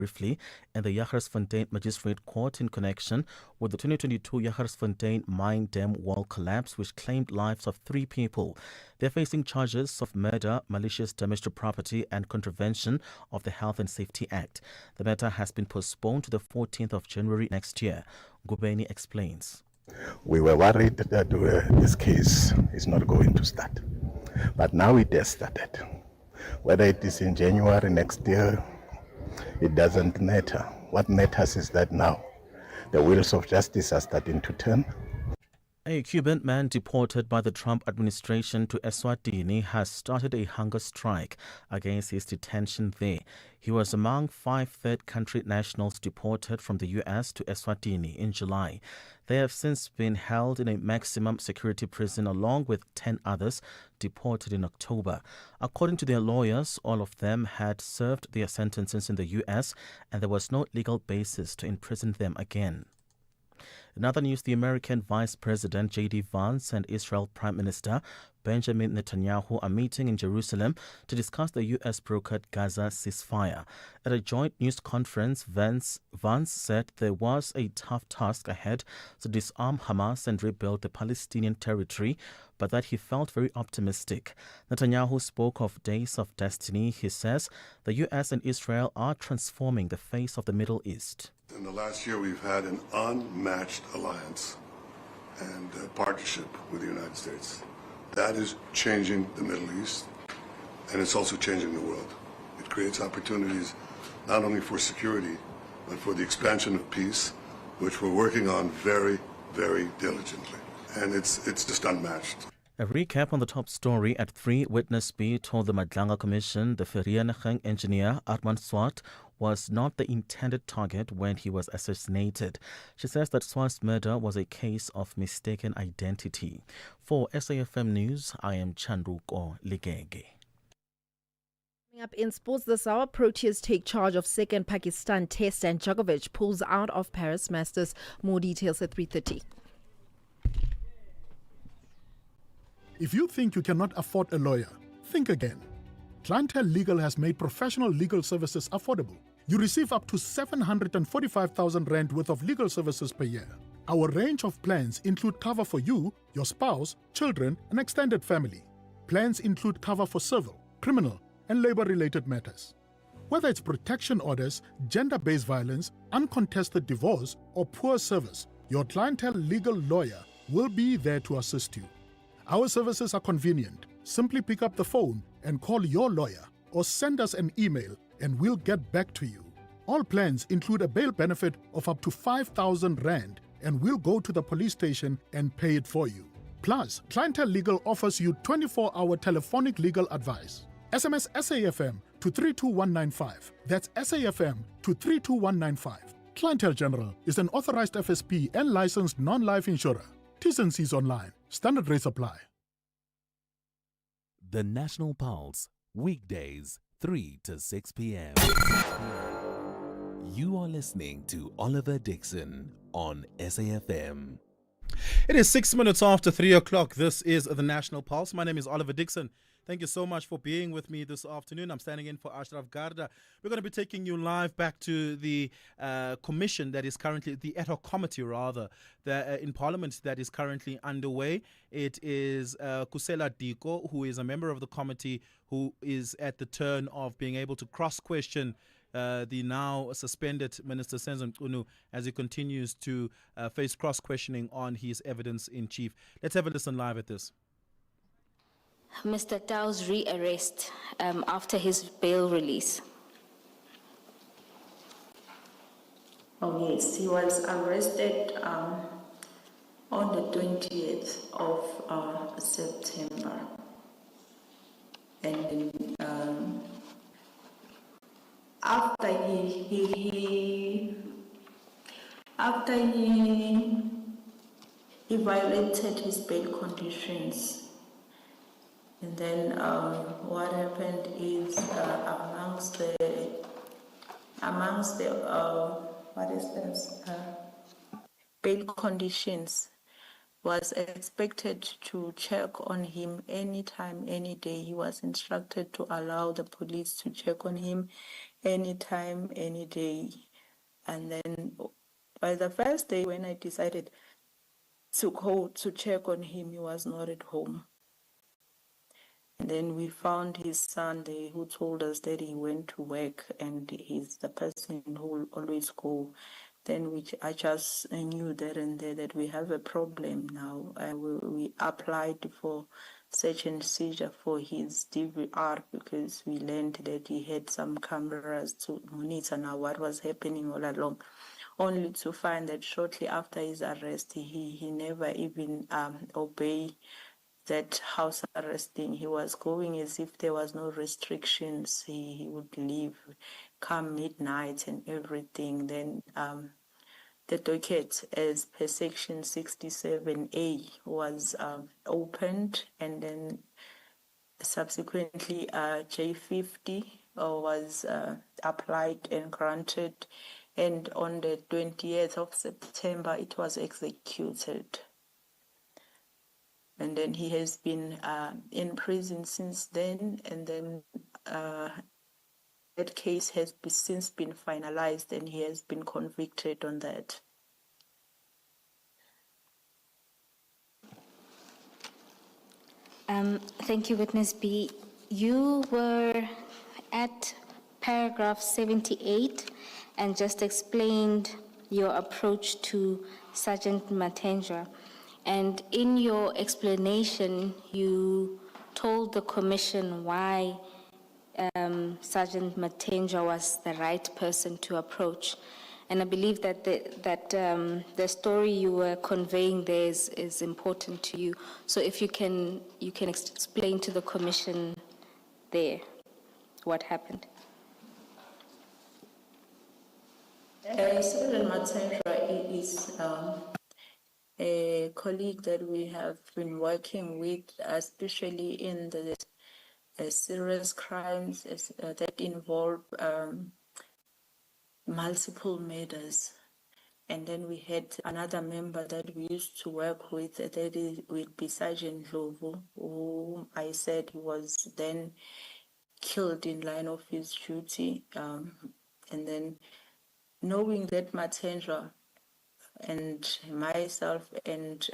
briefly in the Jagersfontein Magistrate Court in connection with the 2022 Jagersfontein mine dam wall collapse, which claimed lives of 3 people. They're facing charges of murder, malicious damage to property, and contravention of the Health and Safety Act. The matter has been postponed to the 14th of January next year. Gubeni explains. We were worried that this case is not going to start, but now it has started. Whether it is in January next year, it doesn't matter. What matters is that now the wheels of justice are starting to turn. A Cuban man deported by the Trump administration to Eswatini has started a hunger strike against his detention there. He was among 5 third country nationals deported from the U.S. to Eswatini in July. They have since been held in a maximum security prison along with 10 others deported in October. According to their lawyers, all of them had served their sentences in the U.S. and there was no legal basis to imprison them again. In other news, the American Vice President J.D. Vance and Israel Prime Minister Benjamin Netanyahu are meeting in Jerusalem to discuss the U.S.-brokered Gaza ceasefire. At a joint news conference, Vance said there was a tough task ahead to disarm Hamas and rebuild the Palestinian territory, but that he felt very optimistic. Netanyahu spoke of days of destiny. He says the U.S. and Israel are transforming the face of the Middle East. In the last year, we've had an unmatched alliance and partnership with the United States. That is changing the Middle East, and it's also changing the world. It creates opportunities not only for security, but for the expansion of peace, which we're working on very, very diligently. And it's just unmatched. A recap on the top story at 3. Witness B told the Madlanga Commission the Vereeniging engineer Armand Swart was not the intended target when he was assassinated. She says that Swart's murder was a case of mistaken identity. For SAFM News, I am Chanduko Ligege. Coming up in sports this hour, Proteas take charge of second Pakistan test and Djokovic pulls out of Paris Masters. More details at 3:30. If you think you cannot afford a lawyer, think again. Clientele Legal has made professional legal services affordable. You receive up to 745,000 rand worth of legal services per year. Our range of plans include cover for you, your spouse, children, and extended family. Plans include cover for civil, criminal, and labor-related matters. Whether it's protection orders, gender-based violence, uncontested divorce, or poor service, your Clientele Legal lawyer will be there to assist you. Our services are convenient. Simply pick up the phone and call your lawyer or send us an email and we'll get back to you. All plans include a bail benefit of up to 5,000 rand and we'll go to the police station and pay it for you. Plus, Clientele Legal offers you 24-hour telephonic legal advice. SMS SAFM to 32195. That's SAFM to 32195. Clientele General is an authorized FSP and licensed non-life insurer. T's and C's online. Standard rates apply. The National Pulse, weekdays, 3 to 6 p.m. You are listening to Oliver Dickson on SAFM. It is 6 minutes after 3 o'clock. This is the National Pulse. My name is Oliver Dickson. Thank you so much for being with me this afternoon. I'm standing in for Ashraf Garda. We're going to be taking you live back to the commission that is currently, the ad hoc committee rather, in Parliament that is currently underway. It is Kusela Diko, who is a member of the committee, who is at the turn of being able to cross-question the now suspended Minister Senzo Mchunu as he continues to face cross-questioning on his evidence in chief. Let's have a listen live at this. Mr. Tao's rearrest after his bail release. Oh yes, he was arrested on the 20th of September. And after he violated his bail conditions. And then what happened is amongst the what is this bail conditions was expected to check on him anytime, any day. He was instructed to allow the police to check on him anytime, any day. And then by the first day when I decided to go to check on him, he was not at home. And then we found his son there who told us that he went to work and he's the person who will always go. Then I just knew there and there that we have a problem now. We applied for search and seizure for his DVR because we learned that he had some cameras to monitor now what was happening all along, only to find that shortly after his arrest, he never even obeyed that house arresting. He was going as if there was no restrictions. He would leave come midnight and everything. Then the docket as per section 67A was opened, and then subsequently J50 was applied and granted, and on the 20th of September it was executed. And then he has been in prison since then, and then that case has since been finalized and he has been convicted on that. Thank you, Witness B. You were at paragraph 78 and just explained your approach to Sergeant Matendra. And in your explanation, you told the Commission why Sergeant Matendra was the right person to approach. And I believe that the story you were conveying there is important to you. So if you can explain to the Commission there what happened. Sergeant Matendra is a colleague that we have been working with, especially in the serious crimes that involve multiple murders. And then we had another member that we used to work with, that would be Sergeant Lovo, whom I said he was then killed in line of his duty. And then knowing that Matendra and myself and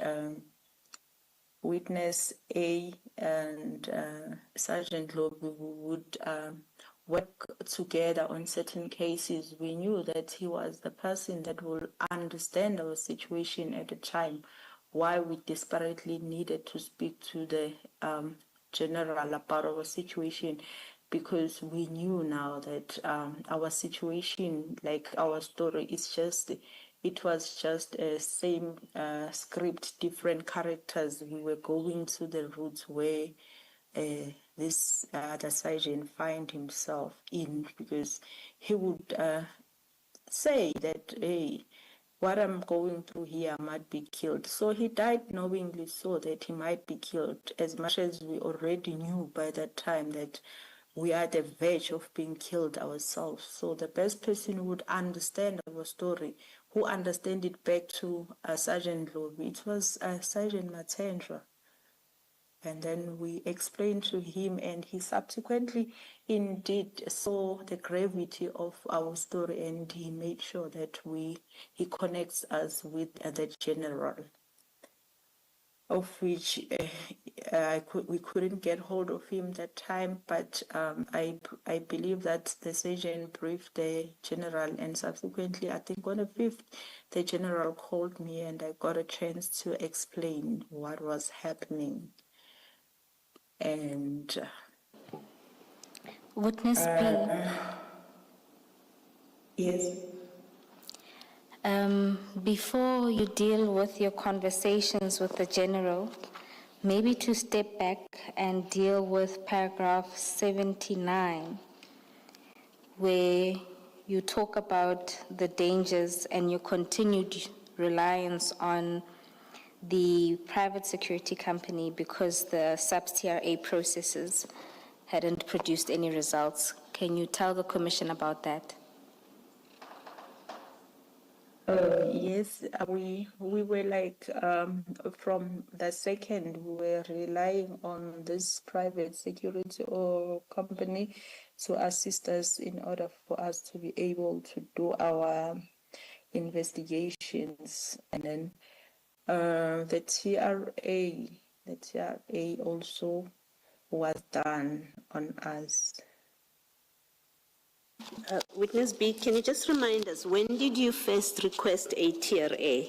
Witness A and Sergeant Lobo would work together on certain cases, we knew that he was the person that would understand our situation at the time, why we desperately needed to speak to the general about our situation, because we knew now that our situation, like our story, it was just a same script, different characters. We were going to the roots where this other sergeant find himself in, because he would say that, hey, what I'm going through here, I might be killed. So he died knowingly so that he might be killed, as much as we already knew by that time that we are at the verge of being killed ourselves. So the best person who would understand our story, who understand it back to Sergeant Lobi, it was Sergeant Matendra. And then we explained to him, and he subsequently indeed saw the gravity of our story, and he made sure that he connects us with the general, of which we couldn't get hold of him that time, but I believe that the sergeant briefed the general, and subsequently, I think on the 5th, the general called me and I got a chance to explain what was happening. And Witness B. Yes. Before you deal with your conversations with the general, maybe to step back and deal with paragraph 79, where you talk about the dangers and your continued reliance on the private security company because the sub-TRA processes hadn't produced any results. Can you tell the Commission about that? Yes, we were like from the second we were relying on this private security or company to assist us in order for us to be able to do our investigations, and then the TRA also was done on us. Witness B, can you just remind us, when did you first request a TRA?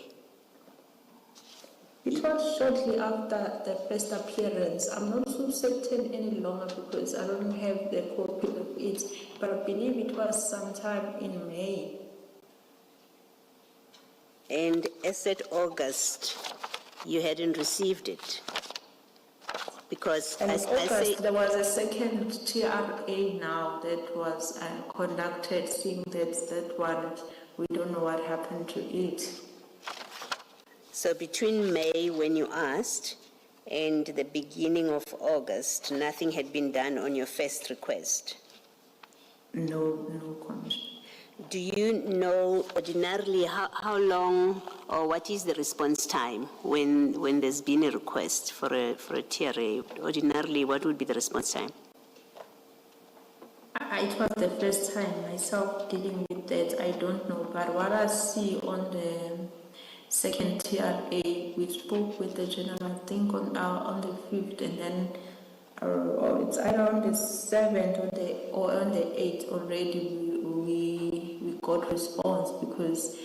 It was shortly after the first appearance. I'm not so certain any longer because I don't have the copy of it, but I believe it was sometime in May. And as at August, you hadn't received it? Because And in I August, say, there was a second TRA now that was conducted, seeing that one, we don't know what happened to it. so between May, when you asked, and the beginning of August, nothing had been done on your first request? No, Commissioner. Do you know ordinarily how long or what is the response time when there's been a request for a TRA? Ordinarily, what would be the response time? It was the first time myself dealing with that. I don't know, but what I see on the second TRA, we spoke with the general, I think on the 5th, and then or it's either on the 7th or on the 8th already we got response, because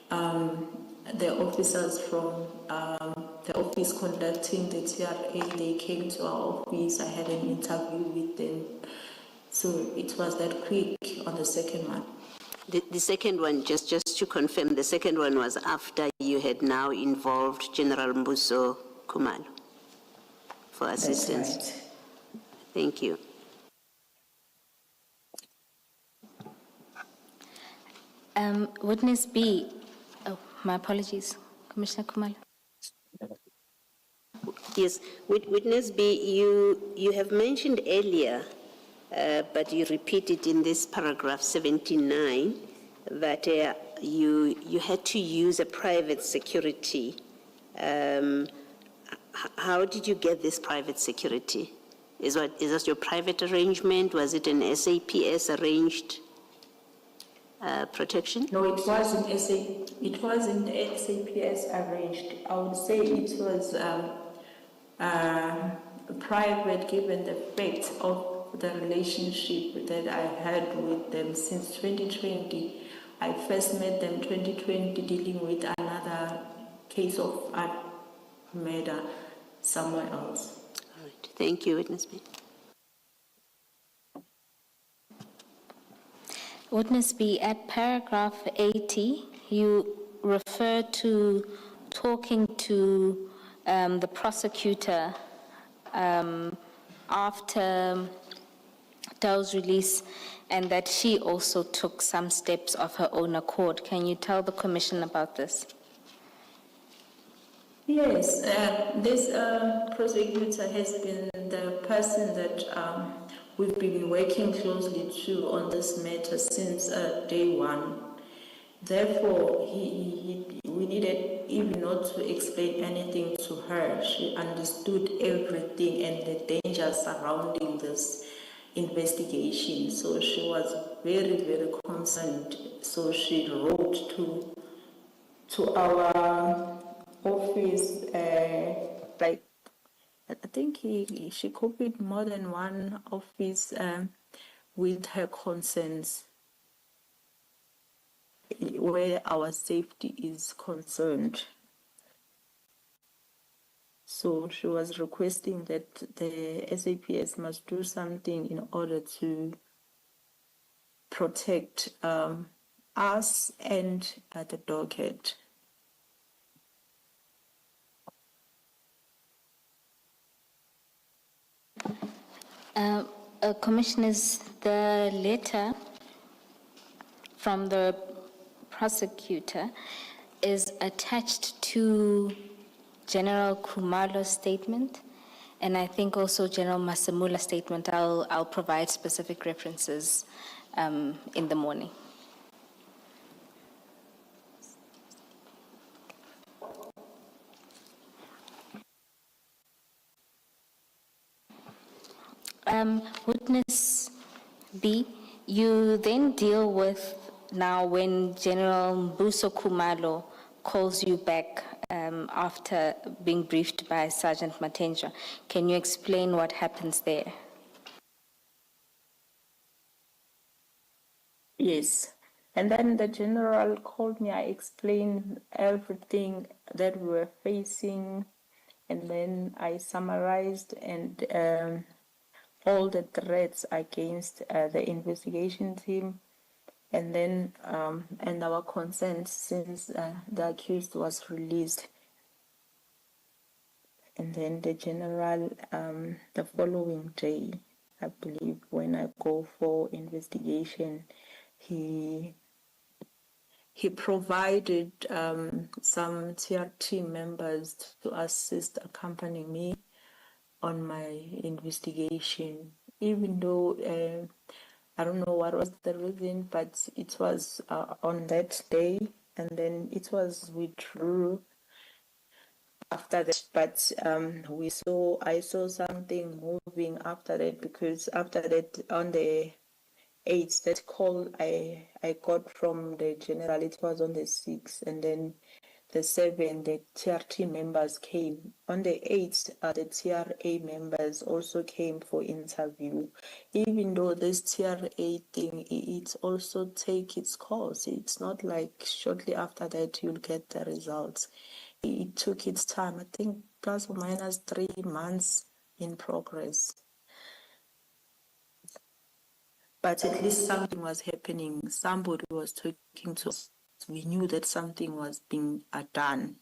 the officers from the office conducting the TRA, they came to our office. I had an interview with them. So it was that quick on the second one. The second one, just to confirm, the second one was after you had now involved General Mbuso Khumalo for assistance. That's right. Thank you. Witness B, oh, my apologies, Commissioner Khumalo. Yes, Witness B, you have mentioned earlier, but you repeat it in this paragraph 79, that you had to use a private security. How did you get this private security? Is that your private arrangement? Was it an SAPS arranged protection? No, it wasn't SAPS arranged. I would say it was private, given the fact of the relationship that I had with them since 2020. I first met them 2020 dealing with another case of murder somewhere else. All right. Thank you, Witness B. Witness B, at paragraph 80, you refer to talking to the prosecutor after Dow's release, and that she also took some steps of her own accord. Can you tell the Commission about this? Yes, this prosecutor has been the person that we've been working closely to on this matter since day one. Therefore, we needed even not to explain anything to her. She understood everything and the dangers surrounding this investigation. So she was very, very concerned. So she wrote to our office, like I think she copied more than one office with her concerns where our safety is concerned. So she was requesting that the SAPS must do something in order to protect us and the doghead. Commissioners, the letter from the prosecutor is attached to General Khumalo's statement, and I think also General Masamula's statement. I'll provide specific references in the morning. Witness B, you then deal with now when General Mbuso Khumalo calls you back after being briefed by Sergeant Matenja. Can you explain what happens there? Yes. And then the general called me. I explained everything that we were facing, and then I summarized and all the threats against the investigation team, and then and our consent since the accused was released. And then the general, the following day, I believe, when I go for investigation, he provided some TRT members to assist accompanying me on my investigation, even though I don't know what was the reason, but it was on that day, and then it was withdrew after that. But I saw something moving after that, because after that on the 8th, that call I got from the general, it was on the 6th, and then the 7th, the TRT members came. On the 8th, the TRA members also came for interview. Even though this TRA thing, it also take its course. It's not like shortly after that you'll get the results. It took its time, I think plus or minus 3 months in progress. But at least something was happening. Somebody was talking to us. We knew that something was being done,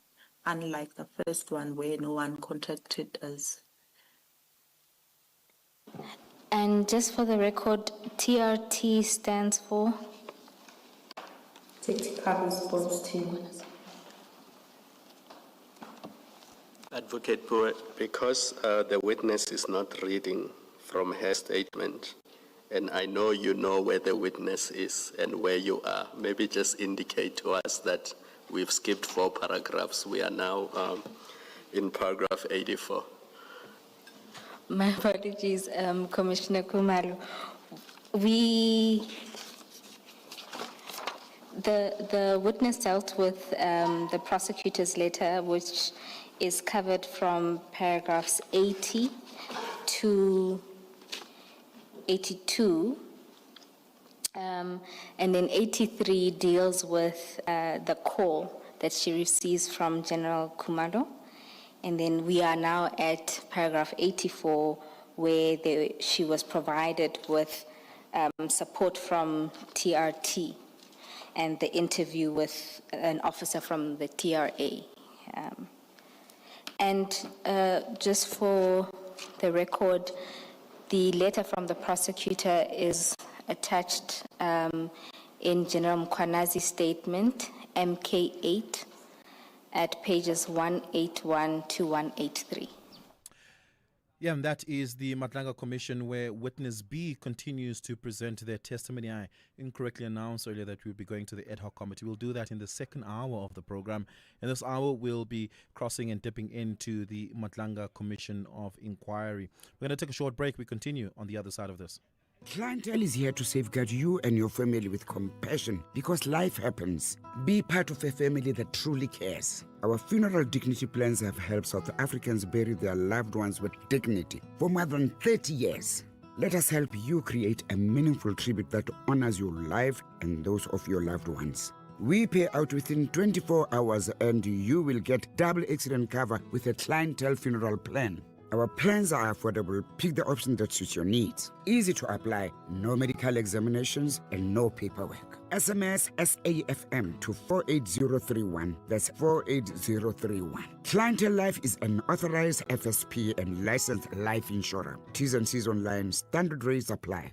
unlike the first one where no one contacted us. And just for the record, TRT stands for? Tactical Response Team. Advocate Poet, because the witness is not reading from her statement, and I know you know where the witness is and where you are, maybe just indicate to us that we've skipped 4 paragraphs. We are now in paragraph 84. My apologies, Commissioner Khumalo. The witness dealt with the prosecutor's letter, which is covered from paragraphs 80 to 82, and then 83 deals with the call that she receives from General Khumalo. And then we are now at paragraph 84, where she was provided with support from TRT and the interview with an officer from the TRA. And just for the record, the letter from the prosecutor is attached in General Mkwanazi's statement, MK8, at pages 181 to 183. Yeah, and that is the Matlanga Commission, where witness B continues to present their testimony. I incorrectly announced earlier that we'll be going to the ad hoc committee. We'll do that in the second hour of the program. In this hour, we'll be crossing and dipping into the Matlanga Commission of Inquiry. We're going to take a short break. We continue on the other side of this. Clientele is here to safeguard you and your family with compassion, because life happens. Be part of a family that truly cares. Our funeral dignity plans have helped South Africans bury their loved ones with dignity for more than 30 years. Let us help you create a meaningful tribute that honors your life and those of your loved ones. We pay out within 24 hours and you will get double accident cover with a clientele funeral plan. Our plans are affordable. Pick the option that suits your needs. Easy to apply, no medical examinations and no paperwork. SMS SAFM to 48031. That's 48031. Clientele Life is an authorized FSP and licensed life insurer. T's and C's online. Standard rates apply.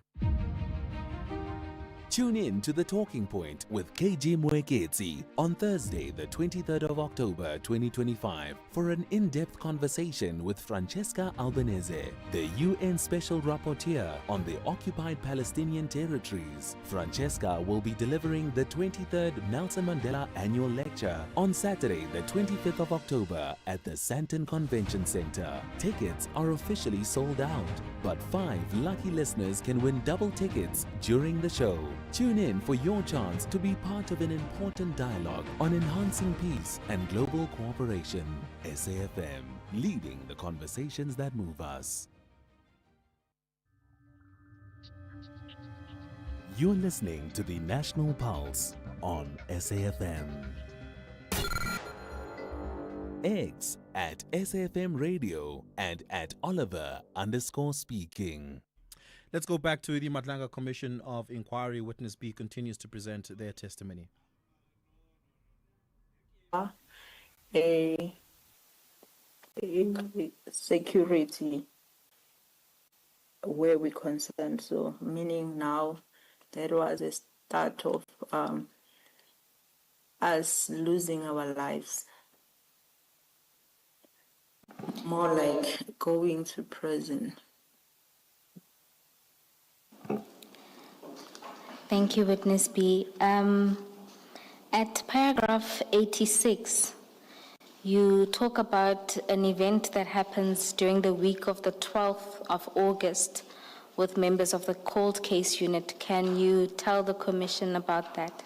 Tune in to The Talking Point with KG Mwekezi on Thursday, the 23rd of October 2025 for an in-depth conversation with Francesca Albanese, the UN Special Rapporteur on the occupied Palestinian territories. Francesca will be delivering the 23rd Nelson Mandela Annual Lecture on Saturday, the 25th of October at the Sandton Convention Center. Tickets are officially sold out, but 5 lucky listeners can win double tickets during the show. Tune in for your chance to be part of an important dialogue on enhancing peace and global cooperation. SAFM, leading the conversations that move us. You're listening to the National Pulse on SAFM. X at SAFM Radio and at Oliver_speaking. Let's go back to the Madlanga Commission of Inquiry. Witness B continues to present their testimony. A security where we concerned, so meaning now that was a start of us losing our lives. More like going to prison. Thank you, Witness B. At paragraph 86, you talk about an event that happens during the week of the 12th of August with members of the cold case unit. Can you tell the Commission about that?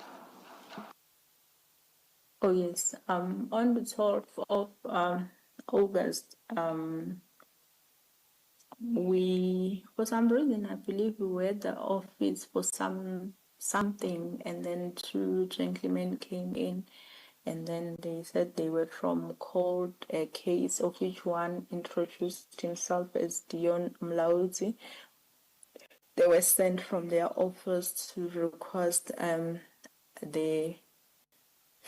Oh, yes. On the 12th of August, we, for some reason, I believe we were at the office for something, and then 2 gentlemen came in, and then they said they were from cold case, of which one introduced himself as Dion Mlaudzi. They were sent from their office to request the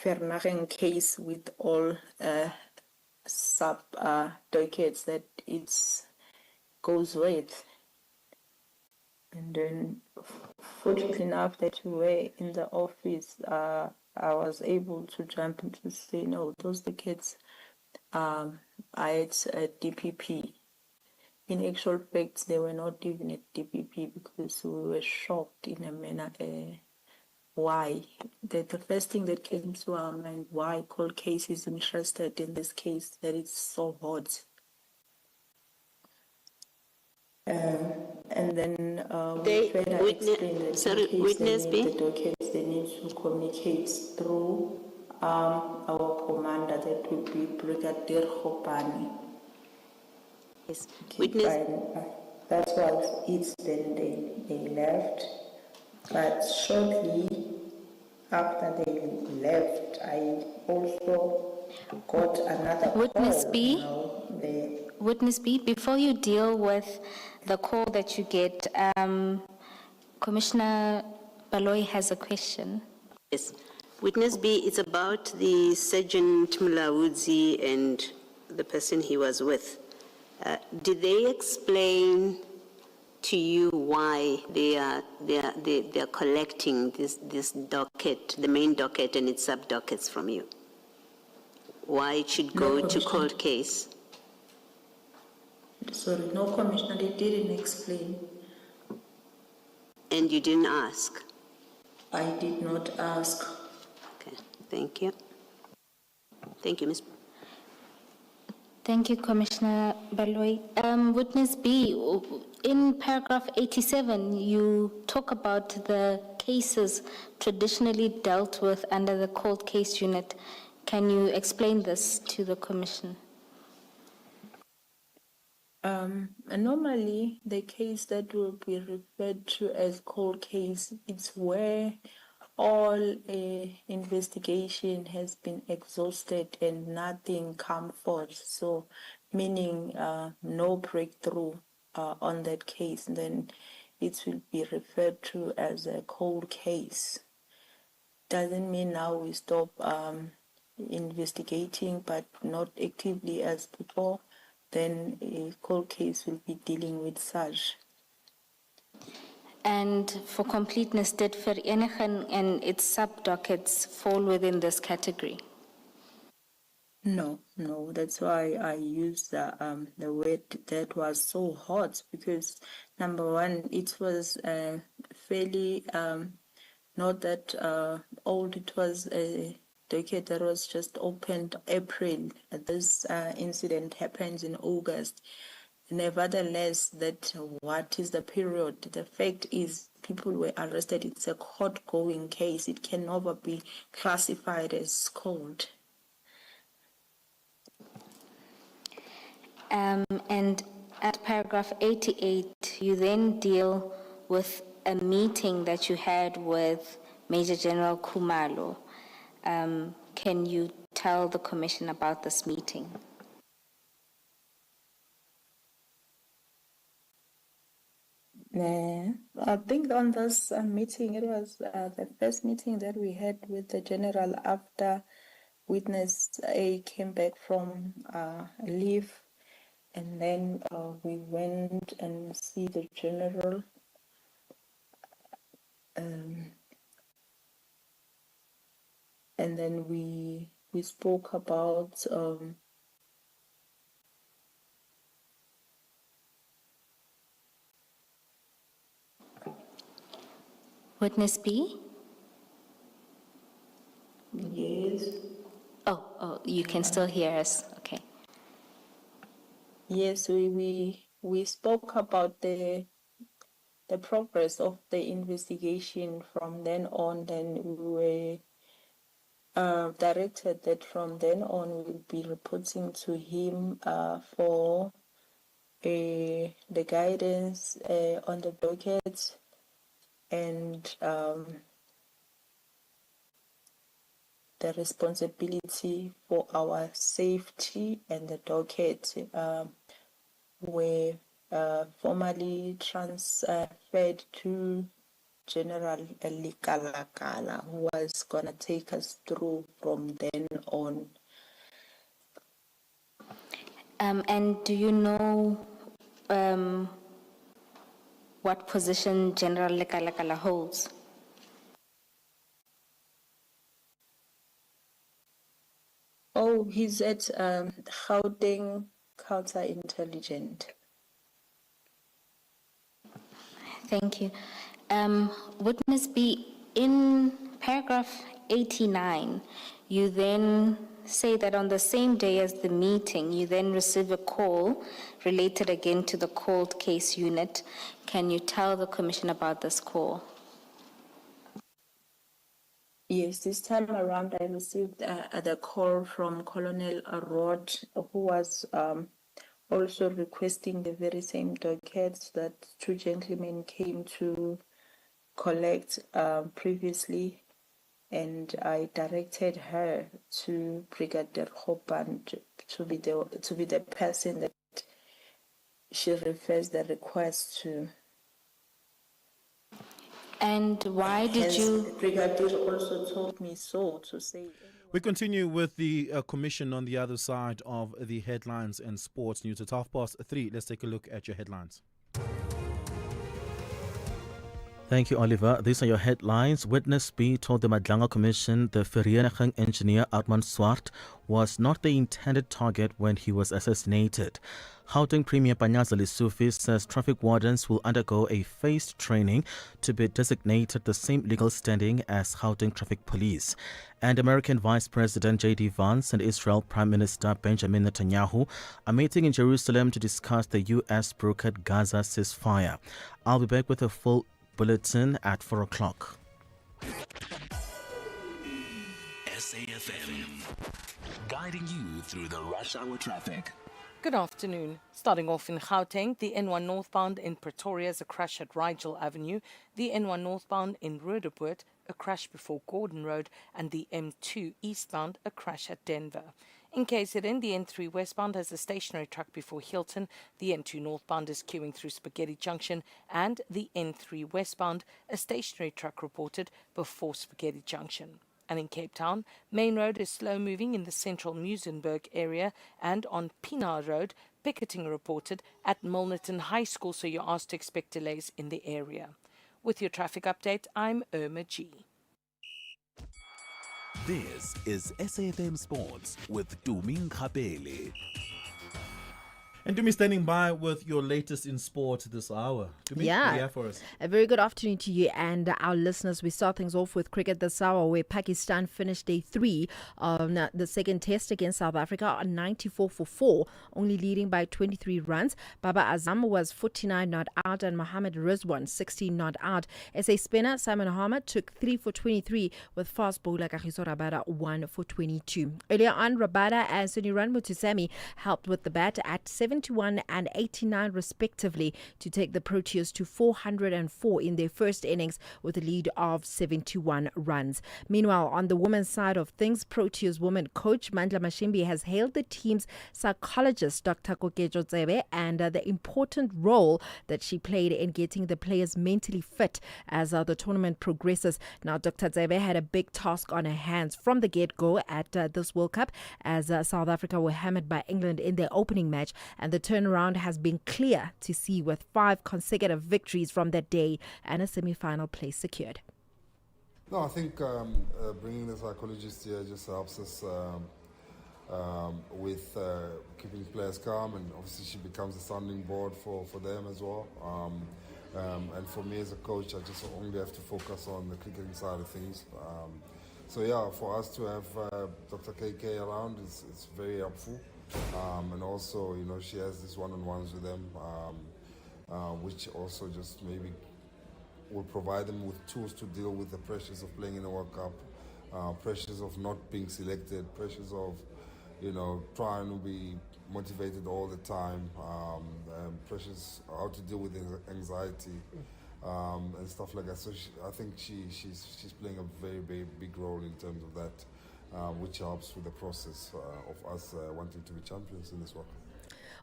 Vernagen case with all sub dockets that it goes with. And then, fortunately enough, that we were in the office, I was able to jump in to say, no, those dockets are at DPP. In actual fact, they were not even at DPP because we were shocked in a manner. Why? The first thing that came to our mind, why cold case is interested in this case, that it's so hot. And then They- further witness- explain that sorry, in case witness they B? need the dockets, they need to communicate through our commander, that would be Brigadier Hopani. Yes. Okay, Witness. fine. That was it, then they left. But shortly after they left, I also got another Witness call. B? Now Witness B, before you deal with the call that you get, Commissioner Baloyi has a question. Yes. Witness B, it's about the Sergeant Mlaudzi and the person he was with. Did they explain to you why they are collecting this docket, the main docket and its sub dockets from you? Why it should go to cold case? Sorry, no, Commissioner, they didn't explain. And you didn't ask? I did not ask. Okay, thank you. Thank you, Ms. Thank you, Commissioner Baloyi. Witness B, in paragraph 87, you talk about the cases traditionally dealt with under the cold case unit. Can you explain this to the Commission? Normally, the case that will be referred to as cold case, it's where all investigation has been exhausted and nothing come forth. So, meaning no breakthrough on that case, then it will be referred to as a cold case. Doesn't mean now we stop investigating, but not actively as before. Then a cold case will be dealing with such. And for completeness, did Vereniging and its sub-dockets fall within this category? No, that's why I used the word that was so hot, because number one, it was fairly not that old. It was a docket that was just opened April. This incident happened in August. Nevertheless, that what is the period? The fact is people were arrested. It's a court-going case. It can never be classified as cold. And at paragraph 88, you then deal with a meeting that you had with Major General Khumalo. Can you tell the Commission about this meeting? I think on this meeting, it was the first meeting that we had with the general after witness A came back from leave, and then we went and see the general. And then we spoke about Witness B? yes. Oh, you can still hear us. Okay. Yes, we spoke about the progress of the investigation from then on. Then we were directed that from then on we'll be reporting to him for the guidance on the docket and the responsibility for our safety, and the docket were formally transferred to General Likalakala, who was going to take us through from then on. And do you know what position General Lekalakala holds? Oh, he's at Gauteng Counterintelligence. Thank you. Witness B, in paragraph 89, you then say that on the same day as the meeting, you then receive a call related again to the cold case unit. Can you tell the Commission about this call? Yes, this time around I received the call from Colonel Rod, who was also requesting the very same dockets that two gentlemen came to collect previously, and I directed her to Brigadier Hopand to be the person that she refers the request to. And why did you? Brigadier also told me so to say. We continue with the commission on the other side of the headlines and sports news. It's 3:30. Let's take a look at your headlines. Thank you, Oliver. These are your headlines. Witness B told the Madlanga Commission the Vereniging engineer Armand Swart was not the intended target when he was assassinated. Gauteng Premier Panyaza Lesufi says traffic wardens will undergo a phased training to be designated the same legal standing as Gauteng Traffic Police. And American Vice President J.D. Vance and Israel Prime Minister Benjamin Netanyahu are meeting in Jerusalem to discuss the U.S. brokered Gaza ceasefire. I'll be back with a full bulletin at 4 o'clock. SAFM, guiding you through the rush hour traffic. Good afternoon. Starting off in Gauteng, the N1 northbound in Pretoria is a crash at Rigel Avenue, the N1 northbound in Roodepoort, a crash before Gordon Road, and the M2 eastbound, a crash at Denver. In KZN, the N3 westbound has a stationary truck before Hilton, the N2 northbound is queuing through Spaghetti Junction, and the N3 westbound, a stationary truck reported before Spaghetti Junction. And in Cape Town, Main Road is slow moving in the central Muizenberg area, and on Pienaar Road, picketing reported at Milnerton High School, so you're asked to expect delays in the area. With your traffic update, I'm Irma G. This is SAFM Sports with Tuming Kapele. And Dumi standing by with your latest in sport this hour. Dumi, what do you have for us? A very good afternoon to you and our listeners. We start things off with cricket this hour, where Pakistan finished day 3 on the second test against South Africa on 94 for 4, only leading by 23 runs. Baba Azam was 49 not out and Mohammad Rizwan 16 not out. SA spinner Simon Harmer took 3 for 23, with fast bowler Kagiso Rabada 1 for 22. Earlier on, Rabada and Suniran Mutusami helped with the bat at 71 and 89 respectively to take the Proteas to 404 in their first innings with a lead of 71 runs. Meanwhile, on the women's side of things, Proteas woman coach Mandla Mashimbi has hailed the team's psychologist Dr. Kokejo Tsebe and the important role that she played in getting the players mentally fit as the tournament progresses. Now, Dr. Tsebe had a big task on her hands from the get-go at this World Cup, as South Africa were hammered by England in their opening match, and the turnaround has been clear to see, with 5 consecutive victories from that day and a semi-final place secured. No, I think bringing the psychologist here just helps us with keeping players calm, and obviously she becomes a sounding board for them as well. And for me as a coach, I just only have to focus on the cricketing side of things. So yeah, for us to have Dr. KK around is very helpful. And also, you know, she has these one-on-ones with them, which also just maybe will provide them with tools to deal with the pressures of playing in the World Cup, pressures of not being selected, pressures of, you know, trying to be motivated all the time, pressures how to deal with anxiety and stuff like that. So I think she's playing a very, very big role in terms of that. Which helps with the process of us wanting to be champions in this World Cup.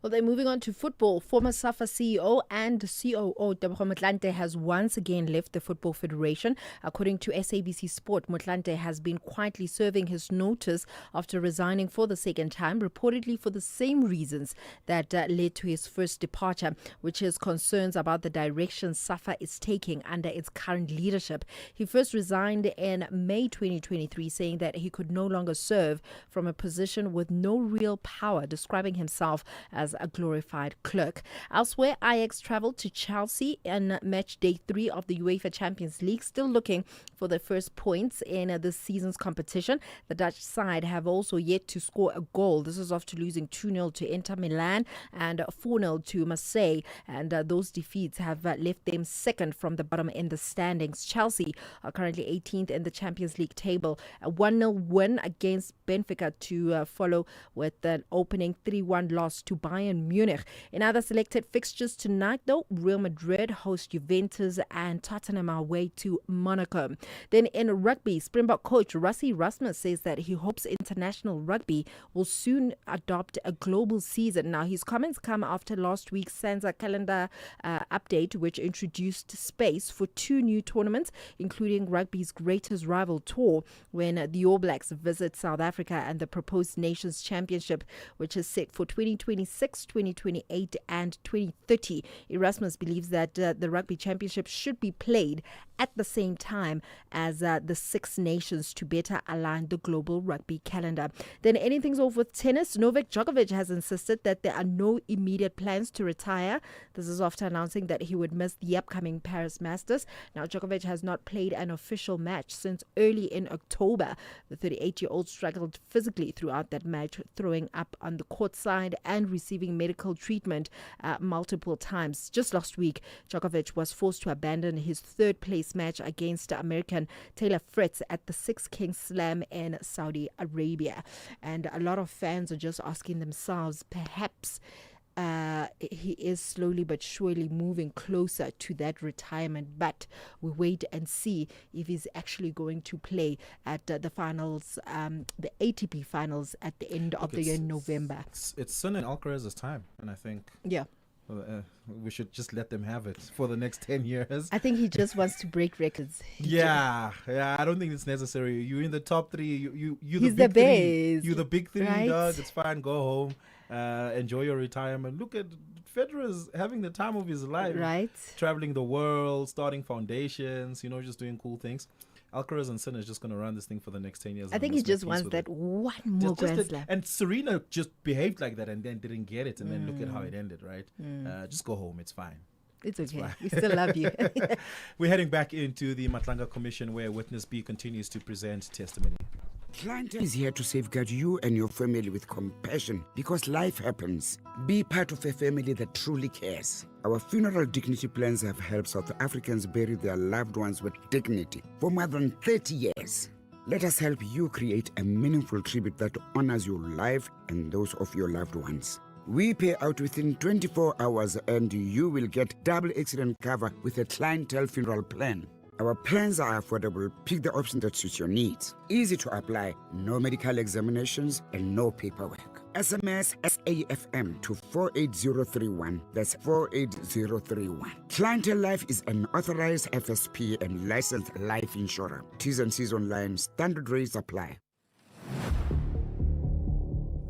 Well, then moving on to football, former SAFA CEO and COO Tebogo Motlanthe has once again left the Football Federation. According to SABC Sport, Motlanthe has been quietly serving his notice after resigning for the second time, reportedly for the same reasons that led to his first departure, which is concerns about the direction SAFA is taking under its current leadership. He first resigned in May 2023, saying that he could no longer serve from a position with no real power, describing himself as a glorified clerk. Elsewhere, Ajax travelled to Chelsea in match day 3 of the UEFA Champions League, still looking for the first points in this season's competition. The Dutch side have also yet to score a goal. This is after losing 2-0 to Inter Milan and 4-0 to Marseille, and those defeats have left them second from the bottom in the standings. Chelsea are currently 18th in the Champions League table. A 1-0 win against Benfica to follow, with an opening 3-1 loss to Bayern Munich. In other selected fixtures tonight, though, Real Madrid host Juventus and Tottenham are away to Monaco. Then in rugby, Springbok coach Rassie Erasmus says that he hopes international rugby will soon adopt a global season. Now, his comments come after last week's SANZA calendar update, which introduced space for 2 new tournaments, including rugby's greatest rival tour, when the All Blacks visit South Africa, and the proposed Nations Championship, which is set for 2026, 2028 and 2030. Erasmus believes that the Rugby Championship should be played at the same time as the 6 nations to better align the global rugby calendar. Then ending things off with tennis, Novak Djokovic has insisted that there are no immediate plans to retire. This is after announcing that he would miss the upcoming Paris Masters. Now, Djokovic has not played an official match since early in October. The 38-year-old struggled physically throughout that match, throwing up on the court side and receiving medical treatment multiple times. Just last week, Djokovic was forced to abandon his third-place match against American Taylor Fritz at the Six Kings Slam in Saudi Arabia. And a lot of fans are just asking themselves, perhaps he is slowly but surely moving closer to that retirement, but we wait and see if he's actually going to play at the finals, the ATP finals at the end of the year in November. It's Sin and Alcaraz's time, and I think we should just let them have it for the next 10 years. I think he just wants to break records. Yeah, I don't think it's necessary. You're in the top 3. You're He's the big the best. You're the big 3, right? dog. It's fine. Go home. enjoy your retirement. Look at Federer's having the time of his life. Right. Traveling the world, starting foundations, just doing cool things. Alcaraz and Sinner is just going to run this thing for the next 10 years. I think he just wants that one more Grand Slam. And Serena just behaved like that and then didn't get it. And then look at how it ended, right? Just go home. It's fine. It's okay. We still love you. We're heading back into the Matlanga Commission, where Witness B continues to present testimony. Clientele is here to safeguard you and your family with compassion because life happens. Be part of a family that truly cares. Our funeral dignity plans have helped South Africans bury their loved ones with dignity for more than 30 years. Let us help you create a meaningful tribute that honors your life and those of your loved ones. We pay out within 24 hours and you will get double accident cover with a clientele funeral plan. Our plans are affordable. Pick the option that suits your needs. Easy to apply, no medical examinations and no paperwork. SMS SAFM to 48031. That's 48031. Clientele Life is an authorized FSP and licensed life insurer. T's and C's online. Standard rates apply.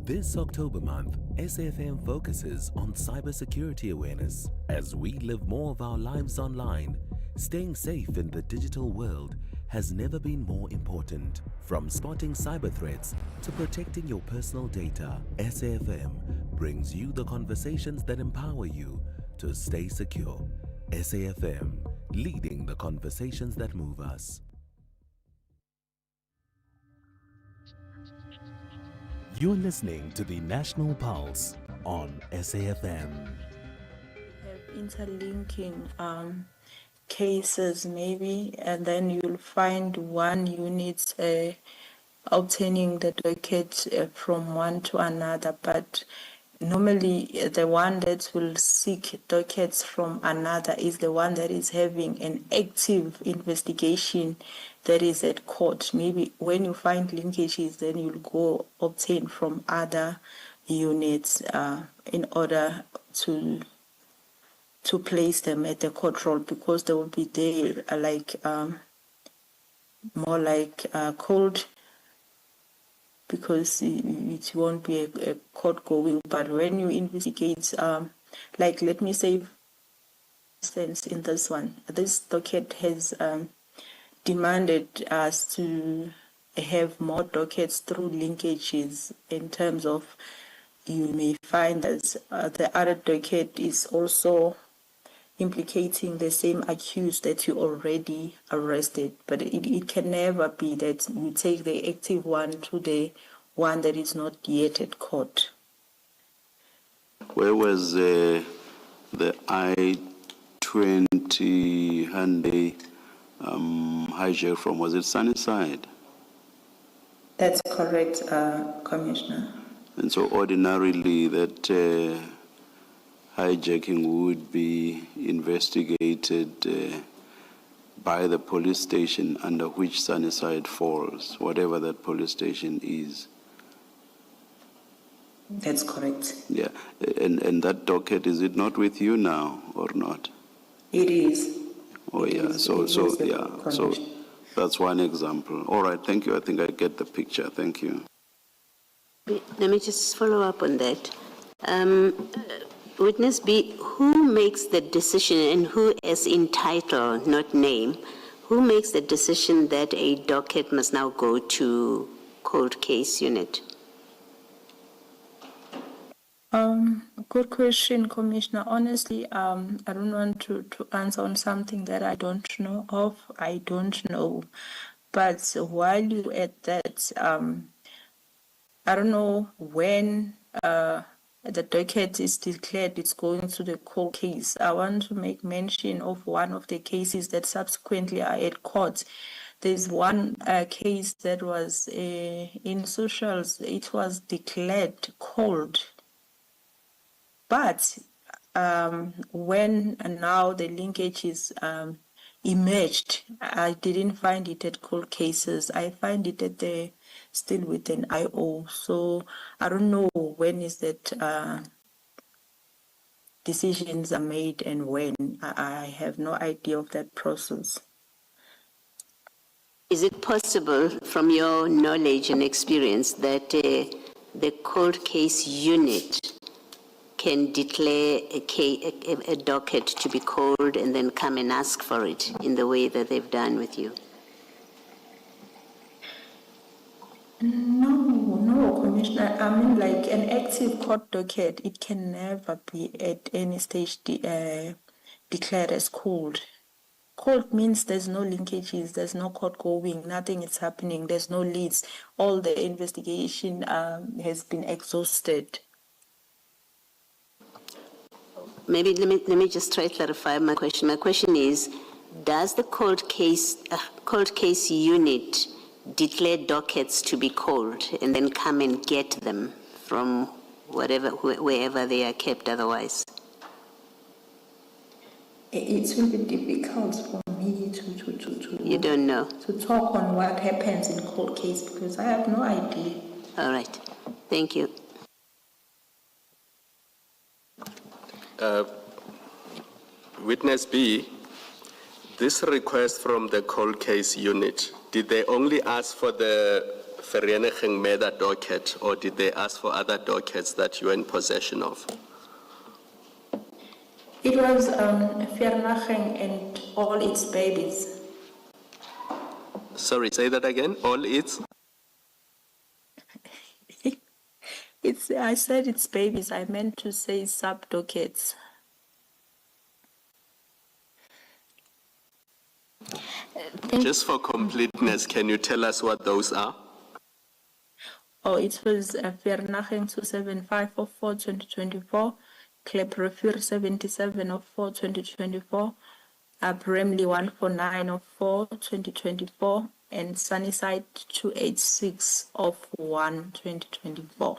This October month, SAFM focuses on cybersecurity awareness. As we live more of our lives online, staying safe in the digital world has never been more important. From spotting cyber threats to protecting your personal data, SAFM brings you the conversations that empower you to stay secure. SAFM, leading the conversations that move us. You're listening to the National Pulse on SAFM. Have interlinking cases maybe, and then you'll find one unit obtaining the docket from one to another, but normally the one that will seek dockets from another is the one that is having an active investigation that is at court. Maybe when you find linkages, then you'll go obtain from other units in order to place them at the court roll, because they will be there more like cold, because it won't be a court going. But when you investigate, let me say, for instance, in this one, this docket has demanded us to have more dockets through linkages, in terms of you may find that the other docket is also implicating the same accused that you already arrested. But it can never be that you take the active one to the one that is not yet at court. Where was the I-20 Hyundai hijack from? Was it Sunnyside? That's correct, Commissioner. And so ordinarily that hijacking would be investigated by the police station under which Sunnyside falls, whatever that police station is. That's correct. Yeah, and that docket, is it not with you now or not? It is. Oh it yeah, is. So that's one example. All right, thank you. I think I get the picture. Thank you. Let me just follow up on that. Witness B, who makes the decision, and who, as in title, not name, who makes the decision that a docket must now go to cold case unit? Good question, Commissioner. Honestly, I don't want to answer on something that I don't know of. I don't know. But while you're at that, I don't know when the docket is declared it's going to the court case. I want to make mention of one of the cases that subsequently are at court. There's one case that was in socials. It was declared cold. But when now the linkages emerged, I didn't find it at cold cases. I find it at the still with an IO. So I don't know when is that decisions are made and when. I have no idea of that process. Is it possible, from your knowledge and experience, that the cold case unit can declare a docket to be called and then come and ask for it in the way that they've done with you? No, Commissioner. I mean, like an active court docket, it can never be at any stage declared as cold. Cold means there's no linkages, there's no court going, nothing is happening, there's no leads. All the investigation has been exhausted. Maybe let me just try to clarify my question. My question is, does the cold case unit declare dockets to be called and then come and get them from wherever they are kept otherwise? It will be difficult for me to You don't know? To talk on what happens in cold case because I have no idea. All right. Thank you. Witness B, this request from the cold case unit, did they only ask for the Vereniging Meda docket or did they ask for other dockets that you are in possession of? It was Vereniging and all its babies. Sorry, say that again, all its? I said it's babies, I meant to say sub-dockets. Just for completeness, can you tell us what those are? Oh, it was Vereniging 275 of 4 2024, Kleprefur 77 of 4 2024, Bramley 149 of 4 2024, and Sunnyside 286 of 1 2024.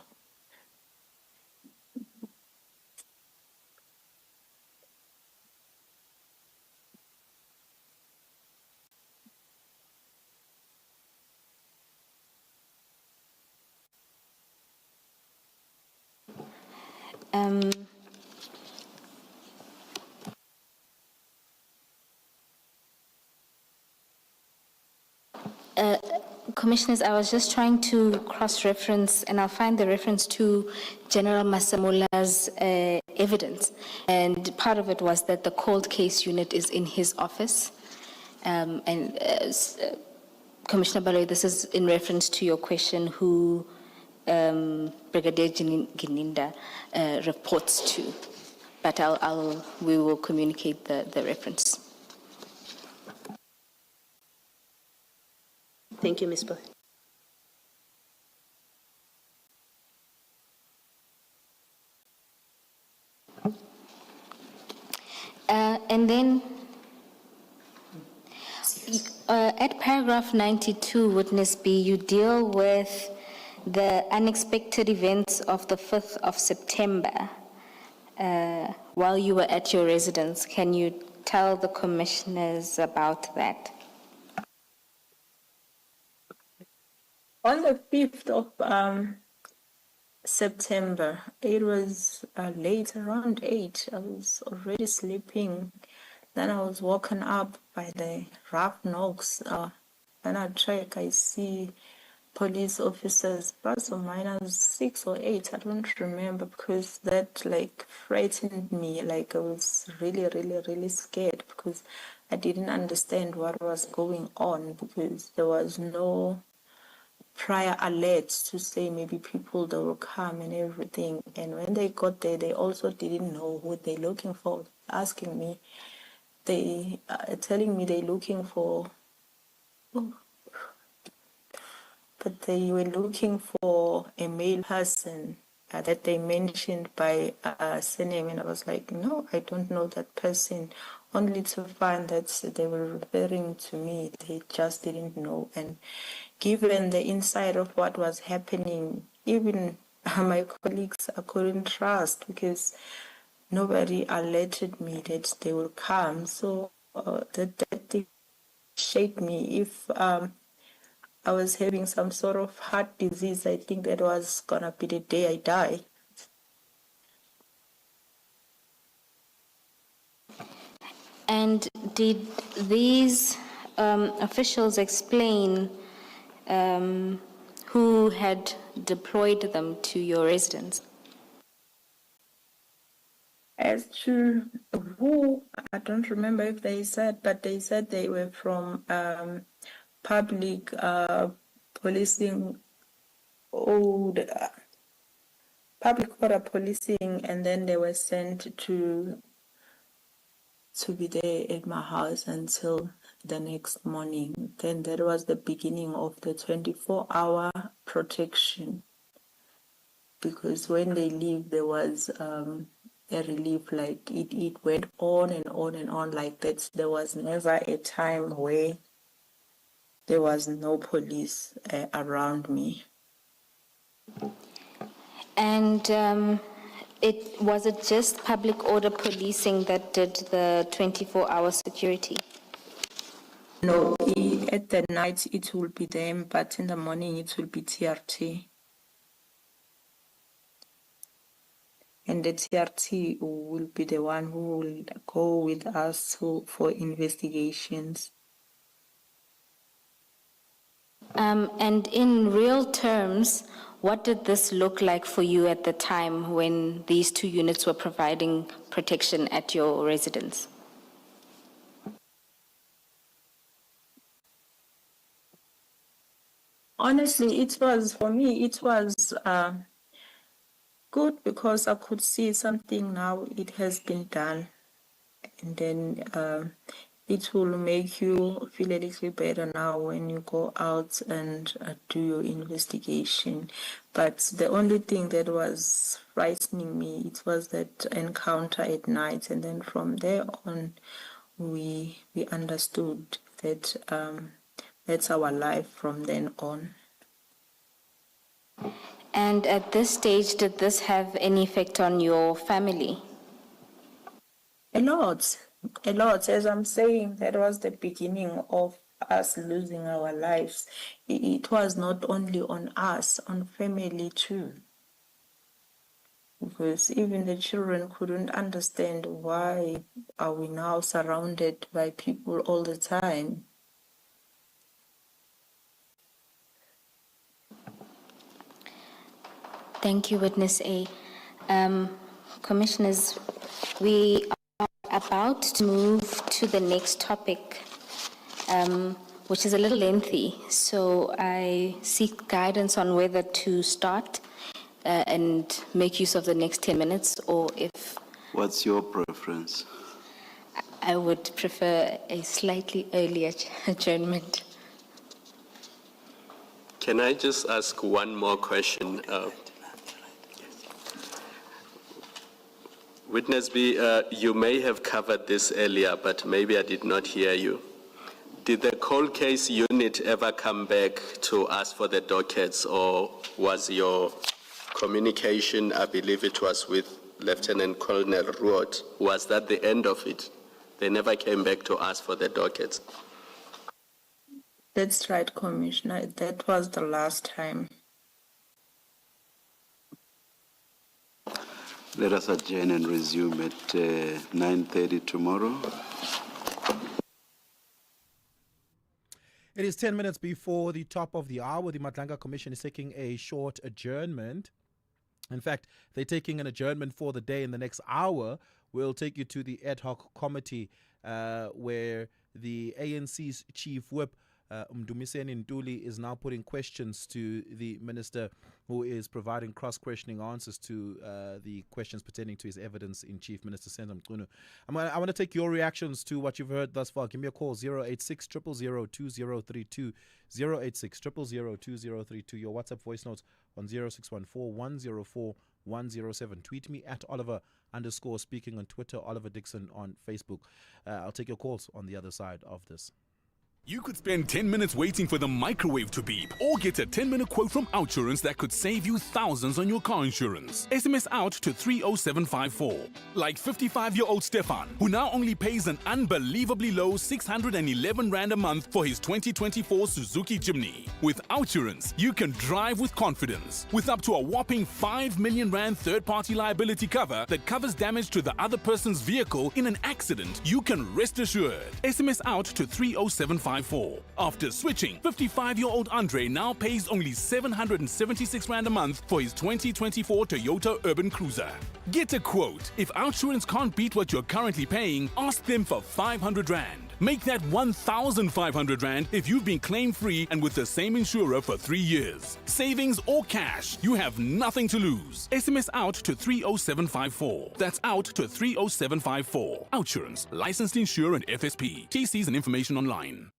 Commissioners, I was just trying to cross-reference, and I'll find the reference to General Masamula's evidence. And part of it was that the cold case unit is in his office. Commissioner Baloyi, this is in reference to your question who Brigadier Gininda reports to. But we will communicate the reference. Thank you, Ms. Boy. And then at paragraph 92, witness B, you deal with the unexpected events of the 5th of September while you were at your residence. Can you tell the commissioners about that? On the 5th of September, it was late, around 8. I was already sleeping. Then I was woken up by the rough knocks. When I check, I see police officers, plus or minus 6 or 8. I don't remember because that like frightened me. Like I was really, really, really scared because I didn't understand what was going on because there was no prior alerts to say maybe people that will come and everything. And when they got there, they also didn't know who they're looking for. Asking me, they telling me they're looking for, but they were looking for a male person that they mentioned by surname, and I was like, no, I don't know that person. Only to find that they were referring to me. They just didn't know. And given the insight of what was happening, even my colleagues I couldn't trust because nobody alerted me that they will come. So that thing shaped me. If I was having some sort of heart disease, I think that was gonna be the day I die. And did these officials explain who you had deployed them to your residence? As to who, I don't remember if they said, but they said they were from public policing, public order policing, and then they were sent to be there at my house until the next morning. Then that was the beginning of the 24-hour protection, because when they leave, there was a relief. Like it went on and on and on like that. There was never a time where there was no police around me. And was it just public order policing that did the 24-hour security? No, at the night it will be them, but in the morning it will be TRT. And the TRT will be the one who will go with us for investigations. And in real terms, what did this look like for you at the time when these two units were providing protection at your residence? Honestly, for me, it was good, because I could see something now, it has been done. And then it will make you feel a little better now when you go out and do your investigation. But the only thing that was frightening me, it was that encounter at night. And then from there on, we understood that that's our life from then on. And at this stage, did this have any effect on your family? A lot. As I'm saying, that was the beginning of us losing our lives. It was not only on us, on family too. Because even the children couldn't understand why are we now surrounded by people all the time. Thank you, Witness A. Commissioners, we are about to move to the next topic, which is a little lengthy. So I seek guidance on whether to start and make use of the next 10 minutes, or if... What's your preference? I would prefer a slightly earlier adjournment. Can I just ask one more question? Witness B, you may have covered this earlier, but maybe I did not hear you. Did the cold case unit ever come back to ask for the dockets, or was your communication, I believe it was with Lieutenant Colonel Ruot, was that the end of it? They never came back to ask for the dockets? That's right, Commissioner. That was the last time. Let us adjourn and resume at 9:30 tomorrow. It is 10 minutes before the top of the hour. The Madlanga Commission is taking a short adjournment. In fact, they're taking an adjournment for the day. In the next hour, we'll take you to the ad hoc committee where the ANC's chief whip, Mdumiseni Ntuli, is now putting questions to the minister, who is providing cross-questioning answers to the questions pertaining to his evidence in Chief Minister Senzo Mchunu. I want to take your reactions to what you've heard thus far. Give me a call, 086 000 2032, 086 000 2032. Your WhatsApp voice notes on 0614 104 107. Tweet me at Oliver_speaking on Twitter, Oliver Dickson on Facebook. I'll take your calls on the other side of this. You could spend 10 minutes waiting for the microwave to beep, or get a 10-minute quote from Outsurance that could save you thousands on your car insurance. SMS out to 30754. Like 55-year-old Stefan, who now only pays an unbelievably low 611 Rand a month for his 2024 Suzuki Jimny. With Outsurance, you can drive with confidence. With up to a whopping 5 million Rand third-party liability cover that covers damage to the other person's vehicle in an accident, you can rest assured. SMS out to 30754. 00754. After switching, 55-year-old Andre now pays only 776 Rand a month for his 2024 Toyota Urban Cruiser. Get a quote. If Outsurance can't beat what you're currently paying, ask them for 500 Rand. Make that 1,500 Rand if you've been claim-free and with the same insurer for 3 years. Savings or cash, you have nothing to lose. SMS out to 30754. That's out to 30754. Outsurance, licensed insurer and FSP. TCs and information online.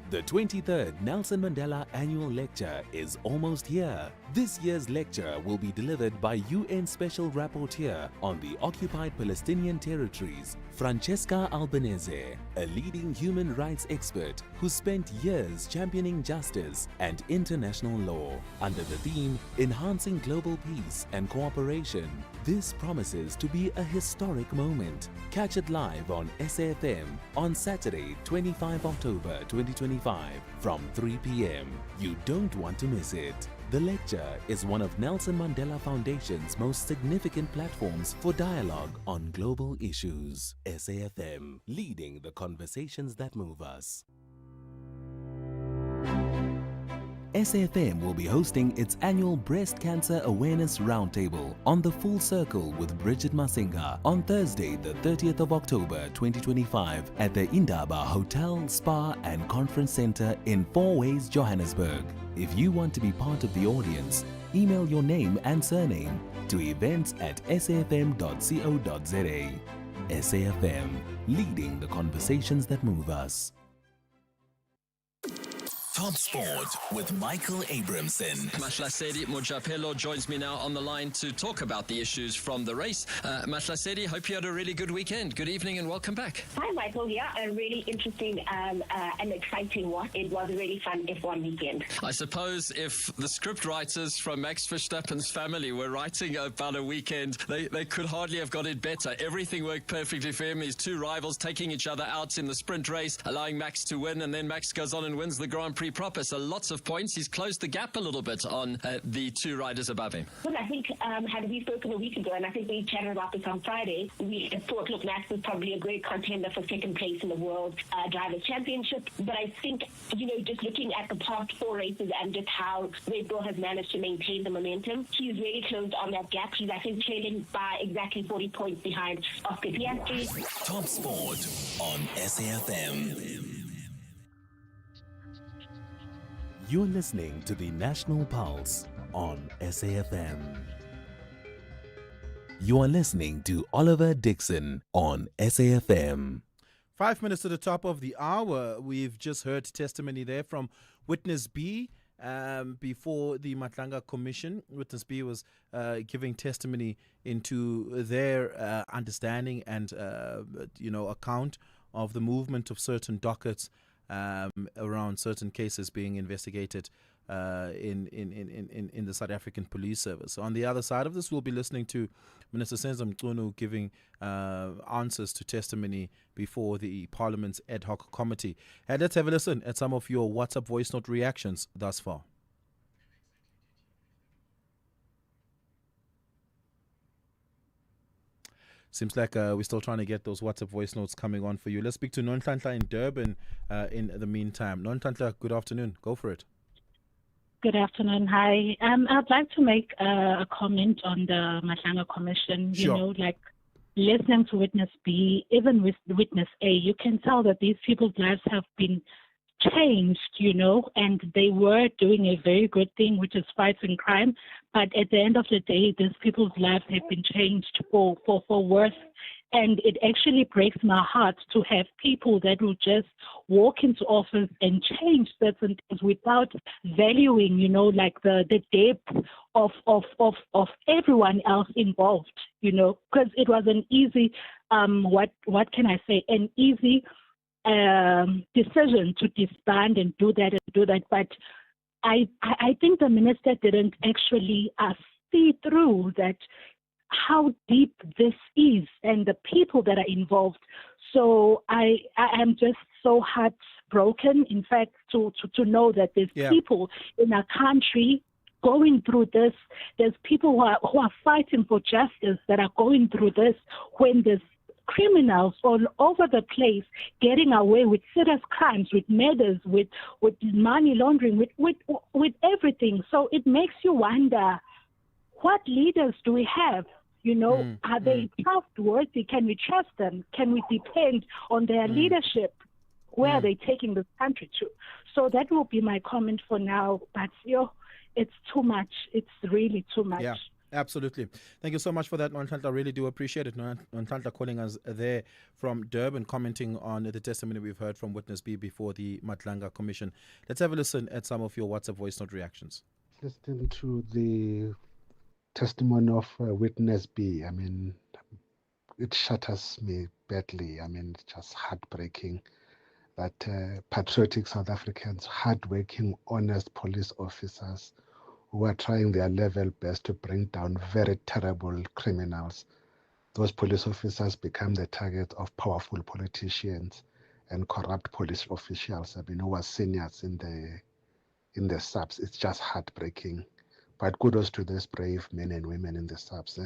The 23rd Nelson Mandela Annual Lecture is almost here. This year's lecture will be delivered by UN Special Rapporteur on the occupied Palestinian territories, Francesca Albanese, a leading human rights expert who spent years championing justice and international law. Under the theme, Enhancing Global Peace and Cooperation, this promises to be a historic moment. Catch it live on SAFM on Saturday, 25 October 2025 from 3 p.m. You don't want to miss it. The lecture is one of Nelson Mandela Foundation's most significant platforms for dialogue on global issues. SAFM, leading the conversations that move us. SAFM will be hosting its annual Breast Cancer Awareness Roundtable on the Full Circle with Bridget Masinga on Thursday, the 30th of October 2025 at the Indaba Hotel, Spa and Conference Center in Four Ways, Johannesburg. If you want to be part of the audience, email your name and surname to events@safm.co.za. SAFM, leading the conversations that move us. Top Sport with Michael Abramson. Mahlasedi Mojapelo joins me now on the line to talk about the issues from the race. Mahlasedi, hope you had a really good weekend. Good evening and welcome back. Hi, Michael. Yeah, a really interesting and exciting one. It was a really fun F1 weekend. I suppose if the script writers from Max Verstappen's family were writing about a weekend, they could hardly have got it better. Everything worked perfectly for him. His two rivals taking each other out in the sprint race, allowing Max to win, and then Max goes on and wins the Grand Prix proper. So lots of points. He's closed the gap a little bit on the two riders above him. Well, I think had we spoken a week ago, and I think we chatted about this on Friday, we thought, look, Max is probably a great contender for second place in the World Drivers' Championship. But I think, just looking at the past four races and just how Red Bull has managed to maintain the momentum, he's really closed on that gap. He's, I think, trailing by exactly 40 points behind Oscar Piastri. Top Sport on SAFM. You're listening to the National Pulse on SAFM. You are listening to Oliver Dickson on SAFM. 5 minutes to the top of the hour. We've just heard testimony there from Witness B before the Matlanga Commission. Witness B was giving testimony into their understanding and account of the movement of certain dockets around certain cases being investigated in the South African Police Service. So on the other side of this, we'll be listening to Minister Senzo Mchunu giving answers to testimony before the Parliament's ad hoc committee. And let's have a listen at some of your WhatsApp voice note reactions thus far. Seems like we're still trying to get those WhatsApp voice notes coming on for you. Let's speak to Nonhlanhla in Durban in the meantime. Nonhlanhla, good afternoon. Go for it. Good afternoon. Hi. I'd like to make a comment on the Matlanga Commission. Sure. Listening to Witness B, even with Witness A, you can tell that these people's lives have been changed, and they were doing a very good thing, which is fighting crime. But at the end of the day, these people's lives have been changed for worse. And it actually breaks my heart to have people that will just walk into office and change certain things without valuing, the depth of everyone else involved, because it was an easy, what can I say, an easy decision to disband and do that. But I think the minister didn't actually see through that how deep this is and the people that are involved. So I am just so heartbroken, in fact, to know that there's people in our country going through this. There's people who are fighting for justice that are going through this when there's criminals all over the place getting away with serious crimes, with murders, with money laundering, with everything. So it makes you wonder, what leaders do we have? Are they trustworthy? Can we trust them? Can we depend on their leadership? Where are they taking this country to? So that will be my comment for now. But it's too much. It's really too much. Yeah. Absolutely. Thank you so much for that, Nonhlanhla. I really do appreciate it. Nonhlanhla calling us there from Durban, commenting on the testimony we've heard from Witness B before the Madlanga Commission. Let's have a listen at some of your WhatsApp voice note reactions. Listening to the testimony of Witness B, I mean, it shatters me badly. I mean, it's just heartbreaking that patriotic South Africans, hardworking, honest police officers who are trying their level best to bring down very terrible criminals. Those police officers become the target of powerful politicians and corrupt police officials, who are seniors in the subs. It's just heartbreaking. But kudos to these brave men and women in the subs.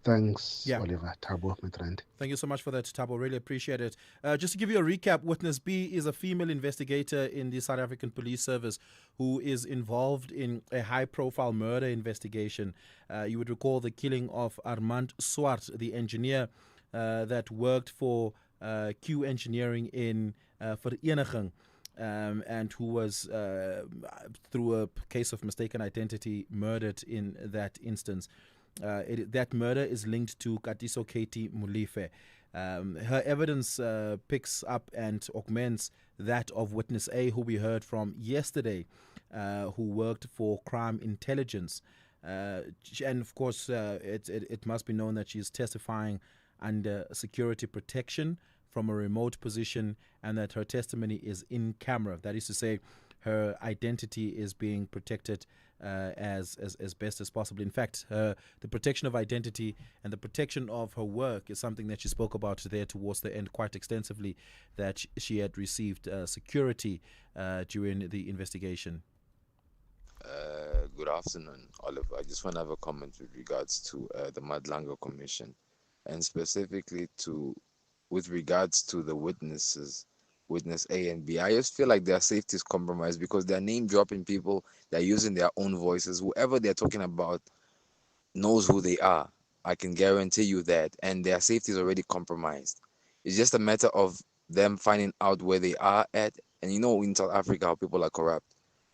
Thanks, Oliver. Thabo, my friend. Thank you so much for that, Thabo. Really appreciate it. Just to give you a recap, Witness B is a female investigator in the South African Police Service who is involved in a high-profile murder investigation. You would recall the killing of Armand Swart, the engineer that worked for Q Engineering in Vereniging, and who was, through a case of mistaken identity, murdered in that instance. That murder is linked to Katiso Katie Mulife. Her evidence picks up and augments that of Witness A, who we heard from yesterday, who worked for crime intelligence. And of course, it must be known that she is testifying under security protection from a remote position, and that her testimony is in camera. That is to say, her identity is being protected as best as possible. In fact, the protection of identity and the protection of her work is something that she spoke about there towards the end quite extensively, that she had received security during the investigation. Good afternoon, Oliver. I just want to have a comment with regards to the Madlanga Commission, and specifically with regards to the witnesses, Witness A and B. I just feel like their safety is compromised because they're name dropping people, they're using their own voices. Whoever they're talking about knows who they are. I can guarantee you that. And their safety is already compromised. It's just a matter of them finding out where they are at. And in South Africa, how people are corrupt.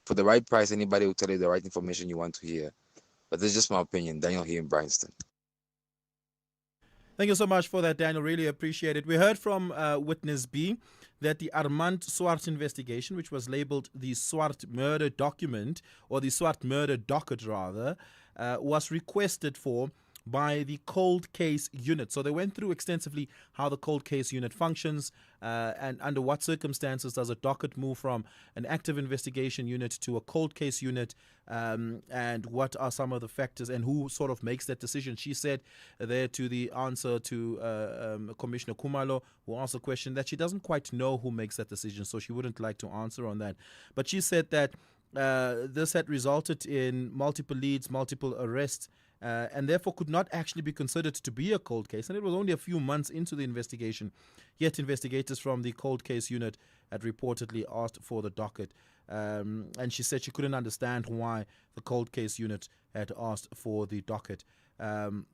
For the right price, anybody will tell you the right information you want to hear. But this is just my opinion. Daniel here in Bryanston. Thank you so much for that, Daniel. Really appreciate it. We heard from Witness B that the Armand Swart investigation, which was labeled the Swart murder document, or the Swart murder docket rather, was requested for by the cold case unit. So they went through extensively how the cold case unit functions and under what circumstances does a docket move from an active investigation unit to a cold case unit, and what are some of the factors and who sort of makes that decision. She said there to the answer to Commissioner Kumalo, who asked the question, that she doesn't quite know who makes that decision, so she wouldn't like to answer on that. But she said that this had resulted in multiple leads, multiple arrests, and therefore could not actually be considered to be a cold case. And it was only a few months into the investigation, yet investigators from the cold case unit had reportedly asked for the docket. And she said she couldn't understand why the cold case unit had asked for the docket. And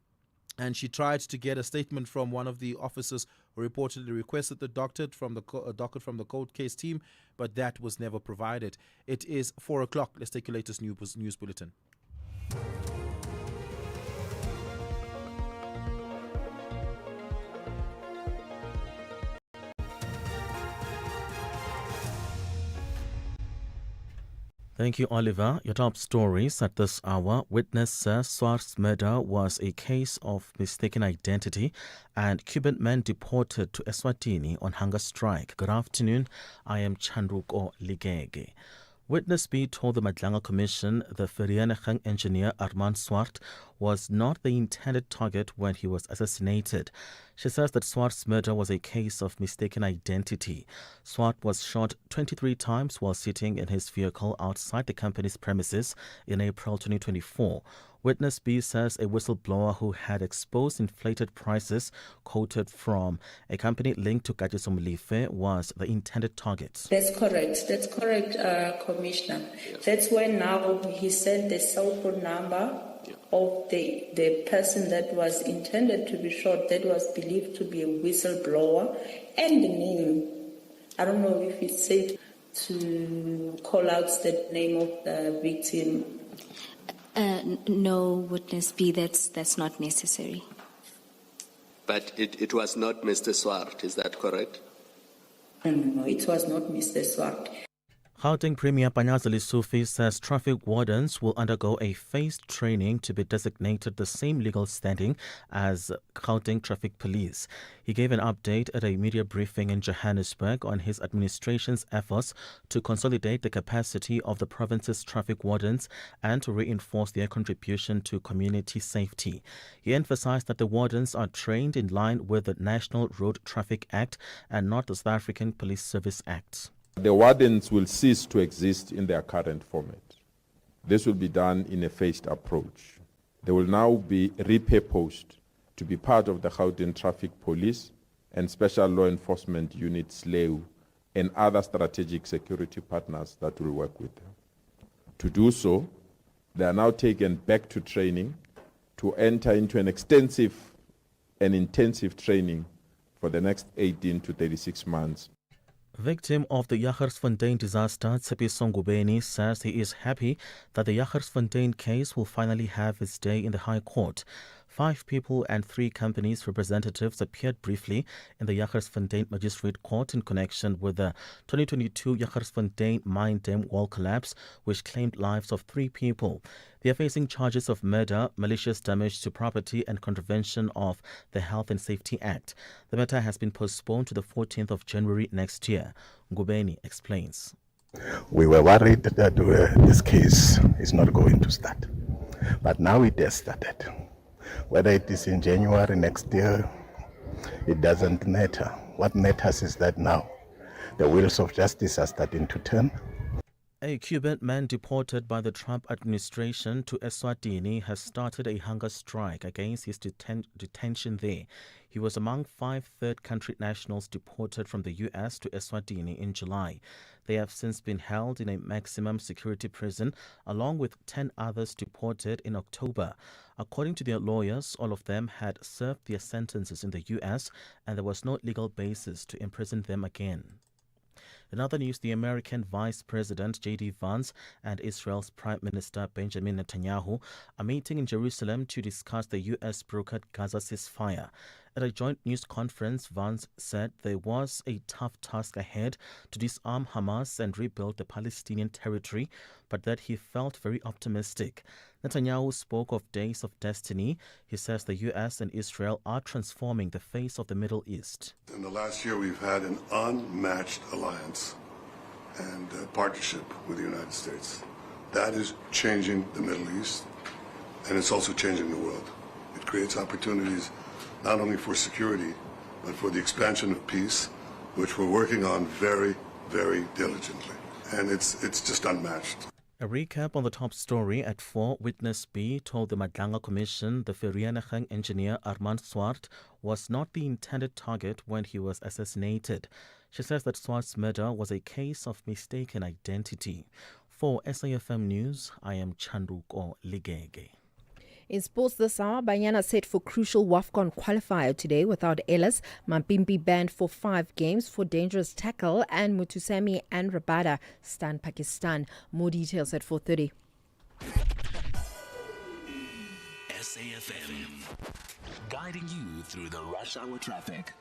she tried to get a statement from one of the officers who reportedly requested the docket from the cold case team, but that was never provided. It is 4 o'clock. Let's take your latest news bulletin. Thank you, Oliver. Your top stories at this hour. Witness Swart's murder was a case of mistaken identity, and Cuban men deported to Eswatini on hunger strike. Good afternoon. I am Chandruko Ligege. Witness B told the Madlanga Commission the Vereniging engineer Armand Swart was not the intended target when he was assassinated. She says that Swart's murder was a case of mistaken identity. Swart was shot 23 times while sitting in his vehicle outside the company's premises in April 2024. Witness B says a whistleblower who had exposed inflated prices quoted from a company linked to Kagiso Molefe was the intended target. That's correct, Commissioner. That's when now he sent the cell phone number of the person that was intended to be shot, that was believed to be a whistleblower, and the name. I don't know if it's safe to call out the name of the victim. No, Witness B, that's not necessary. But it was not Mr. Swart, is that correct? No, it was not Mr. Swart. Gauteng Premier Panyaza Sufi says traffic wardens will undergo a phased training to be designated the same legal standing as Gauteng Traffic Police. He gave an update at a media briefing in Johannesburg on his administration's efforts to consolidate the capacity of the province's traffic wardens and to reinforce their contribution to community safety. He emphasized that the wardens are trained in line with the National Road Traffic Act and not the South African Police Service Act. The wardens will cease to exist in their current format. This will be done in a phased approach. They will now be repurposed to be part of the Gauteng Traffic Police and Special Law Enforcement Unit SLEU and other strategic security partners that will work with them. To do so, they are now taken back to training to enter into an extensive and intensive training for the next 18 to 36 months. Victim of the Jagersfontein disaster, Tshepiso Ngubeni, says he is happy that the Jagersfontein case will finally have its day in the High Court. 5 people and 3 companies' representatives appeared briefly in the Jagersfontein Magistrate Court in connection with the 2022 Jagersfontein mine dam wall collapse, which claimed lives of 3 people. They are facing charges of murder, malicious damage to property, and contravention of the Health and Safety Act. The matter has been postponed to the 14th of January next year. Ngubeni explains. We were worried that this case is not going to start, but now it has started. Whether it is in January next year, it doesn't matter. What matters is that now the wheels of justice are starting to turn. A Cuban man deported by the Trump administration to Eswatini has started a hunger strike against his detention there. He was among 5 third country nationals deported from the U.S. to Eswatini in July. They have since been held in a maximum security prison, along with 10 others deported in October. According to their lawyers, all of them had served their sentences in the U.S. and there was no legal basis to imprison them again. In other news, the American Vice President J.D. Vance and Israel's Prime Minister Benjamin Netanyahu are meeting in Jerusalem to discuss the U.S.-brokered Gaza ceasefire. At a joint news conference, Vance said there was a tough task ahead to disarm Hamas and rebuild the Palestinian territory, but that he felt very optimistic. Netanyahu spoke of days of destiny. He says the U.S. and Israel are transforming the face of the Middle East. In the last year, we've had an unmatched alliance and partnership with the United States. That is changing the Middle East, and it's also changing the world. It creates opportunities not only for security, but for the expansion of peace, which we're working on very, very diligently. And it's just unmatched. A recap on the top story at 4. Witness B told the Madlanga Commission the Vereeniging engineer Armand Swart was not the intended target when he was assassinated. She says that Swart's murder was a case of mistaken identity. For SAFM News, I am Chanduko Ligege. In sports this hour, Banyana set for crucial WAFCON qualifier today without Ellis. Mampimpi banned for 5 games for dangerous tackle, and Mutusemi and Rabada stand Pakistan. More details at 4:30. SAFM, guiding you through the rush hour traffic.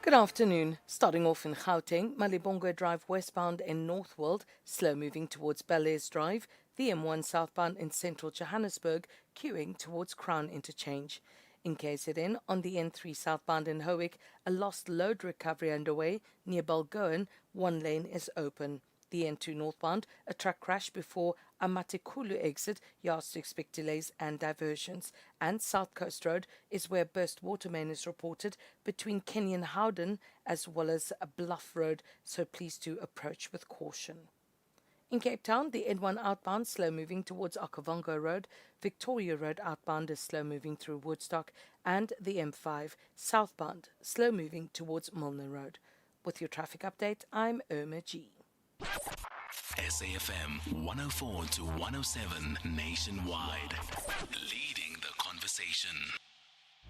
Good afternoon. Starting off in Gauteng, Malibongwe Drive westbound in Northwold, slow moving towards Bel-Air's Drive. The M1 southbound in central Johannesburg, queuing towards Crown Interchange. In KZN, on the N3 southbound in Howick, a lost load recovery underway. Near Balgoan, one lane is open. The N2 northbound, a truck crashed before Amatikulu exit, yards to expect delays and diversions. And South Coast Road is where burst water main is reported between Kenyon Howden as well as Bluff Road, so please do approach with caution. In Cape Town, the N1 outbound slow moving towards Okavango Road, Victoria Road outbound is slow moving through Woodstock, and the M5 southbound slow moving towards Milner Road. With your traffic update, I'm Irma G. SAFM 104 to 107 nationwide. Leading the conversation.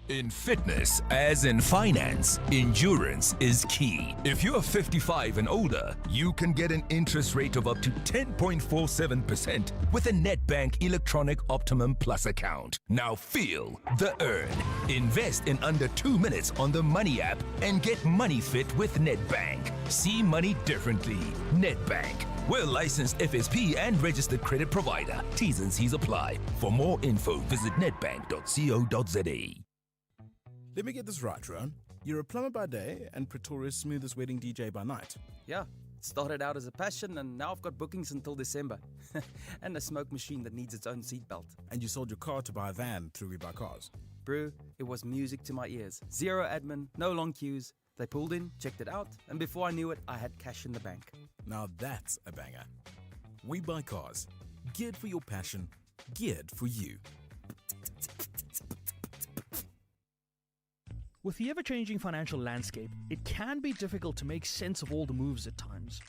In fitness, as in finance, endurance is key. If you're 55 and older, you can get an interest rate of up to 10.47% with a Nedbank Electronic Optimum Plus account. Now feel the earn. Invest in under 2 minutes on the Money app and get money fit with Nedbank. See money differently. Nedbank. We're licensed FSP and registered credit provider. T's and C's apply. For more info, visit nedbank.co.za. Let me get this right, Ron. You're a plumber by day and Pretoria's smoothest wedding DJ by night. Yeah, it started out as a passion and now I've got bookings until December. And a smoke machine that needs its own seatbelt. And you sold your car to buy a van through We Buy Cars. Brew, it was music to my ears. Zero admin, no long queues. They pulled in, checked it out, and before I knew it, I had cash in the bank. Now that's a banger. We Buy Cars. Geared for your passion, geared for you. With the ever-changing financial landscape, it can be difficult to make sense of all the moves at times.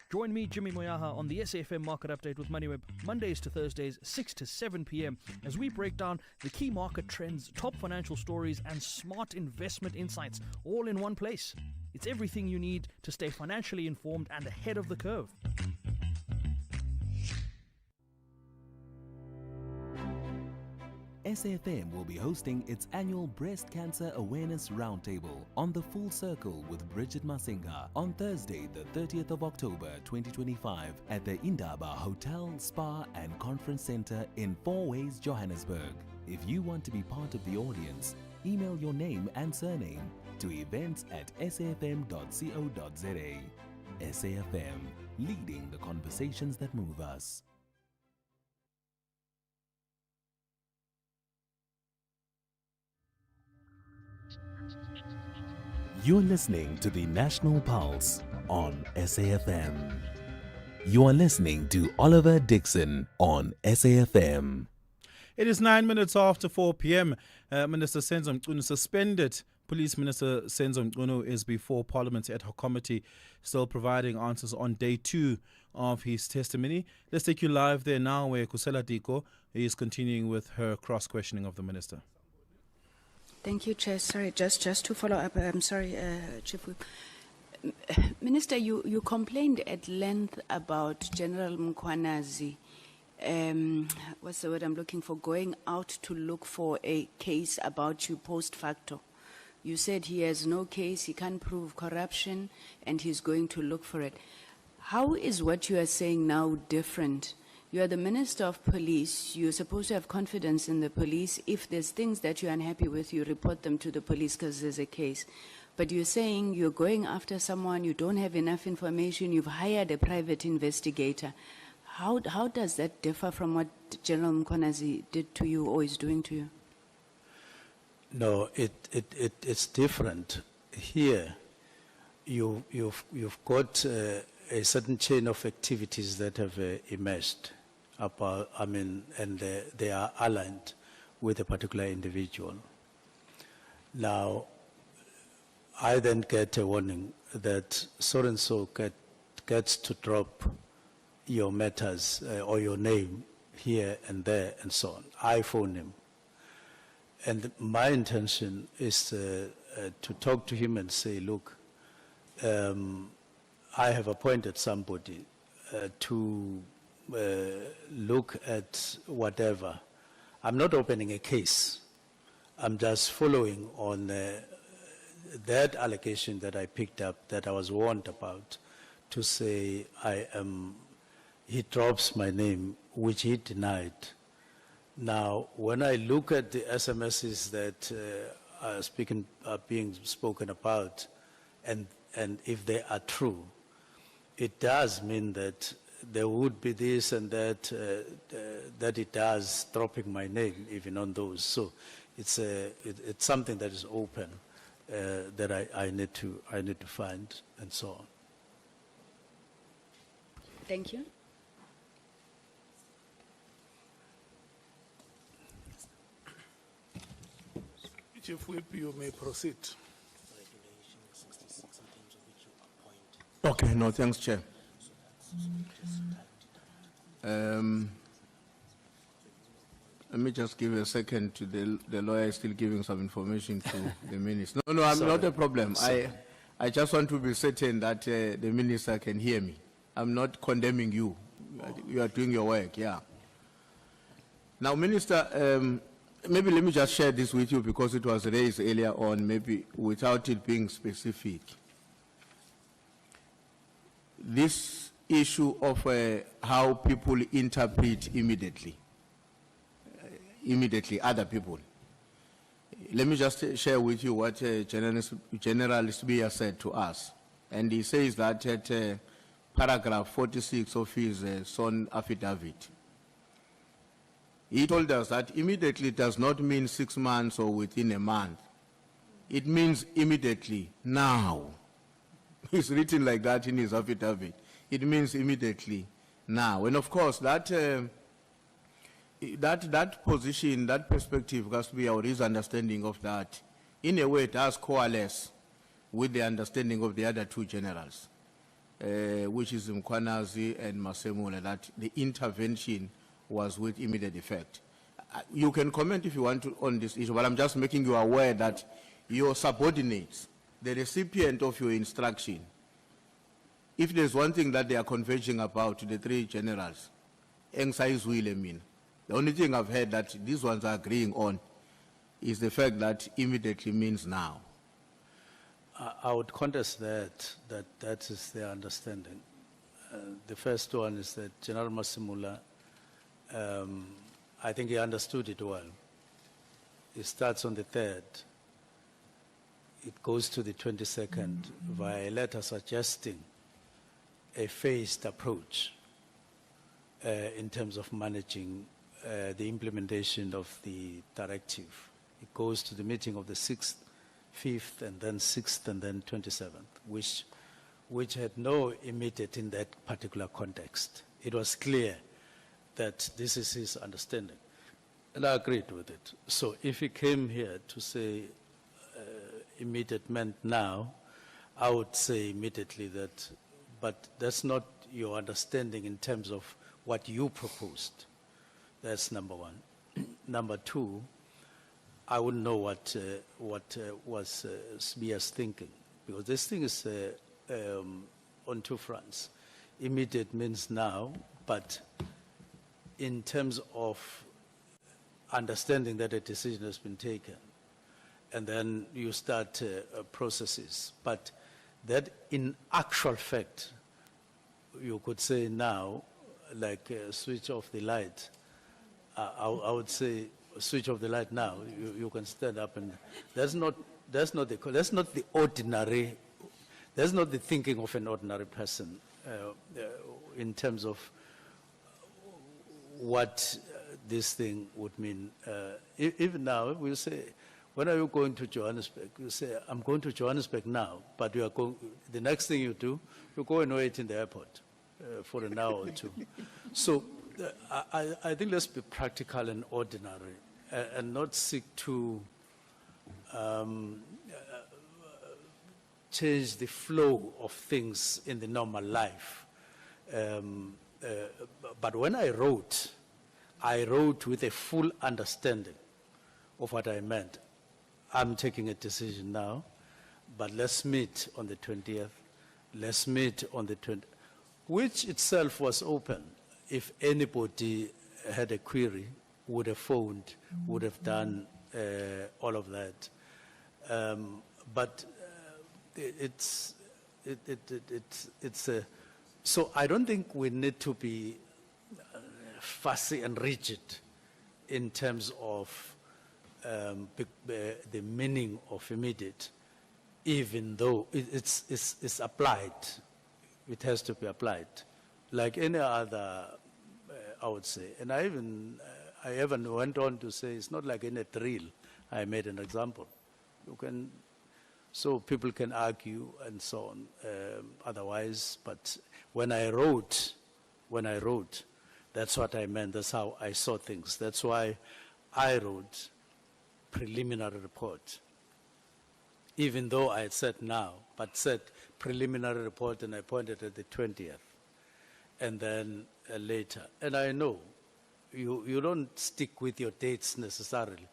Join me, Jimmy Moyaha, on the SAFM Market Update with MoneyWeb, Mondays to Thursdays, 6 to 7 p.m, as we break down the key market trends, top financial stories, and smart investment insights, all in one place. It's everything you need to stay financially informed and ahead of the curve. SAFM will be hosting its annual Breast Cancer Awareness Roundtable on the Full Circle with Bridget Masinga on Thursday, the 30th of October 2025 at the Indaba Hotel, Spa and Conference Center in Four Ways, Johannesburg. If you want to be part of the audience, email your name and surname to events@safm.co.za. SAFM, leading the conversations that move us. You're listening to the National Pulse on SAFM. You are listening to Oliver Dickson on SAFM. It is 9 minutes after 4 p.m. Minister Senzo Mchunu suspended. Police Minister Senzo Mchunu is before Parliament's ad hoc committee, still providing answers on day 2 of his testimony. Let's take you live there now, where Kusela Diko is continuing with her cross-questioning of the minister. Thank you, Chair. Sorry, just to follow up. I'm sorry, Chief Whip. Minister, you complained at length about General Mkhwanazi. What's the word I'm looking for? Going out to look for a case about you post facto. You said he has no case, he can't prove corruption, and he's going to look for it. How is what you are saying now different? You are the Minister of Police. You're supposed to have confidence in the police. If there's things that you're unhappy with, you report them to the police because there's a case. But you're saying you're going after someone, you don't have enough information, you've hired a private investigator. How does that differ from what General Mkhwanazi did to you or is doing to you? No, it's different. Here, you've got a certain chain of activities that have emerged. And they are aligned with a particular individual. Now, I then get a warning that so-and-so gets to drop your matters or your name here and there and so on. I phone him. And my intention is to talk to him and say, look, I have appointed somebody to look at whatever. I'm not opening a case. I'm just following on that allegation that I picked up, that I was warned about, to say he drops my name, which he denied. Now, when I look at the SMSs that are being spoken about, and if they are true, it does mean that there would be this and that, that it does, dropping my name even on those. So it's something that is open that I need to find and so on. Thank you. Chief Whip, you may proceed. Okay, no, thanks, Chair. Let me just give a second to the lawyer is still giving some information to the minister. No, I'm not a problem. I just want to be certain that the minister can hear me. I'm not condemning you. You are doing your work, yeah. Now, Minister, maybe let me just share this with you because it was raised earlier on, maybe without it being specific. This issue of how people interpret immediately other people. Let me just share with you what General Sbiya said to us. And he says that at paragraph 46 of his sworn affidavit, he told us that immediately does not mean 6 months or within a month. It means immediately, now. It's written like that in his affidavit. It means immediately, now. And of course, that position, that perspective has to be our understanding of that. In a way, it does coalesce with the understanding of the other two generals, which is Mkwanazi and Masemula, that the intervention was with immediate effect. You can comment if you want to on this issue, but I'm just making you aware that your subordinates, the recipient of your instruction, if there's one thing that they are converging about to the three generals, the only thing I've heard that these ones are agreeing on is the fact that immediately means now. I would contest that is their understanding. The first one is that General Masemula, I think he understood it well. It starts on the 3rd. It goes to the 22nd via a letter suggesting a phased approach in terms of managing the implementation of the directive. It goes to the meeting of the 6th, 5th, and then 6th, and then 27th, which had no immediate in that particular context. It was clear that this is his understanding, and I agreed with it. So if he came here to say immediate meant now, I would say immediately that, but that's not your understanding in terms of what you proposed. That's number one. Number two, I wouldn't know what was Sbiya's thinking, because this thing is on two fronts. Immediate means now, but in terms of understanding that a decision has been taken, and then you start processes. But that in actual fact, you could say now, like switch off the light, I would say switch off the light now. You can stand up, and that's not the ordinary. That's not the thinking of an ordinary person in terms of what this thing would mean. Even now, we'll say, when are you going to Johannesburg? You say, I'm going to Johannesburg now, but you are going, the next thing you do, you go and wait in the airport for an hour or two. So I think let's be practical and ordinary and not seek to change the flow of things in the normal life. But when I wrote with a full understanding of what I meant. I'm taking a decision now, but let's meet on the 20th. Let's meet on the 20th, which itself was open. If anybody had a query, would have phoned, would have done all of that. But it's so I don't think we need to be fussy and rigid in terms of the meaning of immediate, even though it's applied. It has to be applied like any other, I would say. And I even went on to say it's not like in a drill. I made an example. You can, so people can argue and so on. Otherwise, but when I wrote, that's what I meant. That's how I saw things. That's why I wrote preliminary report. Even though I had said now, but said preliminary report, and I pointed at the 20th, and then later. And I know you don't stick with your dates necessarily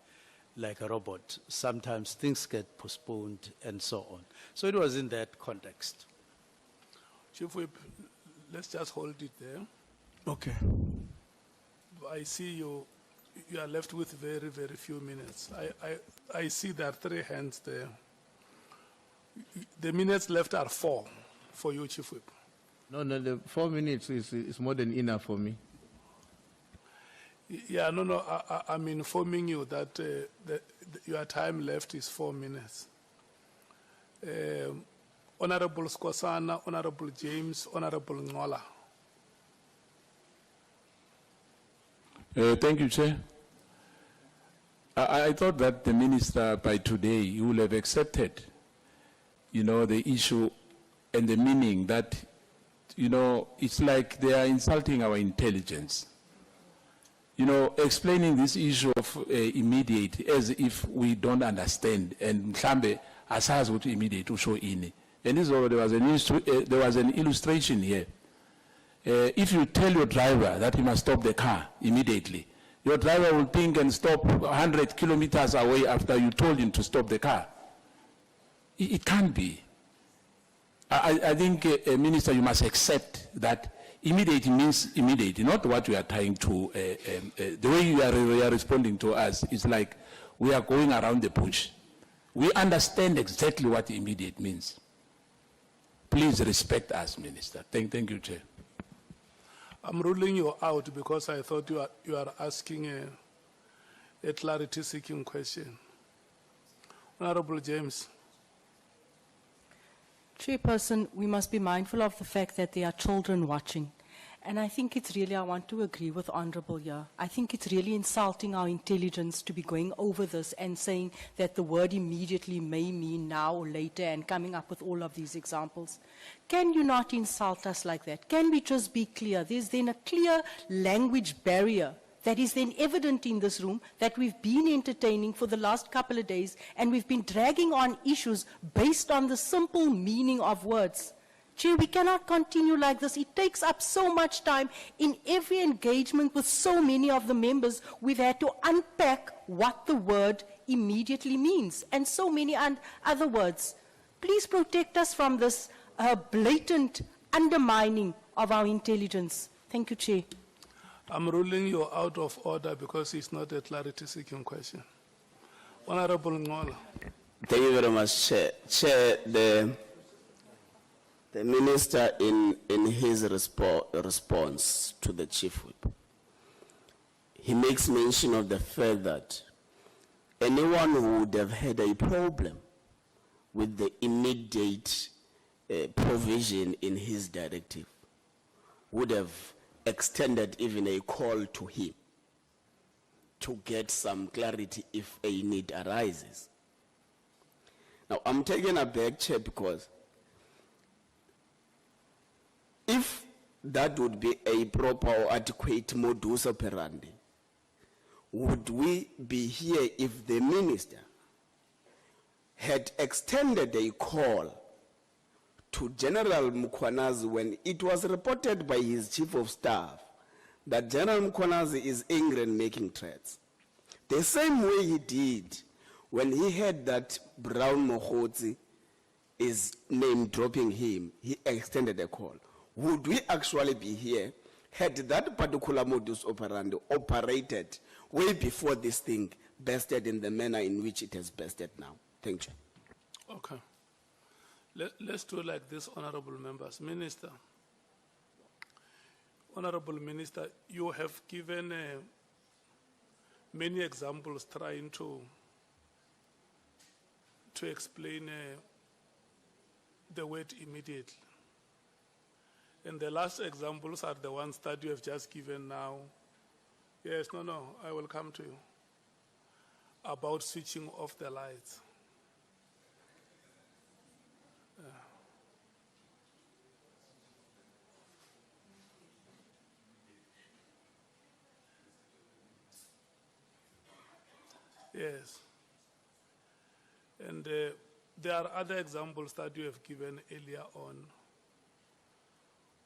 like a robot. Sometimes things get postponed and so on. So it was in that context. Chief Whip, let's just hold it there. Okay. I see you are left with very, very few minutes. I see there are 3 hands there. The minutes left are 4 for you, Chief Whip. No, the 4 minutes is more than enough for me. Yeah, no, I'm informing you that your time left is 4 minutes. Honorable Skosana, Honorable James, Honorable Ngola. Thank you, Chair. I thought that the minister by today he will have accepted, the issue and the meaning that, it's like they are insulting our intelligence. Explaining this issue of immediate as if we don't understand and mhlambe asazi ukuthi immediate usho ini. And this there was an illustration here. If you tell your driver that he must stop the car immediately, your driver will think and stop 100 kilometers away after you told him to stop the car. It can't be. I think, Minister, you must accept that immediate means immediate, not what we are trying to, the way you are responding to us is like we are going around the bush. We understand exactly what immediate means. Please respect us, Minister. Thank you, Chair. I'm ruling you out because I thought you are asking a clarity-seeking question. Honorable James. Chairperson, we must be mindful of the fact that there are children watching. And I think it's really, I want to agree with Honorable here. I think it's really insulting our intelligence to be going over this and saying that the word immediately may mean now or later and coming up with all of these examples. Can you not insult us like that? Can we just be clear? There's then a clear language barrier that is then evident in this room that we've been entertaining for the last couple of days, and we've been dragging on issues based on the simple meaning of words. Chair, we cannot continue like this. It takes up so much time. In every engagement with so many of the members, we've had to unpack what the word immediately means, and so many other words. Please protect us from this blatant undermining of our intelligence. Thank you, Chair. I'm ruling you out of order because it's not a clarity-seeking question. Honorable Ngola. Thank you very much, Chair. Chair, the Minister in his response to the Chief Whip, he makes mention of the fact that anyone who would have had a problem with the immediate provision in his directive would have extended even a call to him to get some clarity if a need arises. Now, I'm taking aback, Chair, because if that would be a proper or adequate modus operandi, would we be here if the Minister had extended a call to General Mkhwanazi when it was reported by his Chief of Staff that General Mkhwanazi is angry and making threats? The same way he did when he heard that Brown Mohotsi is name-dropping him, he extended a call. Would we actually be here had that particular modus operandi operated way before this thing bested in the manner in which it has bested now? Thank you. Okay. Let's do like this, honorable members. Minister, Honorable Minister, you have given many examples trying to explain the word immediately. And the last examples are the ones that you have just given now. Yes, no, I will come to you. About switching off the lights. Yes. And there are other examples that you have given earlier on,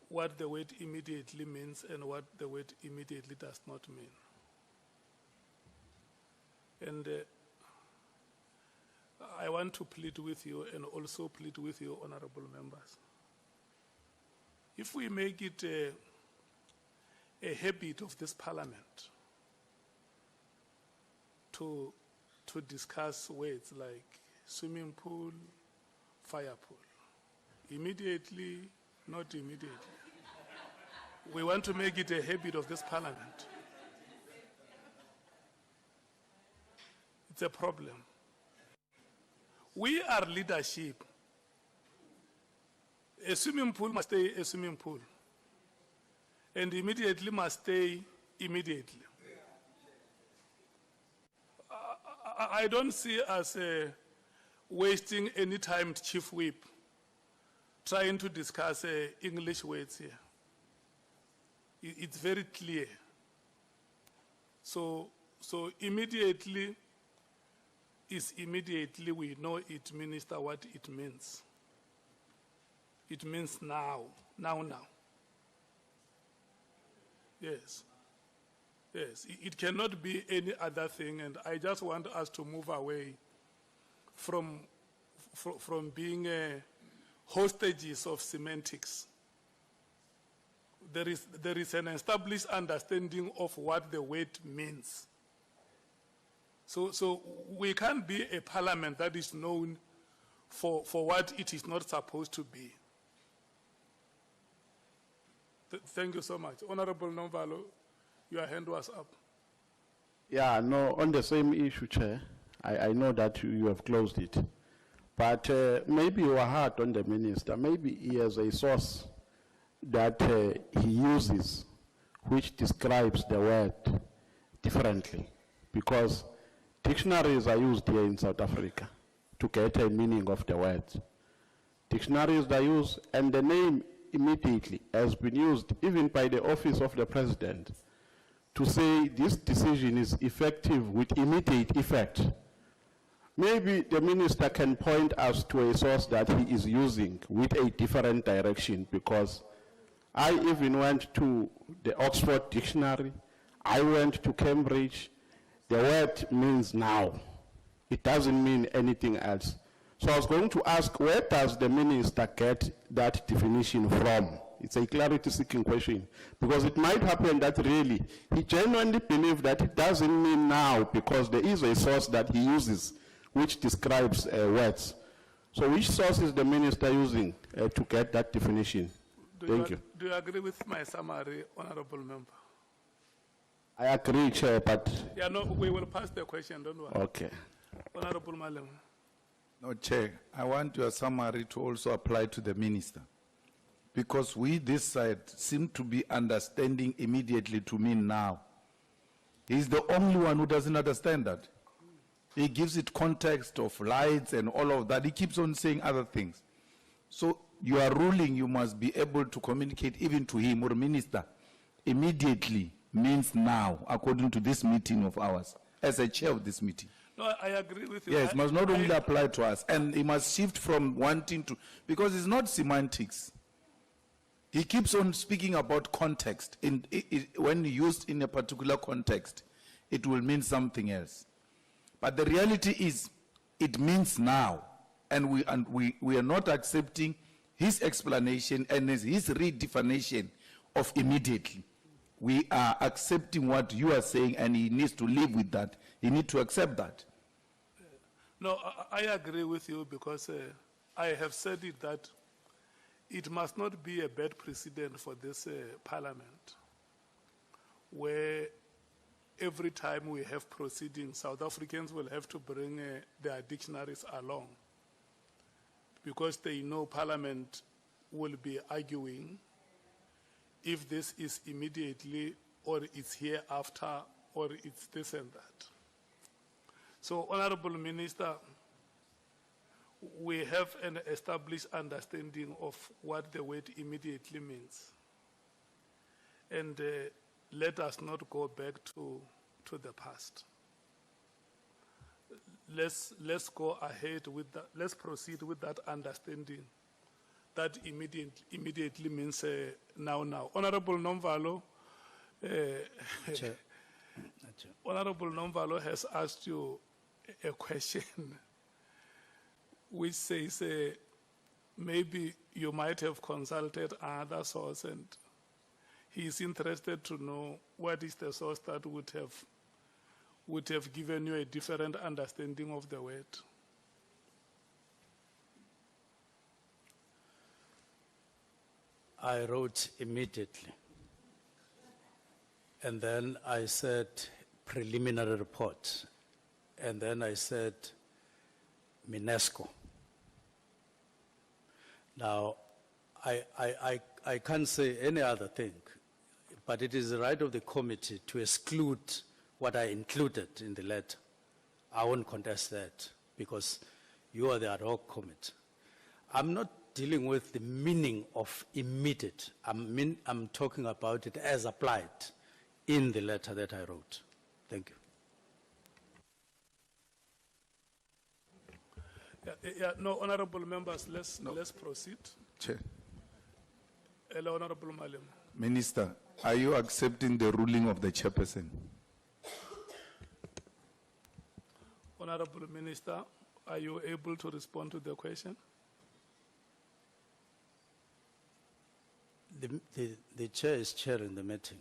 what the word immediately means and what the word immediately does not mean. And I want to plead with you and also plead with you, honorable members. If we make it a habit of this parliament to discuss words like swimming pool, fire pool, immediately, not immediately. We want to make it a habit of this parliament. It's a problem. We are leadership. A swimming pool must stay a swimming pool. And immediately must stay immediately. I don't see us wasting any time, Chief Whip, trying to discuss English words here. It's very clear. So immediately is immediately, we know it, Minister, what it means. It means now. Yes. Yes, it cannot be any other thing, and I just want us to move away from being hostages of semantics. There is an established understanding of what the word means. So we can't be a parliament that is known for what it is not supposed to be. Thank you so much. Honorable Nomvalo, your hand was up. Yeah, no, on the same issue, Chair, I know that you have closed it. But maybe you are hard on the minister. Maybe he has a source that he uses which describes the word differently. Because dictionaries are used here in South Africa to get a meaning of the words. Dictionaries are used, and the name immediately has been used even by the office of the president to say this decision is effective with immediate effect. Maybe the minister can point us to a source that he is using with a different direction, because I even went to the Oxford Dictionary, I went to Cambridge. The word means now. It doesn't mean anything else. So I was going to ask, where does the minister get that definition from? It's a clarity-seeking question, because it might happen that really he genuinely believes that it doesn't mean now, because there is a source that he uses which describes words. So which source is the minister using to get that definition? Thank you. Do you agree with my summary, honorable member? I agree, Chair, but... Yeah, no, we will pass the question, don't worry. Okay. Honorable Malem. No, Chair, I want your summary to also apply to the minister. Because we, this side, seem to be understanding immediately to mean now. He's the only one who doesn't understand that. He gives it context of lights and all of that. He keeps on saying other things. So you are ruling, you must be able to communicate even to him or minister. Immediately means now, according to this meeting of ours, as a chair of this meeting. No, I agree with you. Yes, must not only apply to us, and he must shift from wanting to, because it's not semantics. He keeps on speaking about context. When used in a particular context, it will mean something else. But the reality is, it means now, and we are not accepting his explanation and his redefinition of immediately. We are accepting what you are saying, and he needs to live with that. He needs to accept that. No, I agree with you, because I have said it that it must not be a bad precedent for this parliament, where every time we have proceedings, South Africans will have to bring their dictionaries along, because they know Parliament will be arguing if this is immediately or it's hereafter or it's this and that. So, Honorable Minister, we have an established understanding of what the word immediately means. And let us not go back to the past. Let's go ahead with that. Let's proceed with that understanding. That immediately means now. Honorable Nomvalo, Honorable Nomvalo has asked you a question which says maybe you might have consulted other source, and he is interested to know what is the source that would have given you a different understanding of the word. I wrote immediately. And then I said preliminary report. And then I said UNESCO. Now, I can't say any other thing, but it is the right of the committee to exclude what I included in the letter. I won't contest that because you are the ad hoc committee. I'm not dealing with the meaning of immediate. I'm talking about it as applied in the letter that I wrote. Thank you. No, honorable members, let's proceed. Chair. Hello, Honorable Malem. Minister, are you accepting the ruling of the chairperson? Honorable Minister, are you able to respond to the question? The chair is chairing the meeting.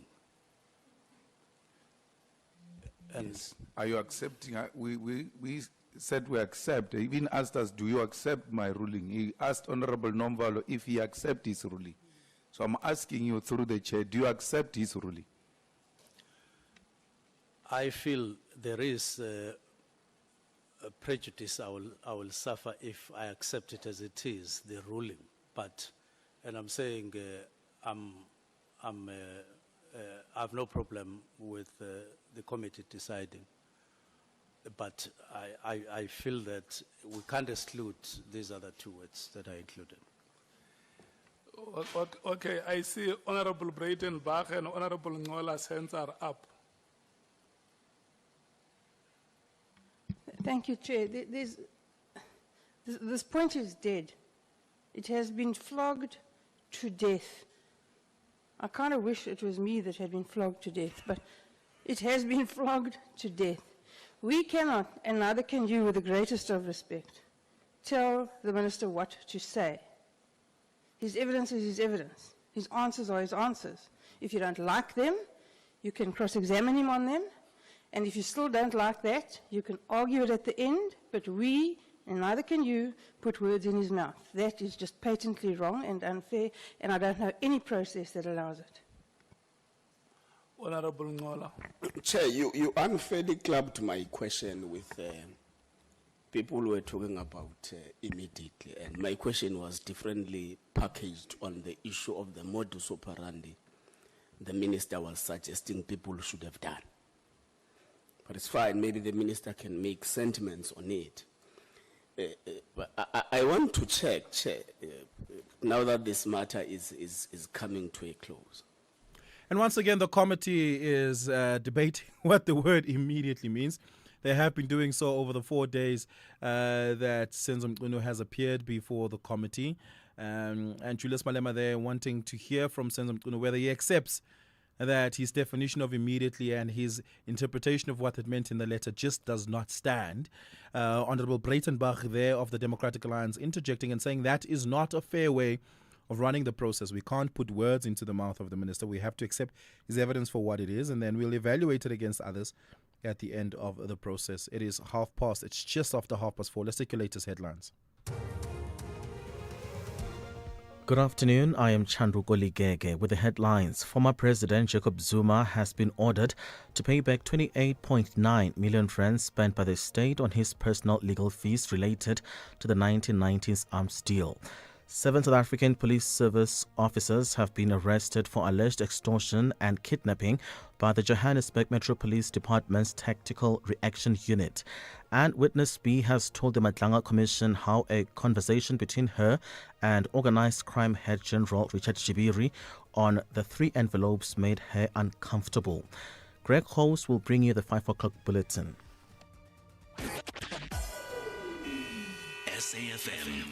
And yes. Are you accepting? We said we accept. He even asked us, do you accept my ruling? He asked Honorable Nomvalo if he accepts his ruling. So I'm asking you through the chair, do you accept his ruling? I feel there is a prejudice I will suffer if I accept it as it is, the ruling. But, and I'm saying I have no problem with the committee deciding. But I feel that we can't exclude these other two words that I included. Okay, I see Honorable Breitenbach and Honorable Ngola's hands are up. Thank you, Chair. This point is dead. It has been flogged to death. I kind of wish it was me that had been flogged to death, but it has been flogged to death. We cannot, and neither can you, with the greatest of respect, tell the minister what to say. His evidence is his evidence. His answers are his answers. If you don't like them, you can cross-examine him on them. And if you still don't like that, you can argue it at the end, but we, and neither can you, put words in his mouth. That is just patently wrong and unfair, and I don't know any process that allows it. Honorable Ngola. Chair, you unfairly clubbed my question with people who were talking about immediately, and my question was differently packaged on the issue of the modus operandi the minister was suggesting people should have done. But it's fine, maybe the minister can make sentiments on it. But I want to check, now that this matter is coming to a close. And once again, the committee is debating what the word immediately means. They have been doing so over the 4 days that Senzo Mqunu has appeared before the committee. And Julius Malema there wanting to hear from Senzo Mqunu whether he accepts that his definition of immediately and his interpretation of what it meant in the letter just does not stand. Honorable Breitenbach there of the Democratic Alliance interjecting and saying that is not a fair way of running the process. We can't put words into the mouth of the minister. We have to accept his evidence for what it is, and then we'll evaluate it against others at the end of the process. It is 4:30. It's just after 4:30. Let's take your latest headlines. Good afternoon, I am Chandru Goligege with the headlines. Former President Jacob Zuma has been ordered to pay back 28.9 million rands spent by the state on his personal legal fees related to the 1990s arms deal. 7 South African Police Service officers have been arrested for alleged extortion and kidnapping by the Johannesburg Metro Police Department's Tactical Reaction Unit. And Witness B has told the Matlanga Commission how a conversation between her and Organised Crime Head General Richard Shibiri on the 3 envelopes made her uncomfortable. Greg House will bring you the 5 o'clock bulletin. SAFM,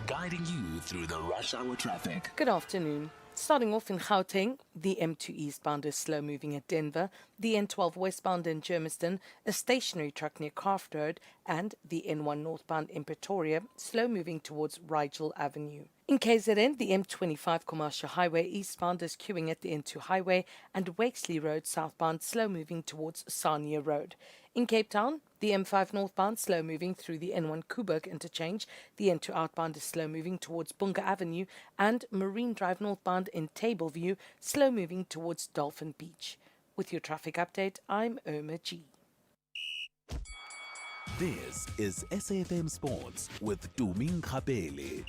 guiding you through the rush hour traffic. Good afternoon. Starting off in Gauteng, the M2 eastbound is slow moving at Denver, the N12 westbound in Germiston, a stationary truck near Craft Road, and the N1 northbound in Pretoria, slow moving towards Rigel Avenue. In KZN, the M25 Commercial Highway eastbound is queuing at the N2 Highway and Wakesley Road southbound slow moving towards Sarnia Road. In Cape Town, the M5 northbound slow moving through the N1 Kuburg interchange, the N2 outbound is slow moving towards Bunga Avenue, and Marine Drive northbound in Tableview slow moving towards Dolphin Beach. With your traffic update, I'm Irma G. This is SAFM Sports with Tuming Kapele.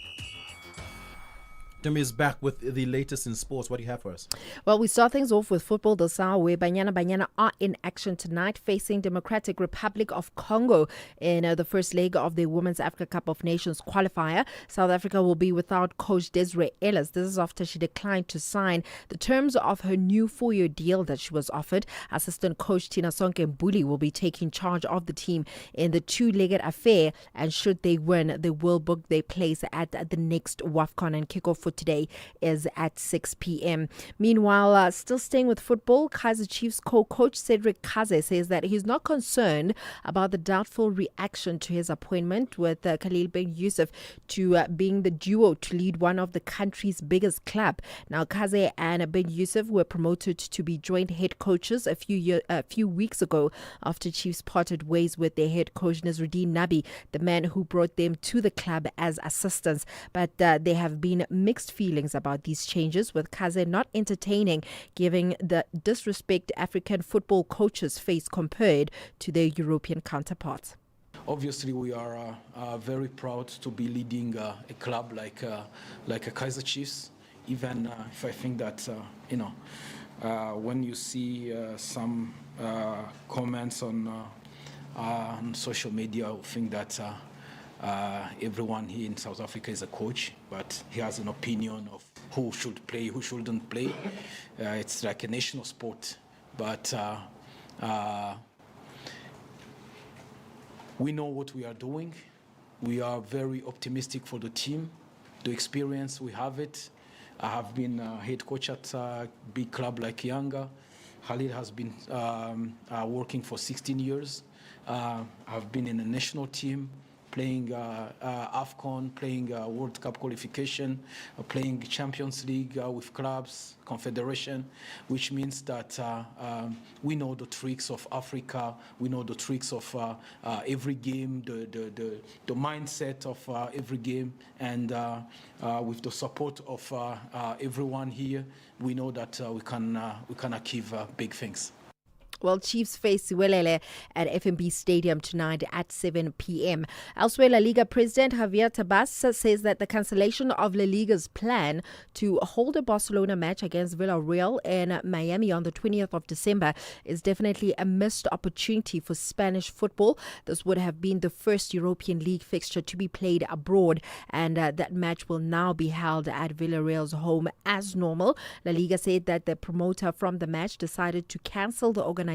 Dumi is back with the latest in sports. What do you have for us? Well, we start things off with football this hour, where Banyana are in action tonight, facing Democratic Republic of Congo in the first leg of the Women's Africa Cup of Nations qualifier. South Africa will be without coach Desiree Ellis. This is after she declined to sign the terms of her new 4-year deal that she was offered. Assistant coach Tina Sonke Mbuli will be taking charge of the team in the 2-legged affair, and should they win, they will book their place at the next WAFCON, and kickoff for today is at 6 p.m. Meanwhile, still staying with football, Kaizer Chiefs co-coach Cedric Kaze says that he's not concerned about the doubtful reaction to his appointment with Khalil Ben Yusuf to being the duo to lead one of the country's biggest club. Now, Kaze and Ben Yusuf were promoted to be joint head coaches a few weeks ago after Chiefs parted ways with their head coach Nasruddin Nabi, the man who brought them to the club as assistants. But there have been mixed feelings about these changes, with Kaze not entertaining giving the disrespect African football coaches face compared to their European counterparts. Obviously, we are very proud to be leading a club like a Kaizer Chiefs, even if I think that, when you see some comments on social media, I think that everyone here in South Africa is a coach, but he has an opinion of who should play, who shouldn't play. It's like a national sport, but we know what we are doing. We are very optimistic for the team. The experience, we have it. I have been head coach at a big club like Yanga. Khalid has been working for 16 years. I've been in a national team, playing AFCON, playing World Cup qualification, playing Champions League with clubs, Confederation, which means that we know the tricks of Africa, we know the tricks of every game, the mindset of every game, and with the support of everyone here, we know that we can achieve big things. Well, Chiefs face Siwelele at FNB Stadium tonight at 7 p.m. Elsewhere, La Liga President Javier Tebas says that the cancellation of La Liga's plan to hold a Barcelona match against Villarreal in Miami on the 20th of December is definitely a missed opportunity for Spanish football. This would have been the first European League fixture to be played abroad, and that match will now be held at Villarreal's home as normal. La Liga said that the promoter from the match decided to cancel the organization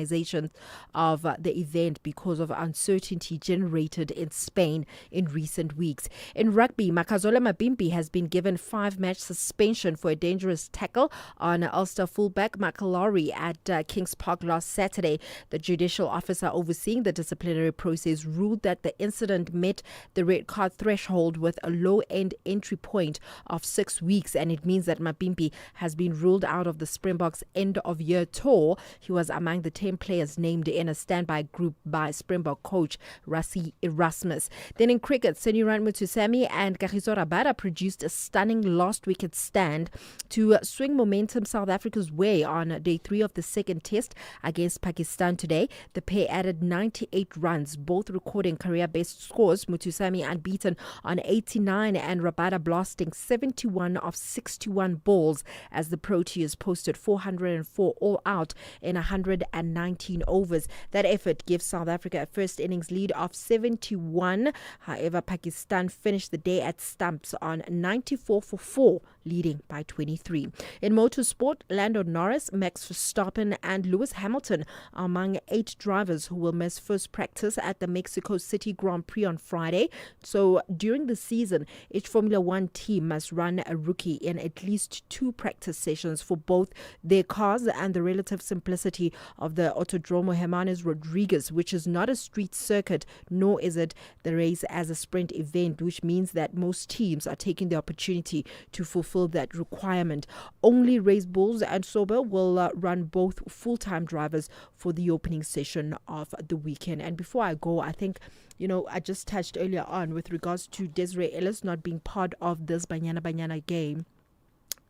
of the event because of uncertainty generated in Spain in recent weeks. In rugby, Makazola Mabimbi has been given 5-match suspension for a dangerous tackle on Ulster fullback Makalari at Kings Park last Saturday. The judicial officer overseeing the disciplinary process ruled that the incident met the red card threshold with a low-end entry point of 6 weeks, and it means that Mabimbi has been ruled out of the Springboks' end-of-year tour. He was among the 10 10 players named in a standby group by Springbok coach Rassie Erasmus. Then in cricket, Seniran Mutusami and Kagiso Rabada produced a stunning last wicket stand to swing momentum South Africa's way on day 3 of the second test against Pakistan today. The pair added 98 runs, both recording career-best scores. Mutusami unbeaten on 89 and Rabada blasting 71 of 61 balls as the Proteas posted 404 all out in 119 overs. That effort gives South Africa a first innings lead of 71. However, Pakistan finished the day at stumps on 94 for 4, leading by 23. In motorsport, Lando Norris, Max Verstappen and Lewis Hamilton are among 8 drivers who will miss first practice at the Mexico City Grand Prix on Friday. So during the season, each Formula One team must run a rookie in at least 2 practice sessions for both their cars, and the relative simplicity of the Autodromo Hermanos Rodriguez, which is not a street circuit, nor is it the race as a sprint event, which means that most teams are taking the opportunity to fulfill that requirement. Only Race Bulls and Sauber will run both full-time drivers for the opening session of the weekend. And before I go, I think, I just touched earlier on with regards to Desiree Ellis not being part of this Banyana game.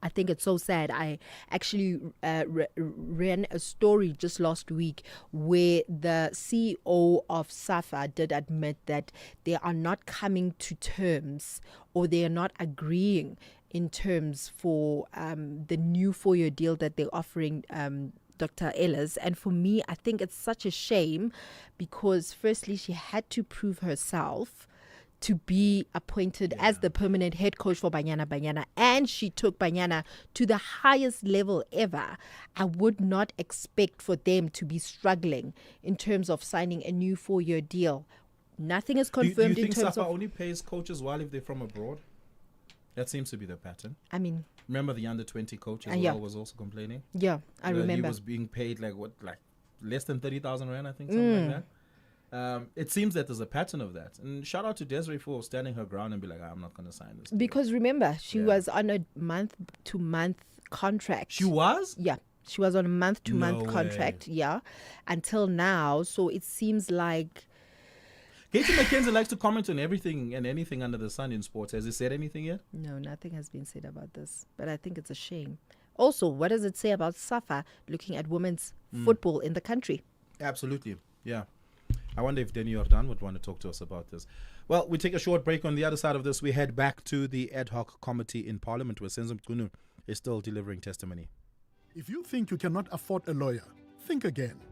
I think it's so sad. I actually ran a story just last week where the CEO of SAFA did admit that they are not coming to terms, or they are not agreeing in terms for the new 4-year deal that they're offering Dr. Ellis. And for me, I think it's such a shame because firstly, she had to prove herself to be appointed as the permanent head coach for Banyana, and she took Banyana to the highest level ever. I would not expect for them to be struggling in terms of signing a new 4-year deal. Nothing is confirmed do you in think terms SAFA of... only pays coaches well if they're from abroad? That seems to be the pattern. I mean... Remember the under-20 coach as yeah. well was also complaining? Yeah, I remember. He was being paid like less than 30,000 rand, I think, something like that. It seems that there's a pattern of that. And shout out to Desiree for standing her ground and be like, I'm not going to sign this. Because remember, she was on a month-to-month contract. She was? Yeah. She was on a month-to-month No contract, until now. So it seems like... Katie McKenzie likes to comment on everything and anything under the sun in sports. Has he said anything yet? No, nothing has been said about this. But I think it's a shame. Also, what does it say about SAFA looking at women's football in the country? Absolutely, yeah. I wonder if Denny Jordan would want to talk to us about this. Well, we take a short break. On the other side of this, we head back to the ad hoc committee in Parliament where Senzo Mkunu is still delivering testimony. If you think you cannot afford a lawyer, think again.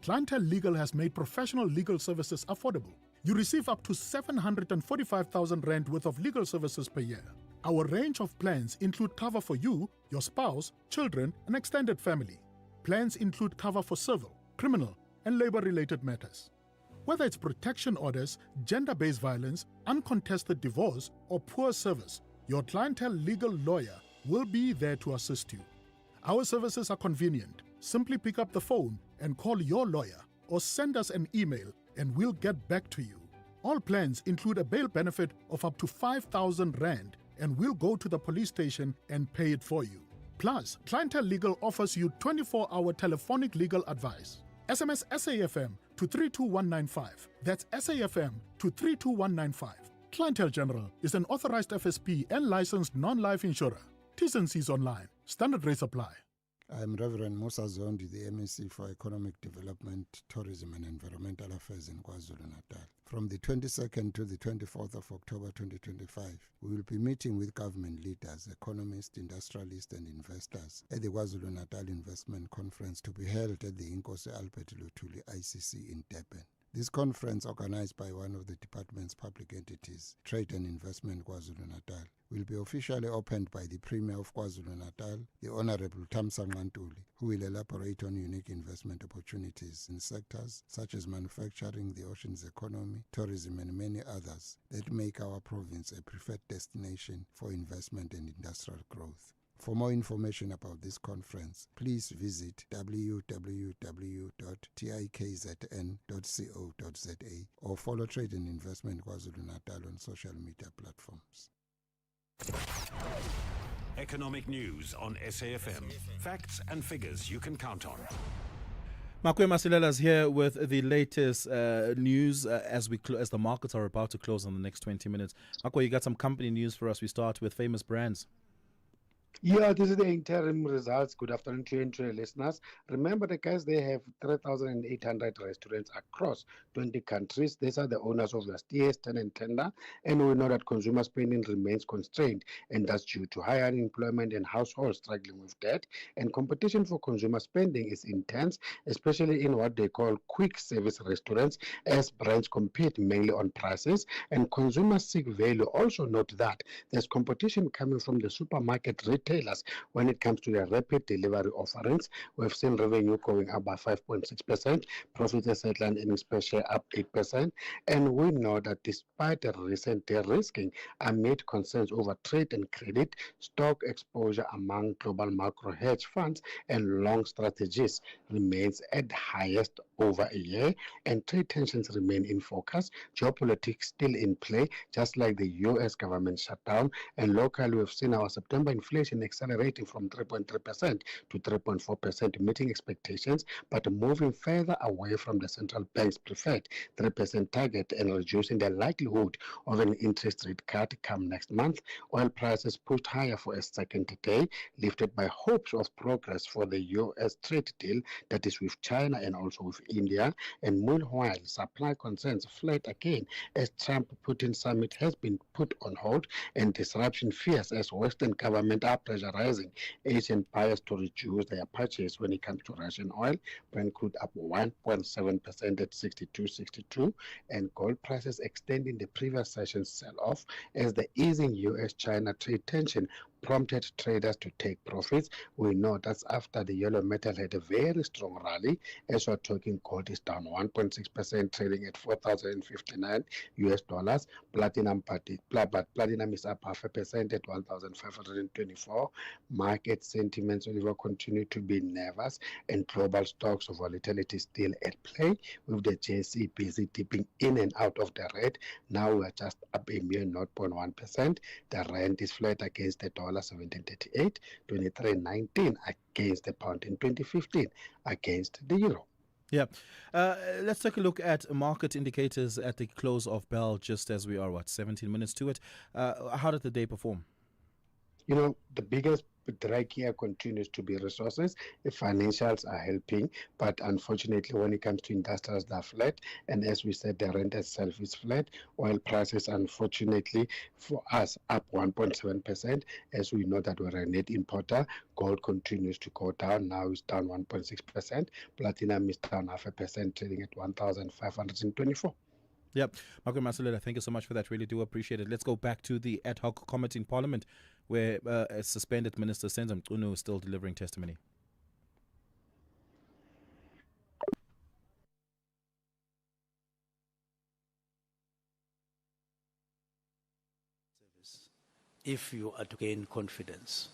Clientele Legal has made professional legal services affordable. You receive up to 745,000 rand worth of legal services per year. Our range of plans include cover for you, your spouse, children, and extended family. Plans include cover for civil, criminal, and labor-related matters. Whether it's protection orders, gender-based violence, uncontested divorce, or poor service, your Clientele Legal lawyer will be there to assist you. Our services are convenient. Simply pick up the phone and call your lawyer or send us an email and we'll get back to you. All plans include a bail benefit of up to 5,000 rand and we'll go to the police station and pay it for you. Plus, Clientele Legal offers you 24-hour telephonic legal advice. SMS SAFM to 32195. That's SAFM to 32195. Clientele General is an authorized FSP and licensed non-life insurer. T's and C's online. Standard rates apply. I'm Reverend Musa Zondi, the MEC for Economic Development, Tourism and Environmental Affairs in KwaZulu-Natal. From the 22nd to the 24th of October 2025, we will be meeting with government leaders, economists, industrialists and investors at the KwaZulu-Natal Investment Conference to be held at the Inkosi Albert Lutuli ICC in Durban. This conference, organized by one of the department's public entities, Trade and Investment KwaZulu-Natal, will be officially opened by the Premier of KwaZulu-Natal, the Honorable Thamsanqa Ntuli, who will elaborate on unique investment opportunities in sectors such as manufacturing, the oceans economy, tourism and many others that make our province a preferred destination for investment and industrial growth. For more information about this conference, please visit www.tikzn.co.za or follow Trade and Investment KwaZulu-Natal on social media platforms. Economic news on SAFM. Facts and figures you can count on. Makwe Masilela is here with the latest news as the markets are about to close in the next 20 minutes. Makwe, you got some company news for us. We start with Famous Brands. Yeah, this is the interim results. Good afternoon to you and to your listeners. Remember, the guys, they have 3,800 restaurants across 20 countries. These are the owners of the steers, ten and tender. And we know that consumer spending remains constrained, and that's due to high unemployment and households struggling with debt. And competition for consumer spending is intense, especially in what they call quick service restaurants, as brands compete mainly on prices. And consumers seek value. Also note that there's competition coming from the supermarket retailers when it comes to their rapid delivery offerings. We've seen revenue going up by 5.6%, profit as headline earnings per share up 8%, and we know that despite the recent de-risking amid concerns over trade and credit, stock exposure among global macro hedge funds and long strategies remains at the highest over a year, and trade tensions remain in focus, geopolitics still in play, just like the US government shutdown, and locally we've seen our September inflation accelerating from 3.3% to 3.4%, meeting expectations, but moving further away from the central bank's preferred 3% target and reducing the likelihood of an interest rate cut come next month. Oil prices pushed higher for a second day, lifted by hopes of progress for the US trade deal that is with China and also with India. And meanwhile, supply concerns fled again as Trump-Putin summit has been put on hold, and disruption fears as Western government are pressurizing Asian buyers to reduce their purchase when it comes to Russian oil. Brent crude up 1.7% at 62.62, and gold prices extending the previous session's sell-off as the easing US-China trade tension prompted traders to take profits. We know that's after the yellow metal had a very strong rally. As we're talking, gold is down 1.6%, trading at $4,059 US. Platinum is up 0.5% at 1,524. Market sentiments will continue to be nervous, and global stocks of volatility still at play, with the JSE busy dipping in and out of the red. Now we are just up a mere 0.1%. The rand is flat against the dollar, 17.38, 23.19 against the pound, in 2015 against the euro. Yeah. Let's take a look at market indicators at the close of bell, just as we are, 17 minutes to it. How did the day perform? You know, the biggest drag here continues to be resources. The financials are helping, but unfortunately, when it comes to industrials, they're flat. And as we said, the rent itself is flat. Oil prices, unfortunately, for us, up 1.7%. As we know that we're a net importer, gold continues to go down. Now it's down 1.6%. Platinum is down 0.5%, trading at 1,524. Yep. Makwe Masilela, thank you so much for that. Really do appreciate it. Let's go back to the ad hoc committee in Parliament, where a suspended Minister Senzo Mchunu is still delivering testimony. If you are to gain confidence,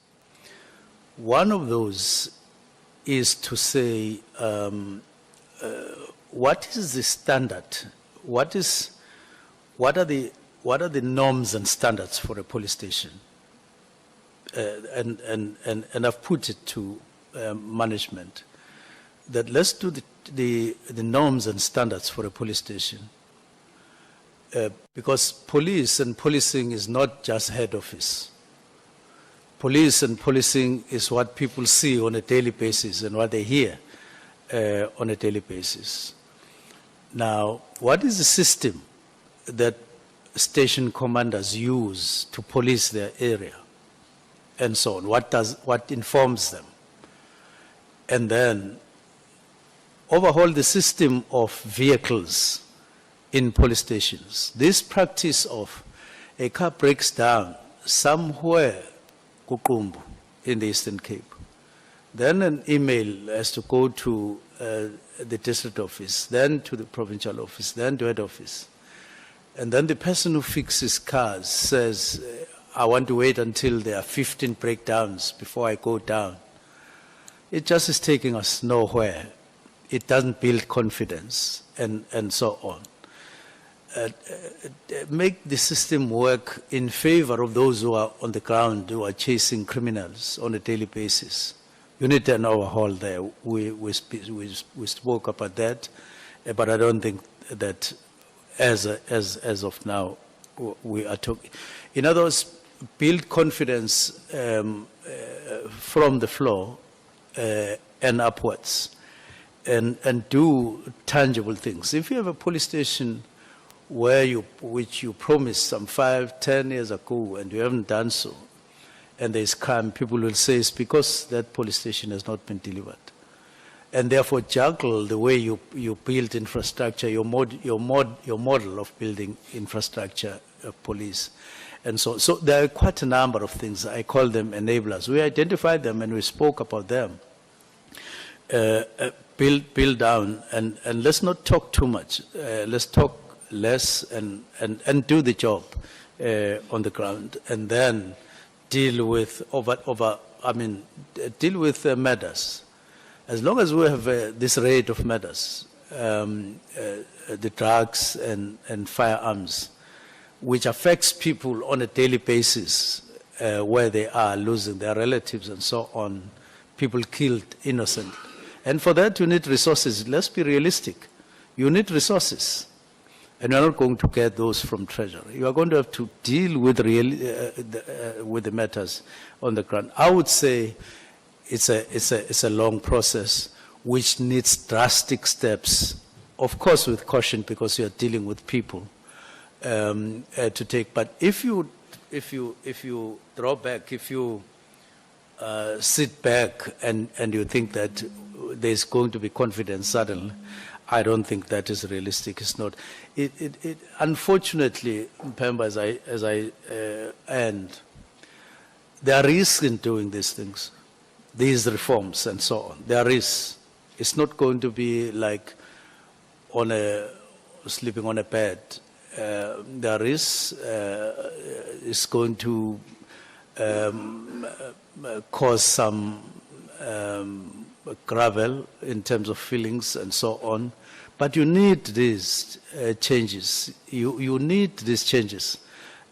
one of those is to say, what is the standard? What are the norms and standards for a police station? And I've put it to management that let's do the norms and standards for a police station, because police and policing is not just head office. Police and policing is what people see on a daily basis and what they hear on a daily basis. Now, what is the system that station commanders use to police their area and so on? What informs them? And then overhaul the system of vehicles in police stations. This practice of a car breaks down somewhere Kukumbu in the Eastern Cape, then an email has to go to the district office, then to the provincial office, then to head office. And then the person who fixes cars says, I want to wait until there are 15 breakdowns before I go down. It just is taking us nowhere. It doesn't build confidence and so on. Make the system work in favor of those who are on the ground, who are chasing criminals on a daily basis. You need an overhaul there. We spoke about that, but I don't think that as of now we are talking. In other words, build confidence from the floor and upwards, and do tangible things. If you have a police station which you promised some 5-10 years ago and you haven't done so, and there's crime, people will say it's because that police station has not been delivered. And therefore juggle the way you build infrastructure, your model of building infrastructure, police. And so there are quite a number of things. I call them enablers. We identified them and we spoke about them. Build down, and let's not talk too much. Let's talk less and do the job on the ground, and then deal with deal with matters. As long as we have this rate of matters, the drugs and firearms, which affects people on a daily basis, where they are losing their relatives and so on, people killed, innocent. And for that you need resources. Let's be realistic. You need resources. And you're not going to get those from Treasury. You are going to have to deal with the matters on the ground. I would say it's a long process which needs drastic steps, of course with caution because you are dealing with people to take. But if you draw back, if you sit back and you think that there's going to be confidence suddenly, I don't think that is realistic. It's not. Unfortunately, Pemba, as I end, there are risks in doing these things, these reforms and so on. There is. It's not going to be like sleeping on a bed. There is. It's going to cause some gravel in terms of feelings and so on. But you need these changes. You need these changes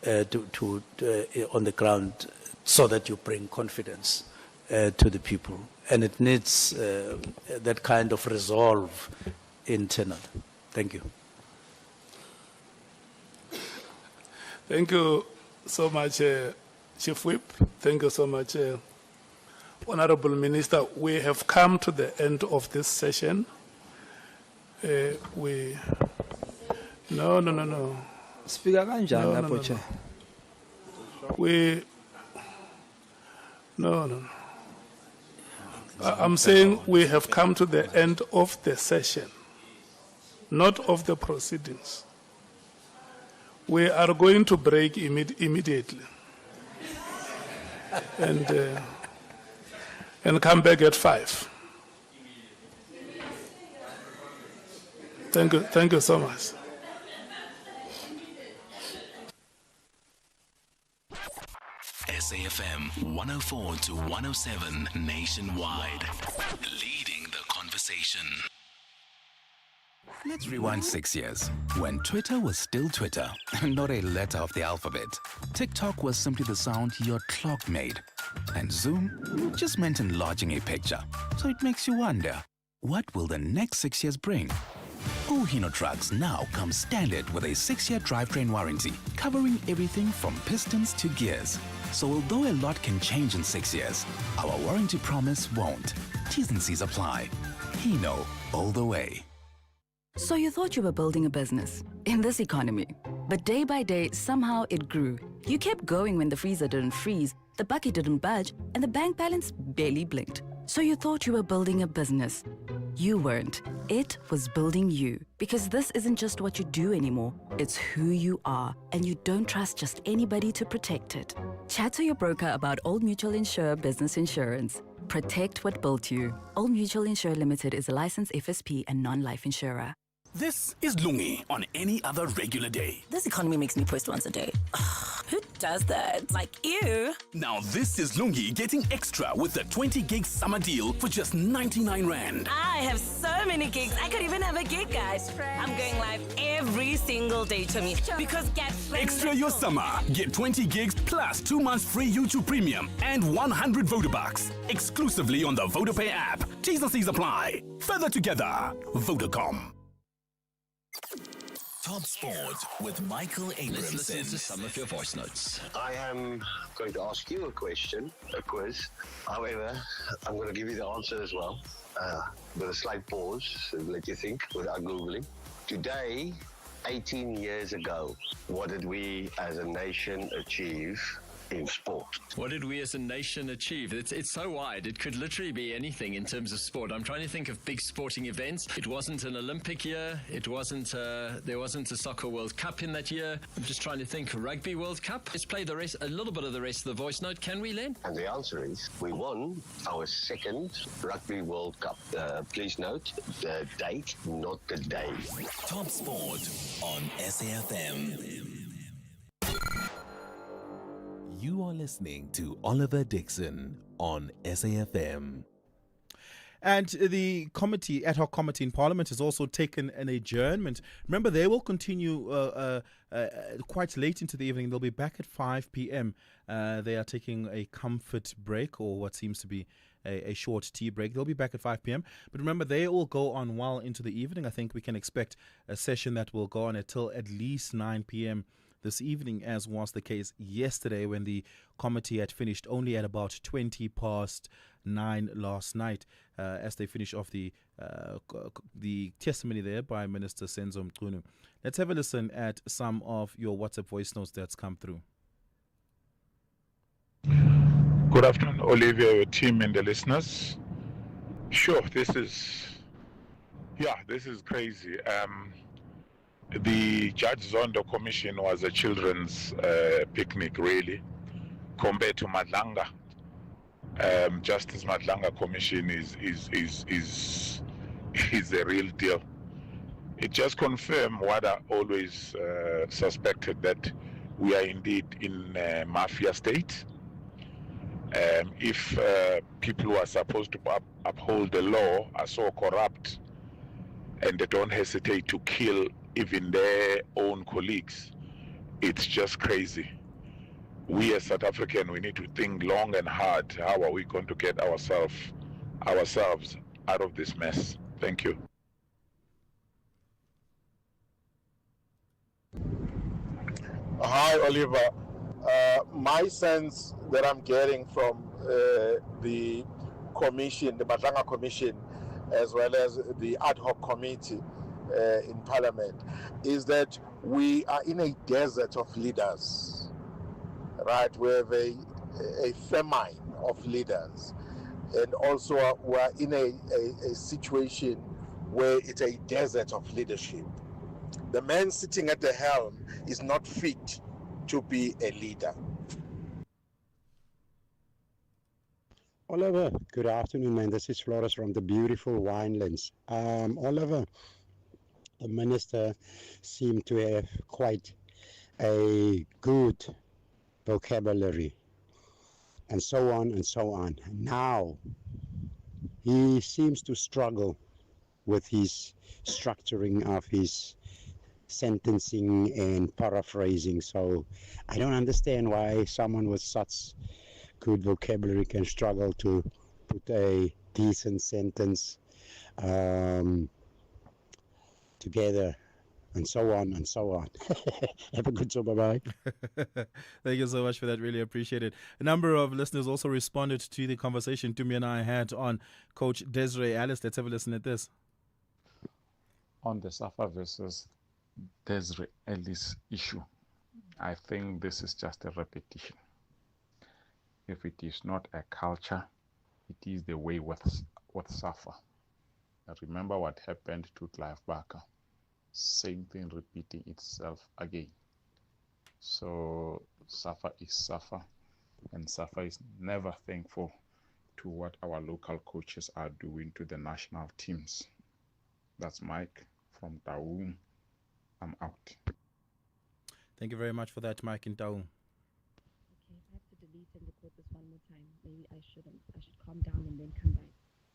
on the ground so that you bring confidence to the people. And it needs that kind of resolve internal. Thank you. Thank you so much, Chief Whip. Thank you so much, Honorable Minister. We have come to the end of this session. No. Speaker kanjani lapho Chair? I'm saying we have come to the end of the session, not of the proceedings. We are going to break immediately and come back at 5. Thank you so much. SAFM 104 to 107 nationwide, leading the conversation. Let's rewind 6 years, when Twitter was still Twitter, not a letter of the alphabet. TikTok was simply the sound your clock made. And Zoom just meant enlarging a picture. So it makes you wonder, what will the next 6 years bring? Ohino trucks now come standard with a 6-year drivetrain warranty, covering everything from pistons to gears. So although a lot can change in 6 years, our warranty promise won't. T's and C's apply. Hino, all the way. So you thought you were building a business in this economy, but day by day, somehow it grew. You kept going when the freezer didn't freeze, the bucket didn't budge, and the bank balance barely blinked. So you thought you were building a business. You weren't. It was building you. Because this isn't just what you do anymore. It's who you are. And you don't trust just anybody to protect it. Chat to your broker about Old Mutual Insure Business Insurance. Protect what built you. Old Mutual Insure Limited is a licensed FSP and non-life insurer. This is Lungi on any other regular day. This economy makes me post once a day. Who does that? Like, ew. Now this is Lungi getting extra with the 20 gig summer deal for just 99 Rand. I have so many gigs. I could even have a gig, guys. I'm going live every single day to me because get Extra your summer. Get 20 gigs plus 2 months free YouTube Premium and 100 Vodabucks. Exclusively on the VodaPay app. T's and C's apply. Further together. Vodacom. Top Sport with Michael Abramson. Let's listen to some of your voice notes. I am going to ask you a question, a quiz. However, I'm going to give you the answer as well, with a slight pause, so let you think without Googling. Today, 18 years ago, what did we as a nation achieve in sport? What did we as a nation achieve? It's so wide. It could literally be anything in terms of sport. I'm trying to think of big sporting events. It wasn't an Olympic year. It wasn't. There wasn't a soccer World Cup in that year. I'm just trying to think. Rugby World Cup. Let's play the rest. A little bit of the rest of the voice note. Can we, Len? And the answer is we won our second Rugby World Cup. Please note the date, not the day. Top Sport on SAFM. You are listening to Oliver Dickson on SAFM. And the ad hoc committee in Parliament has also taken an adjournment. Remember, they will continue quite late into the evening. They'll be back at 5 p.m. They are taking a comfort break, or what seems to be a short tea break. They'll be back at 5 p.m. But remember, they will go on well into the evening. I think we can expect a session that will go on until at least 9 p.m. this evening, as was the case yesterday when the committee had finished only at about 20 past 9 last night, as they finish off the testimony there by Minister Senzo Mchunu. Let's have a listen at some of your WhatsApp voice notes that's come through. Good afternoon, Olivia, your team and the listeners. Sure, this is crazy. The Judge Zondo Commission was a children's picnic, really, compared to Madlanga. Justice Madlanga Commission is a real deal. It just confirmed what I always suspected, that we are indeed in a mafia state. If people who are supposed to uphold the law are so corrupt and they don't hesitate to kill even their own colleagues, it's just crazy. We as South African, we need to think long and hard. How are we going to get ourselves out of this mess? Thank you. Hi, Oliver. My sense that I'm getting from the commission, the Madlanga Commission, as well as the ad hoc committee in Parliament, is that we are in a desert of leaders, right? We have a famine of leaders, and also we're in a situation where it's a desert of leadership. The man sitting at the helm is not fit to be a leader. Oliver, good afternoon, man. This is Flores from the beautiful Winelands. Oliver, the minister seemed to have quite a good vocabulary, and so on and so on. Now, he seems to struggle with his structuring of his sentencing and paraphrasing. So I don't understand why someone with such good vocabulary can struggle to put a decent sentence together, and so on and so on. Have a good show. Bye-bye. Thank you so much for that. Really appreciate it. A number of listeners also responded to the conversation Tumi and I had on Coach Desiree Alice. Let's have a listen at this. On the Safa versus Desiree Ellis issue, I think this is just a repetition. If it is not a culture, it is the way with Safa. Remember what happened to Clive Barker. Same thing repeating itself again. So Safa is Safa, and Safa is never thankful to what our local coaches are doing to the national teams. That's Mike from Taung. I'm out. Thank you very much for that, Mike in Taung. Okay, I have to delete and record this one more time. Maybe I shouldn't. I should calm down and then come back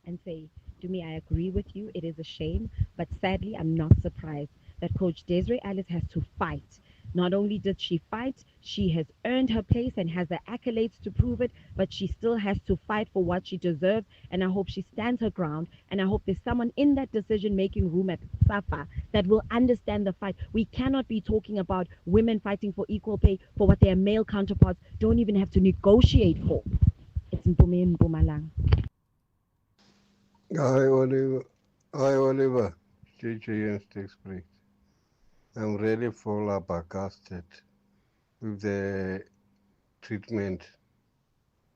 and say, to me, I agree with you. It is a shame, but sadly, I'm not surprised that Coach Desiree Ellis has to fight. Not only did she fight, she has earned her place and has the accolades to prove it, but she still has to fight for what she deserves, and I hope she stands her ground, and I hope there's someone in that decision-making room at SAFA that will understand the fight. We cannot be talking about women fighting for equal pay for what their male counterparts don't even have to negotiate for. It's Mpumi Mpumalanga. Hi, Oliver. Hi, Oliver. JJ and Sticks Break. I'm really flabbergasted with the treatment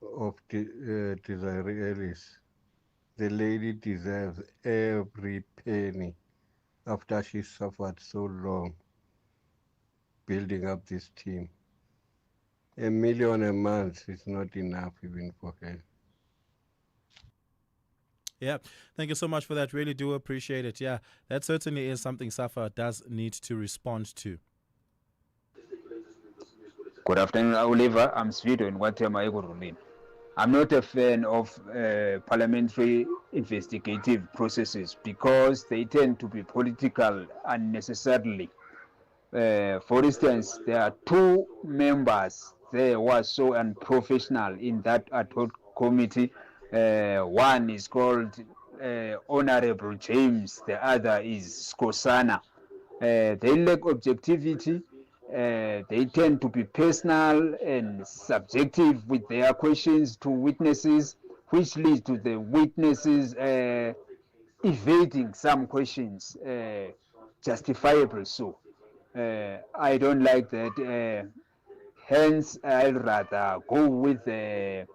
of Desiree Ellis. The lady deserves every penny after she suffered so long building up this team. $1 million a month is not enough even for her. Yeah, thank you so much for that. Really do appreciate it. Yeah, that certainly is something SAFA does need to respond to. Good afternoon, Oliver. I'm Svido in Guatemala, Ekurulin. I'm not a fan of parliamentary investigative processes because they tend to be political unnecessarily. For instance, there are two members there who are so unprofessional in that ad hoc committee. One is called Honorable James, the other is Skosana. They lack objectivity. They tend to be personal and subjective with their questions to witnesses, which leads to the witnesses evading some questions, justifiable so. I don't like that. Hence, I'd rather go with the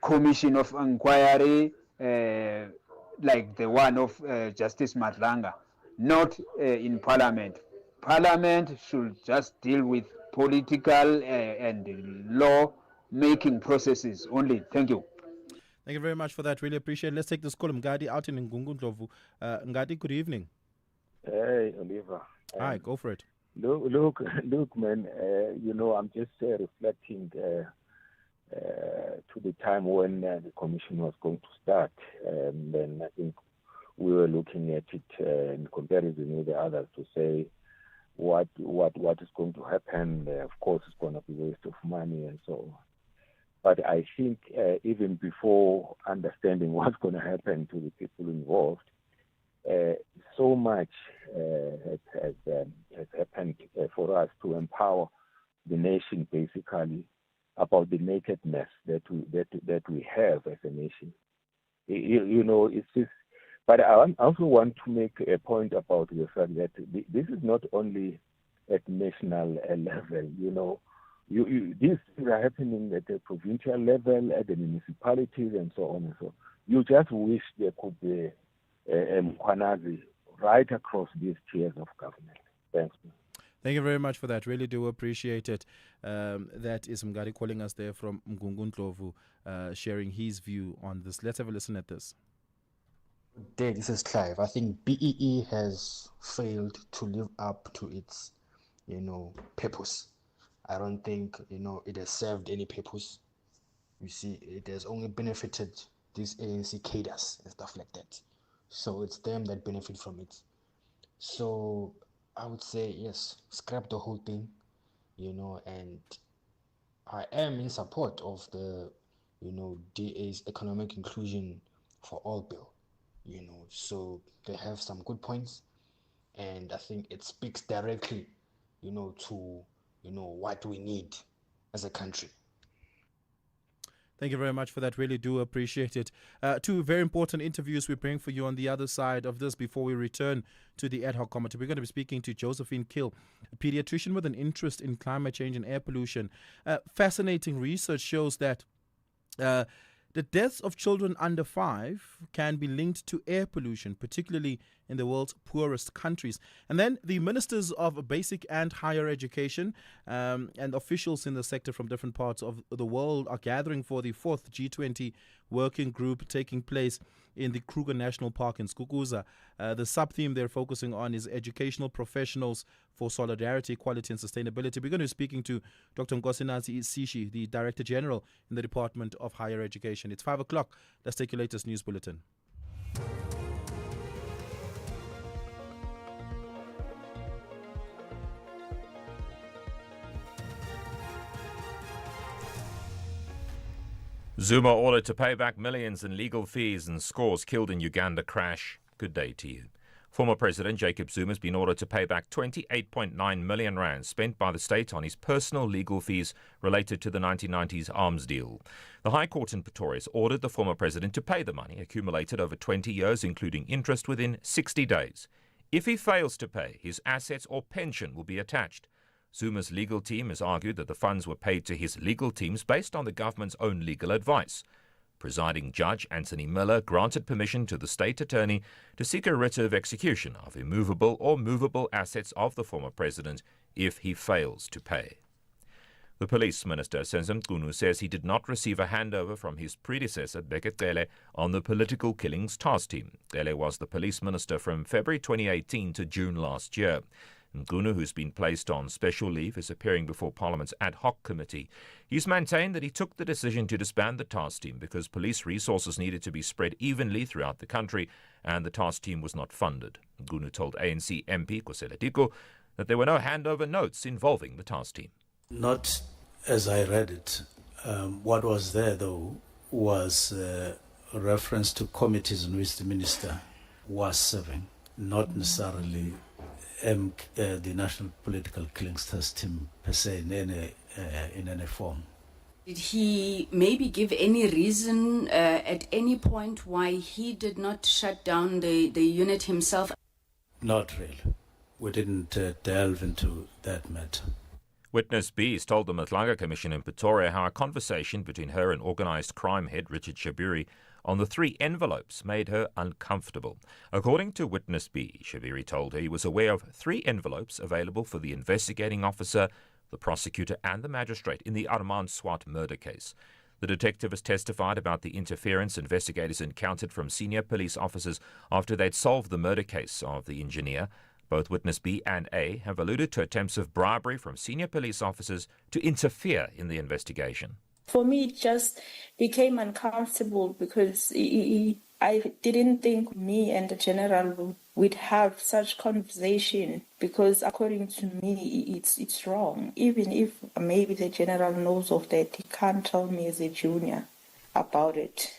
commission of inquiry like the one of Justice Matlanga, not in Parliament. Parliament should just deal with political and law-making processes only. Thank you. Thank you very much for that. Really appreciate it. Let's take this call. Ngadi out in Ngungundlovu. Ngadi, good evening. Hey, Oliver. Hi, go for it. Look, man, I'm just reflecting to the time when the commission was going to start. And then I think we were looking at it in comparison with the others to say what is going to happen. Of course, it's going to be a waste of money and so on. But I think even before understanding what's going to happen to the people involved, so much has happened for us to empower the nation, basically, about the nakedness that we have as a nation. It's just. But I also want to make a point about the fact that this is not only at national level. These things are happening at the provincial level, at the municipalities, and so on and so on. You just wish there could be Mkwanazi right across these tiers of government. Thanks. Thank you very much for that. Really do appreciate it. That is Mgadi calling us there from Ngungundlovu, sharing his view on this. Let's have a listen at this. This is Clive. I think BEE has failed to live up to its, purpose. I don't think, it has served any purpose. You see, it has only benefited these ANC cadres and stuff like that. So it's them that benefit from it. So I would say, yes, scrap the whole thing, and I am in support of the, DA's economic inclusion for all bill, so they have some good points, and I think it speaks directly, to, what we need as a country. Thank you very much for that. Really do appreciate it. Two very important interviews we bring for you on the other side of this before we return to the ad hoc committee. We're going to be speaking to Josephine Kill, a pediatrician with an interest in climate change and air pollution. Fascinating research shows that the deaths of children under 5 can be linked to air pollution, particularly in the world's poorest countries. And then the ministers of basic and higher education and officials in the sector from different parts of the world are gathering for the 4th G20 working group taking place in the Kruger National Park in Skukuza. The sub-theme they're focusing on is educational professionals for solidarity, equality and sustainability. We're going to be speaking to Dr. Nkosinazi Sishi, the Director General in the Department of Higher Education. It's 5 o'clock. Let's take your latest news bulletin. Zuma ordered to pay back millions in legal fees and scores killed in Uganda crash. Good day to you. Former President Jacob Zuma has been ordered to pay back 28.9 million rand spent by the state on his personal legal fees related to the 1990s arms deal. The High Court in Pretoria has ordered the former president to pay the money accumulated over 20 years, including interest, within 60 days. If he fails to pay, his assets or pension will be attached. Zuma's legal team has argued that the funds were paid to his legal teams based on the government's own legal advice. Presiding Judge Anthony Miller granted permission to the state attorney to seek a writ of execution of immovable or movable assets of the former president if he fails to pay. The police minister, Senzim Gunu, says he did not receive a handover from his predecessor, Bheki Cele, on the political killings task team. Cele was the police minister from February 2018 to June last year. Ngunu, who's been placed on special leave, is appearing before Parliament's ad hoc committee. He's maintained that he took the decision to disband the task team because police resources needed to be spread evenly throughout the country and the task team was not funded. Ngunu told ANC MP Kosela Diko that there were no handover notes involving the task team. Not as I read it. What was there, though, was a reference to committees in which the minister was serving, not necessarily the National Political Killings Task Team per se in any form. Did he maybe give any reason at any point why he did not shut down the unit himself? Not really. We didn't delve into that matter. Witness B has told the Matlanga Commission in Pretoria how a conversation between her and organised crime head Richard Shaburi on the 3 envelopes made her uncomfortable. According to Witness B, Shaburi told her he was aware of 3 envelopes available for the investigating officer, the prosecutor and the magistrate in the Armand Swart murder case. The detective has testified about the interference investigators encountered from senior police officers after they'd solved the murder case of the engineer. Both Witness B and A have alluded to attempts of bribery from senior police officers to interfere in the investigation. For me, it just became uncomfortable because I didn't think me and the general would have such conversation because according to me, it's wrong. Even if maybe the general knows of that, he can't tell me as a junior about it.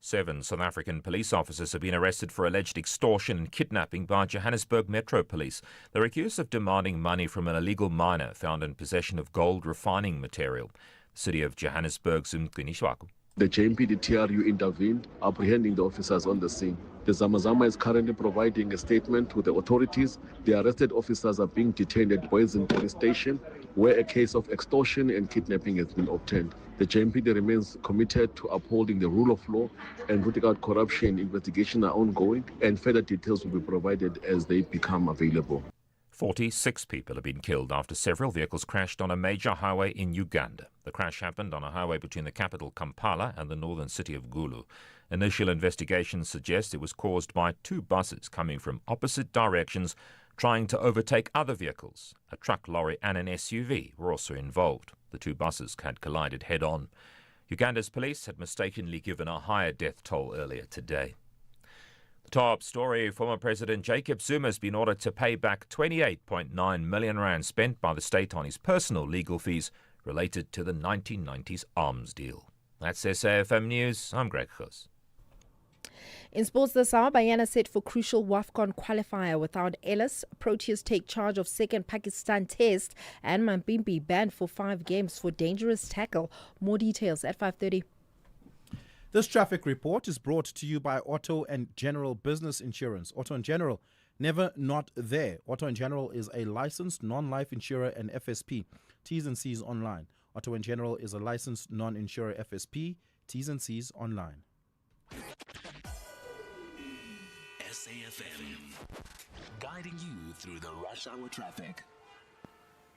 7 South African police officers have been arrested for alleged extortion and kidnapping by Johannesburg Metro Police. They're accused of demanding money from an illegal miner found in possession of gold refining material. City of Johannesburg's Mqinishwaku. The JMPD-TRU intervened, apprehending the officers on the scene. The Zamazama is currently providing a statement to the authorities. The arrested officers are being detained at Boysen Police Station, where a case of extortion and kidnapping has been obtained. The JMPD remains committed to upholding the rule of law and rooting out corruption. Investigations are ongoing, and further details will be provided as they become available. 46 people have been killed after several vehicles crashed on a major highway in Uganda. The crash happened on a highway between the capital Kampala and the northern city of Gulu. Initial investigations suggest it was caused by 2 buses coming from opposite directions trying to overtake other vehicles. A truck, lorry and an SUV were also involved. The 2 buses had collided head-on. Uganda's police had mistakenly given a higher death toll earlier today. The top story, former President Jacob Zuma has been ordered to pay back 28.9 million rand spent by the state on his personal legal fees related to the 1990s arms deal. That's SAFM News. I'm Greg Khus. In sports this hour, Bayana set for crucial WAFCON qualifier without Ellis. Proteas take charge of second Pakistan test, and Mambimbi banned for 5 games for dangerous tackle. More details at 5:30. This traffic report is brought to you by Auto and General Business Insurance. Auto and General, never not there. Auto and General is a licensed non-life insurer and FSP. T's and C's online. Auto and General is a licensed non-insurer FSP. T's and C's online. SAFM, guiding you through the rush hour traffic.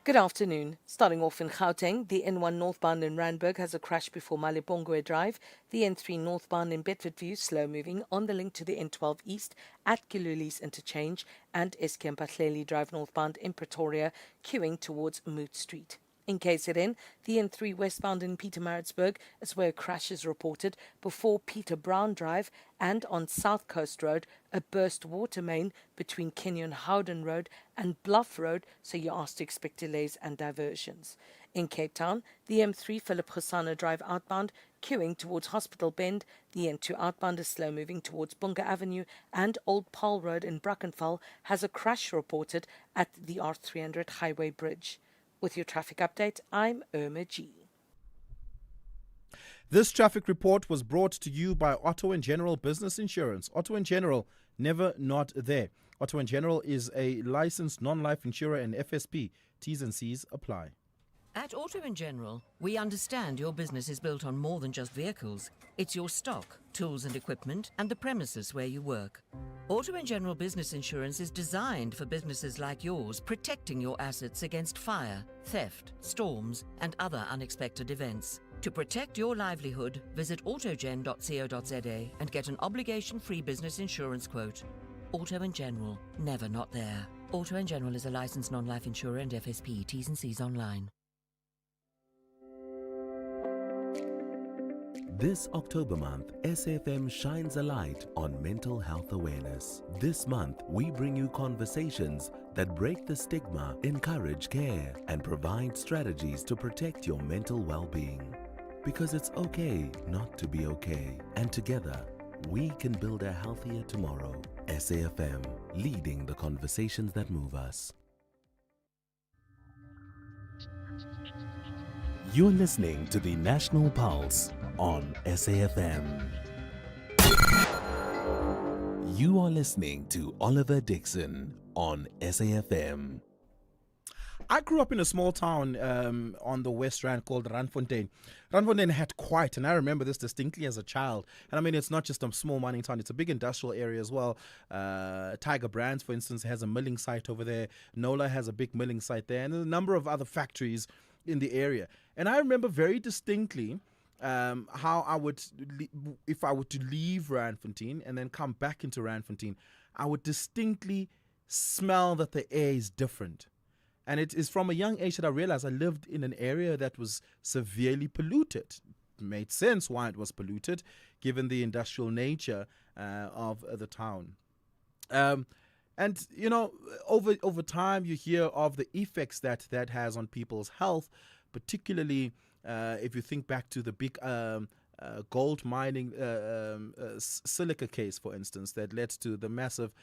Good afternoon. Starting off in Gauteng, the N1 northbound in Randburg has a crash before Malibongwe Drive. The N3 northbound in Bedfordview slow moving on the link to the N12 East at Kilulis Interchange, and Eskempa-Hleli Drive northbound in Pretoria queuing towards Moot Street. In KZN, the N3 westbound in Pietermaritzburg is where a crash is reported before Peter Brown Drive, and on South Coast Road, a burst water main between Kenyon Howden Road and Bluff Road, so you're asked to expect delays and diversions. In Cape Town, the M3 Philip Hosanna Drive outbound queuing towards Hospital Bend, the N2 outbound is slow moving towards Bunga Avenue, and Old Paul Road in Brackenfell has a crash reported at the R300 Highway Bridge. With your traffic update, I'm Irma G. This traffic report was brought to you by Otto & General Business Insurance. Otto & General, never not there. Otto & General is a licensed non-life insurer and FSP. T's and C's apply. At Auto & General, we understand your business is built on more than just vehicles. It's your stock, tools and equipment, and the premises where you work. Auto & General Business Insurance is designed for businesses like yours, protecting your assets against fire, theft, storms, and other unexpected events. To protect your livelihood, visit autogen.co.za and get an obligation-free business insurance quote. Auto & General, never not there. Auto & General is a licensed non-life insurer and FSP. T's and C's online. This October month, SAFM shines a light on mental health awareness. This month, we bring you conversations that break the stigma, encourage care, and provide strategies to protect your mental well-being. Because it's okay not to be okay. And together, we can build a healthier tomorrow. SAFM, leading the conversations that move us. You're listening to the National Pulse on SAFM. You are listening to Oliver Dickson on SAFM. I grew up in a small town on the West Rand called Randfontein. Randfontein had quite, and I remember this distinctly as a child. And I mean, it's not just a small mining town, it's a big industrial area as well. Tiger Brands, for instance, has a milling site over there. NOLA has a big milling site there, and there's a number of other factories in the area. And I remember very distinctly how I would, if I were to leave Randfontein and then come back into Randfontein, I would distinctly smell that the air is different. And it is from a young age that I realized I lived in an area that was severely polluted. It made sense why it was polluted, given the industrial nature of the town. And, you know, over time, you hear of the effects that has on people's health, particularly if you think back to the big gold mining silica case, for instance, that led to the massive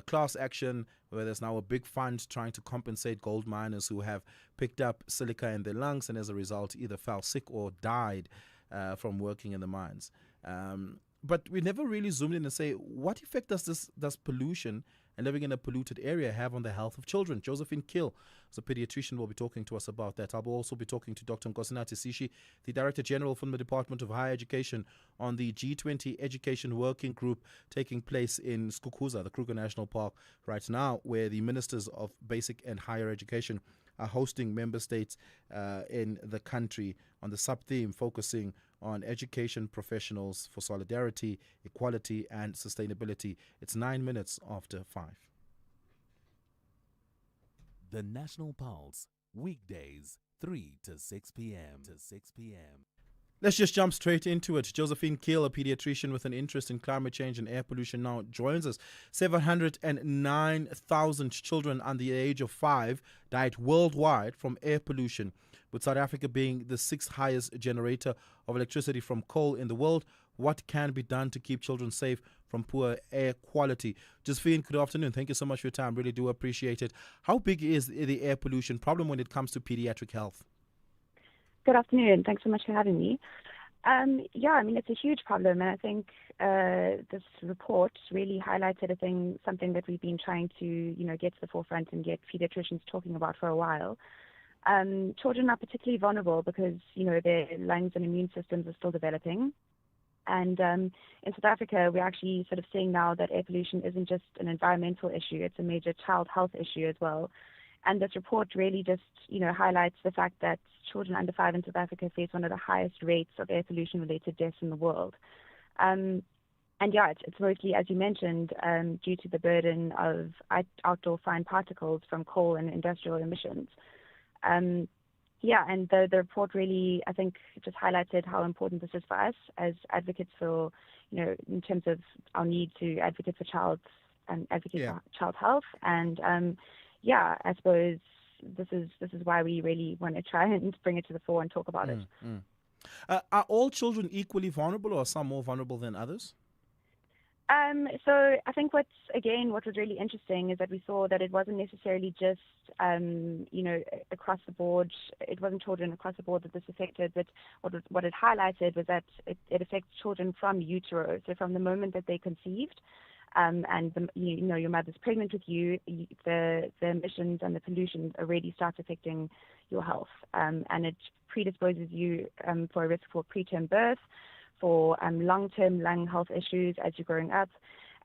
class action where there's now a big fund trying to compensate gold miners who have picked up silica in their lungs and as a result either fell sick or died from working in the mines. But we never really zoomed in and say, what effect does pollution and living in a polluted area have on the health of children? Josephine Kill, as a pediatrician, will be talking to us about that. I'll also be talking to Dr. Nkosinathi Sishi, the Director General from the Department of Higher Education, on the G20 Education Working Group taking place in Skukuza, the Kruger National Park, right now, where the Ministers of Basic and Higher Education are hosting member states in the country on the sub-theme focusing on education professionals for solidarity, equality, and sustainability. It's 9 minutes after 5. The National Pulse, weekdays, 3 to 6 p.m. Let's just jump straight into it. Josephine Kiel, a pediatrician with an interest in climate change and air pollution, now joins us. 709,000 children under the age of 5 died worldwide from air pollution, with South Africa being the 6th highest generator of electricity from coal in the world. What can be done to keep children safe from poor air quality? Josephine, good afternoon. Thank you so much for your time. Really do appreciate it. How big is the air pollution problem when it comes to pediatric health? Good afternoon. Thanks so much for having me. Yeah, I mean, it's a huge problem, and I think this report really highlighted something that we've been trying to, get to the forefront and get pediatricians talking about for a while. Children are particularly vulnerable because, their lungs and immune systems are still developing, And in South Africa, we're actually sort of seeing now that air pollution isn't just an environmental issue, it's a major child health issue as well. And this report really just, highlights the fact that children under 5 in South Africa face one of the highest rates of air pollution-related deaths in the world. And yeah, it's mostly, as you mentioned, due to the burden of outdoor fine particles from coal and industrial emissions. Yeah, and the report really, I think, just highlighted how important this is for us as advocates for, in terms of our need to advocate for for child health. And yeah, I suppose this is why we really want to try and bring it to the fore and talk about it. Are all children equally vulnerable, or some more vulnerable than others? So I think what was really interesting is that we saw that it wasn't necessarily just, across the board. It wasn't children across the board that this affected, but what it highlighted was that it affects children from utero, so from the moment that they conceived. And your mother's pregnant with you, the emissions and the pollution already starts affecting your health, and it predisposes you for a risk for preterm birth, for long-term lung health issues as you're growing up.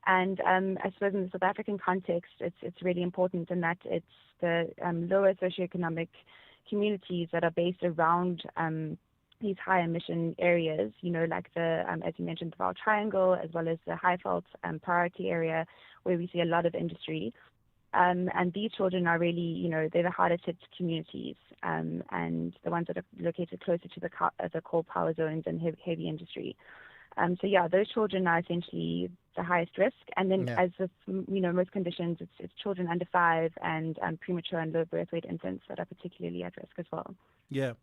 And I suppose in the South African context, it's really important in that it's the lower socioeconomic communities that are based around these high emission areas, like the, as you mentioned, the Vaal Triangle, as well as the Highveld priority area, where we see a lot of industry. And these children are really, they're the hardest hit communities, and the ones that are located closer to the coal power zones and heavy industry. So yeah, those children are essentially the highest risk. And then as with, most conditions, it's children under 5 and premature and low birth weight infants that are particularly at risk as well. Yeah.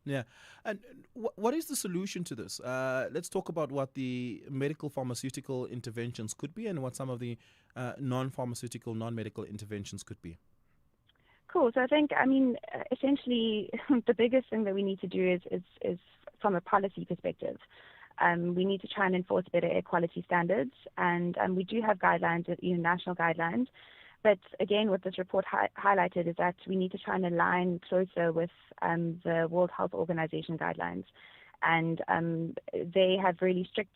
And what is the solution to this? Let's talk about what the medical pharmaceutical interventions could be and what some of the non-pharmaceutical, non-medical interventions could be. Cool. So I think, essentially, the biggest thing that we need to do is from a policy perspective. We need to try and enforce better air quality standards, and we do have guidelines, national guidelines. But again, what this report highlighted is that we need to try and align closer with the World Health Organization guidelines. And they have really strict,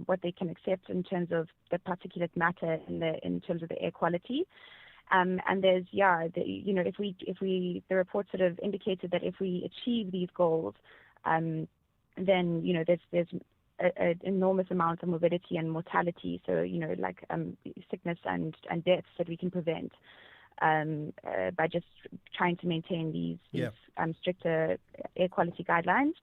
what they can accept in terms of the particulate matter in terms of the air quality. And there's, the report sort of indicated that if we achieve these goals, then, there's an enormous amount of morbidity and mortality. So, like sickness and deaths that we can prevent by just trying to maintain these stricter air quality guidelines.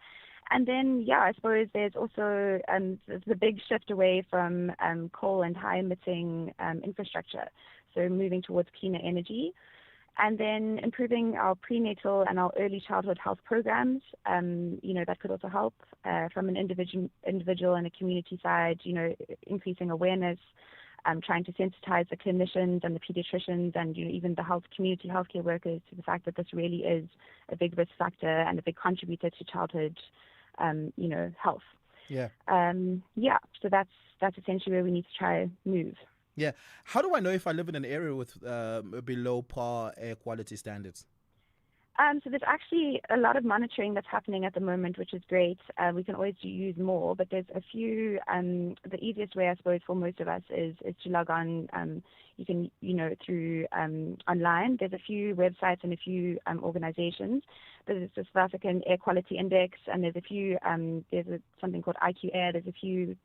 And then, I suppose there's also the big shift away from coal and high emitting infrastructure. So moving towards cleaner energy. And then improving our prenatal and our early childhood health programs, that could also help from an individual and a community side, increasing awareness, trying to sensitize the clinicians and the pediatricians and, even the community healthcare workers to the fact that this really is a big risk factor and a big contributor to childhood, health. So that's essentially where we need to try and move. Yeah. How do I know if I live in an area with below par air quality standards? So there's actually a lot of monitoring that's happening at the moment, which is great. We can always use more, but there's a few. The easiest way, I suppose, for most of us is to log on. You can, through online. There's a few websites and a few organizations. There's the South African Air Quality Index, and there's a few. There's something called IQ Air. There's a few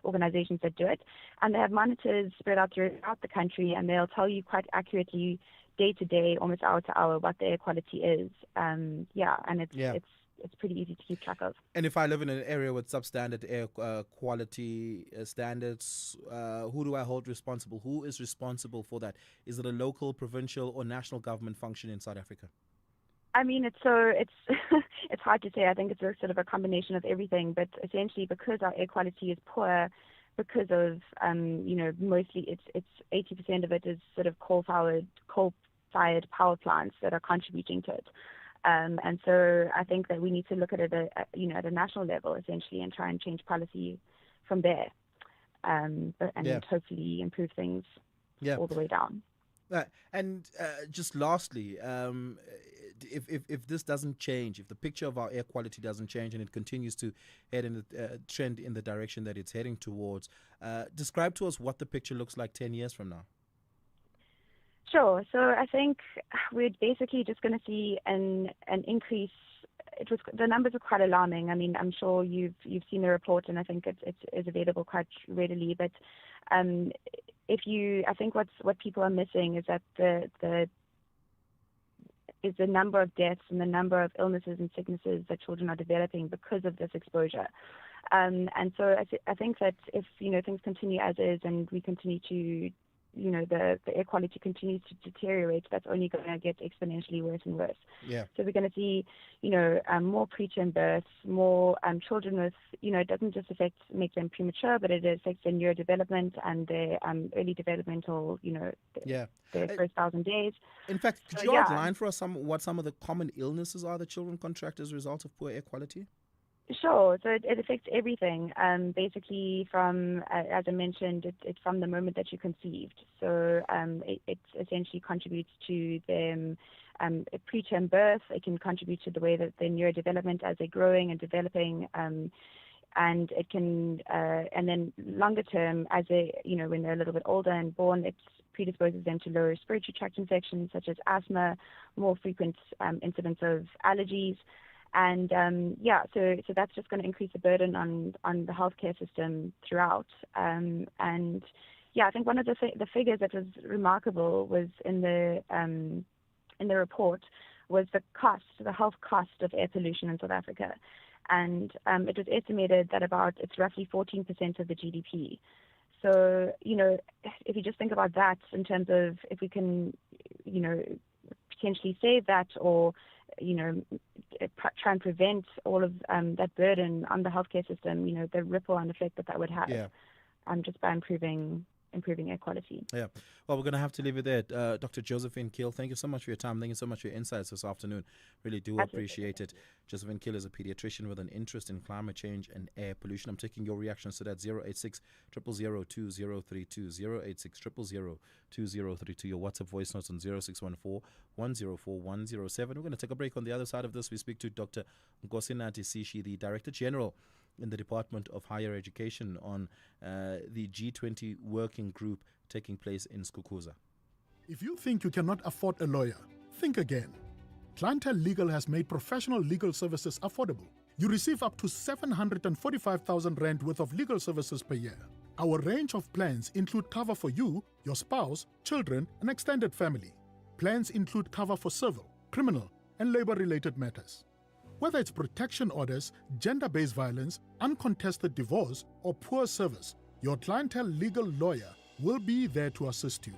organizations that do it, and they have monitors spread out throughout the country, and they'll tell you quite accurately, day to day, almost hour to hour, what the air quality is. And it's pretty easy to keep track of. And if I live in an area with substandard air quality standards, who do I hold responsible? Who is responsible for that? Is it a local, provincial, or national government function in South Africa? It's it's hard to say. I think it's a sort of a combination of everything, but essentially because our air quality is poor, because of mostly it's 80% of it is sort of coal-fired power plants that are contributing to it. And so I think that we need to look at it at a national level essentially and try and change policy from there, and hopefully improve things all the way down. And just lastly, if this doesn't change, if the picture of our air quality doesn't change and it continues to head in the trend in the direction that it's heading towards, describe to us what the picture looks like 10 years from now. Sure. So I think we're basically just going to see an increase. The numbers are quite alarming. I mean, I'm sure you've seen the report, and I think it's available quite readily. But I think what people are missing is that the number of deaths and the number of illnesses and sicknesses that children are developing because of this exposure. And so I think that if things continue as is and we continue to the air quality continues to deteriorate, that's only going to get exponentially worse and worse. Yeah. So we're going to see, more preterm births, more children with, it doesn't just make them premature, but it affects their neurodevelopment and their early developmental, their first 1,000 days. In fact, could you outline for us what some of the common illnesses are that children contract as a result of poor air quality? Sure. So it affects everything. Basically, from as I mentioned, it's from the moment that you conceived. So it essentially contributes to them preterm birth. It can contribute to the way that their neurodevelopment as they're growing and developing. And it can, and then longer term, as they, when they're a little bit older and born, it predisposes them to lower respiratory tract infections such as asthma, more frequent incidence of allergies. And so that's just going to increase the burden on the healthcare system throughout. I think one of the figures that was remarkable was in the report was the health cost of air pollution in South Africa, and it was estimated that it's roughly 14% of the GDP. So if you just think about that in terms of if we can potentially save that or try and prevent all of that burden on the healthcare system, the ripple on effect that would have, just by improving air quality. Yeah. Well, we're going to have to leave it there. Dr. Josephine Kiel, thank you so much for your time. Thank you so much for your insights this afternoon. Really do appreciate it. Josephine Kiel is a pediatrician with an interest in climate change and air pollution. I'm taking your reactions to that. 086 000 2032, 086 000 2032. Your WhatsApp voice notes on 0614 104 107. We're going to take a break. On the other side of this, we speak to Dr. Nkosinathi Sishi, the Director General in the Department of Higher Education, on the G20 working group taking place in Skukuza. If you think you cannot afford a lawyer, think again. Clientele Legal has made professional legal services affordable. You receive up to 745,000 rand worth of legal services per year. Our range of plans include cover for you, your spouse, children, and extended family. Plans include cover for civil, criminal, and labor-related matters. Whether it's protection orders, gender-based violence, uncontested divorce, or poor service, your Clientele Legal lawyer will be there to assist you.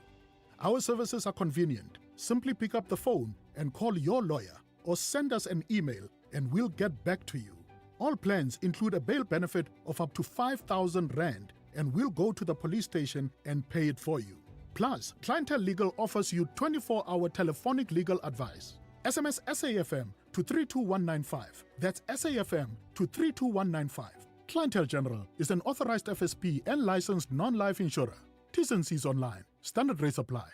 Our services are convenient. Simply pick up the phone and call your lawyer or send us an email and we'll get back to you. All plans include a bail benefit of up to 5,000 rand and we'll go to the police station and pay it for you. Plus, Clientele Legal offers you 24-hour telephonic legal advice. SMS SAFM to 32195. That's SAFM to 32195. Clientele General is an authorized FSP and licensed non-life insurer. T's and C's online. Standard rates apply.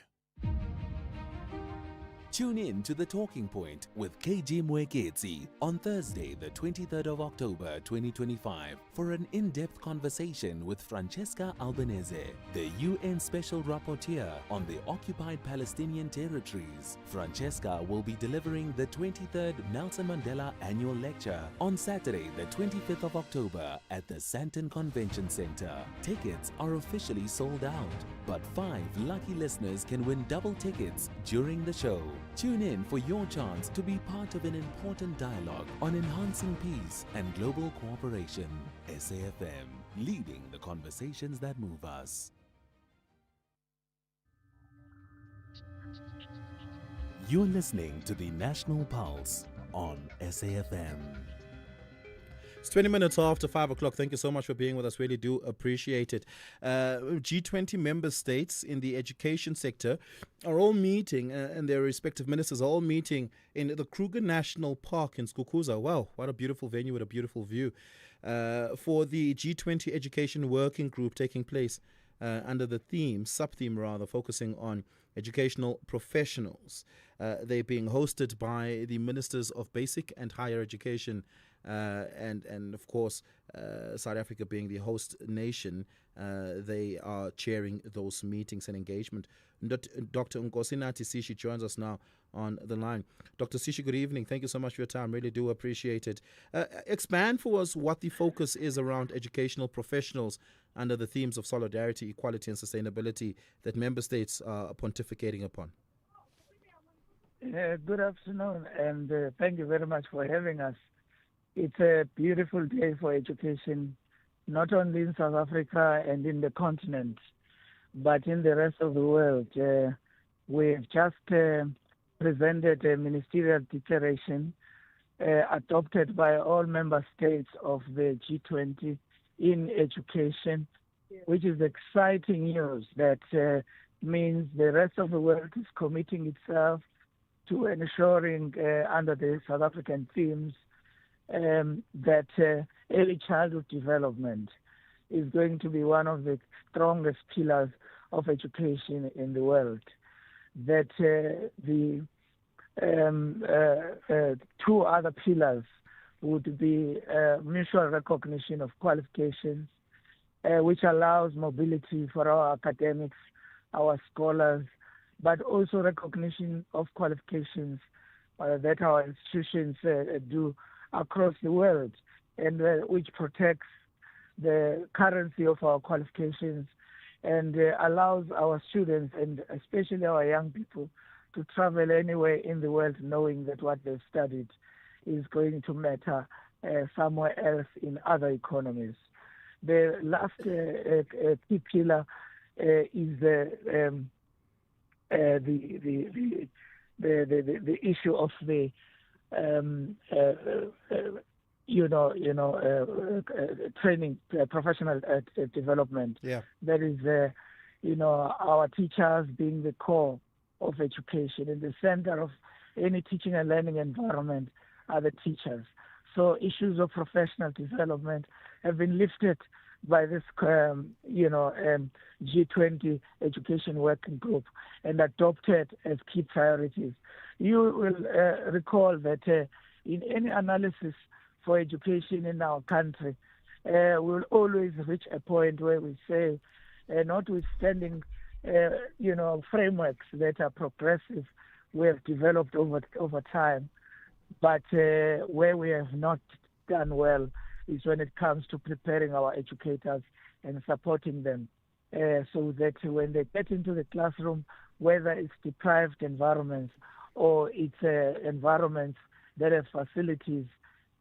Tune in to The Talking Point with KG Mweketsi on Thursday, the 23rd of October 2025, for an in-depth conversation with Francesca Albanese, the UN Special Rapporteur on the occupied Palestinian territories. Francesca will be delivering the 23rd Nelson Mandela Annual Lecture on Saturday, the 25th of October at the Sandton Convention Center. Tickets are officially sold out, but 5 lucky listeners can win double tickets during the show. Tune in for your chance to be part of an important dialogue on enhancing peace and global cooperation. SAFM, leading the conversations that move us. You're listening to the National Pulse on SAFM. It's 20 minutes after 5 o'clock. Thank you so much for being with us. Really do appreciate it. G20 member states in the education sector are all meeting, and their respective ministers are all meeting in the Kruger National Park in Skukuza. Wow, what a beautiful venue with a beautiful view. For the G20 Education Working Group taking place under the sub-theme rather, focusing on educational professionals. They're being hosted by the Ministers of Basic and Higher Education, and of course, South Africa being the host nation, they are chairing those meetings and engagement. Dr. Nkosinathi Sishi joins us now on the line. Dr. Sishi, good evening. Thank you so much for your time. Really do appreciate it. Expand for us what the focus is around educational professionals under the themes of solidarity, equality, and sustainability that member states are pontificating upon. Good afternoon, and thank you very much for having us. It's a beautiful day for education, not only in South Africa and in the continent, but in the rest of the world. We've just presented a ministerial declaration adopted by all member states of the G20 in education, which is exciting news that means the rest of the world is committing itself to ensuring under the South African themes that early childhood development is going to be one of the strongest pillars of education in the world. That the two other pillars would be mutual recognition of qualifications, which allows mobility for our academics, our scholars, but also recognition of qualifications that our institutions do across the world, and which protects the currency of our qualifications and allows our students and especially our young people to travel anywhere in the world knowing that what they've studied is going to matter somewhere else in other economies. The last key pillar is the issue of the training, professional development. Yeah. That is, our teachers being the core of education. In the center of any teaching and learning environment are the teachers. So issues of professional development have been lifted by this, G20 education working group and adopted as key priorities. You will recall that in any analysis for education in our country, we'll always reach a point where we say, notwithstanding, frameworks that are progressive, we have developed over time, but where we have not done well is when it comes to preparing our educators and supporting them so that when they get into the classroom, whether it's deprived environments or it's environments that have facilities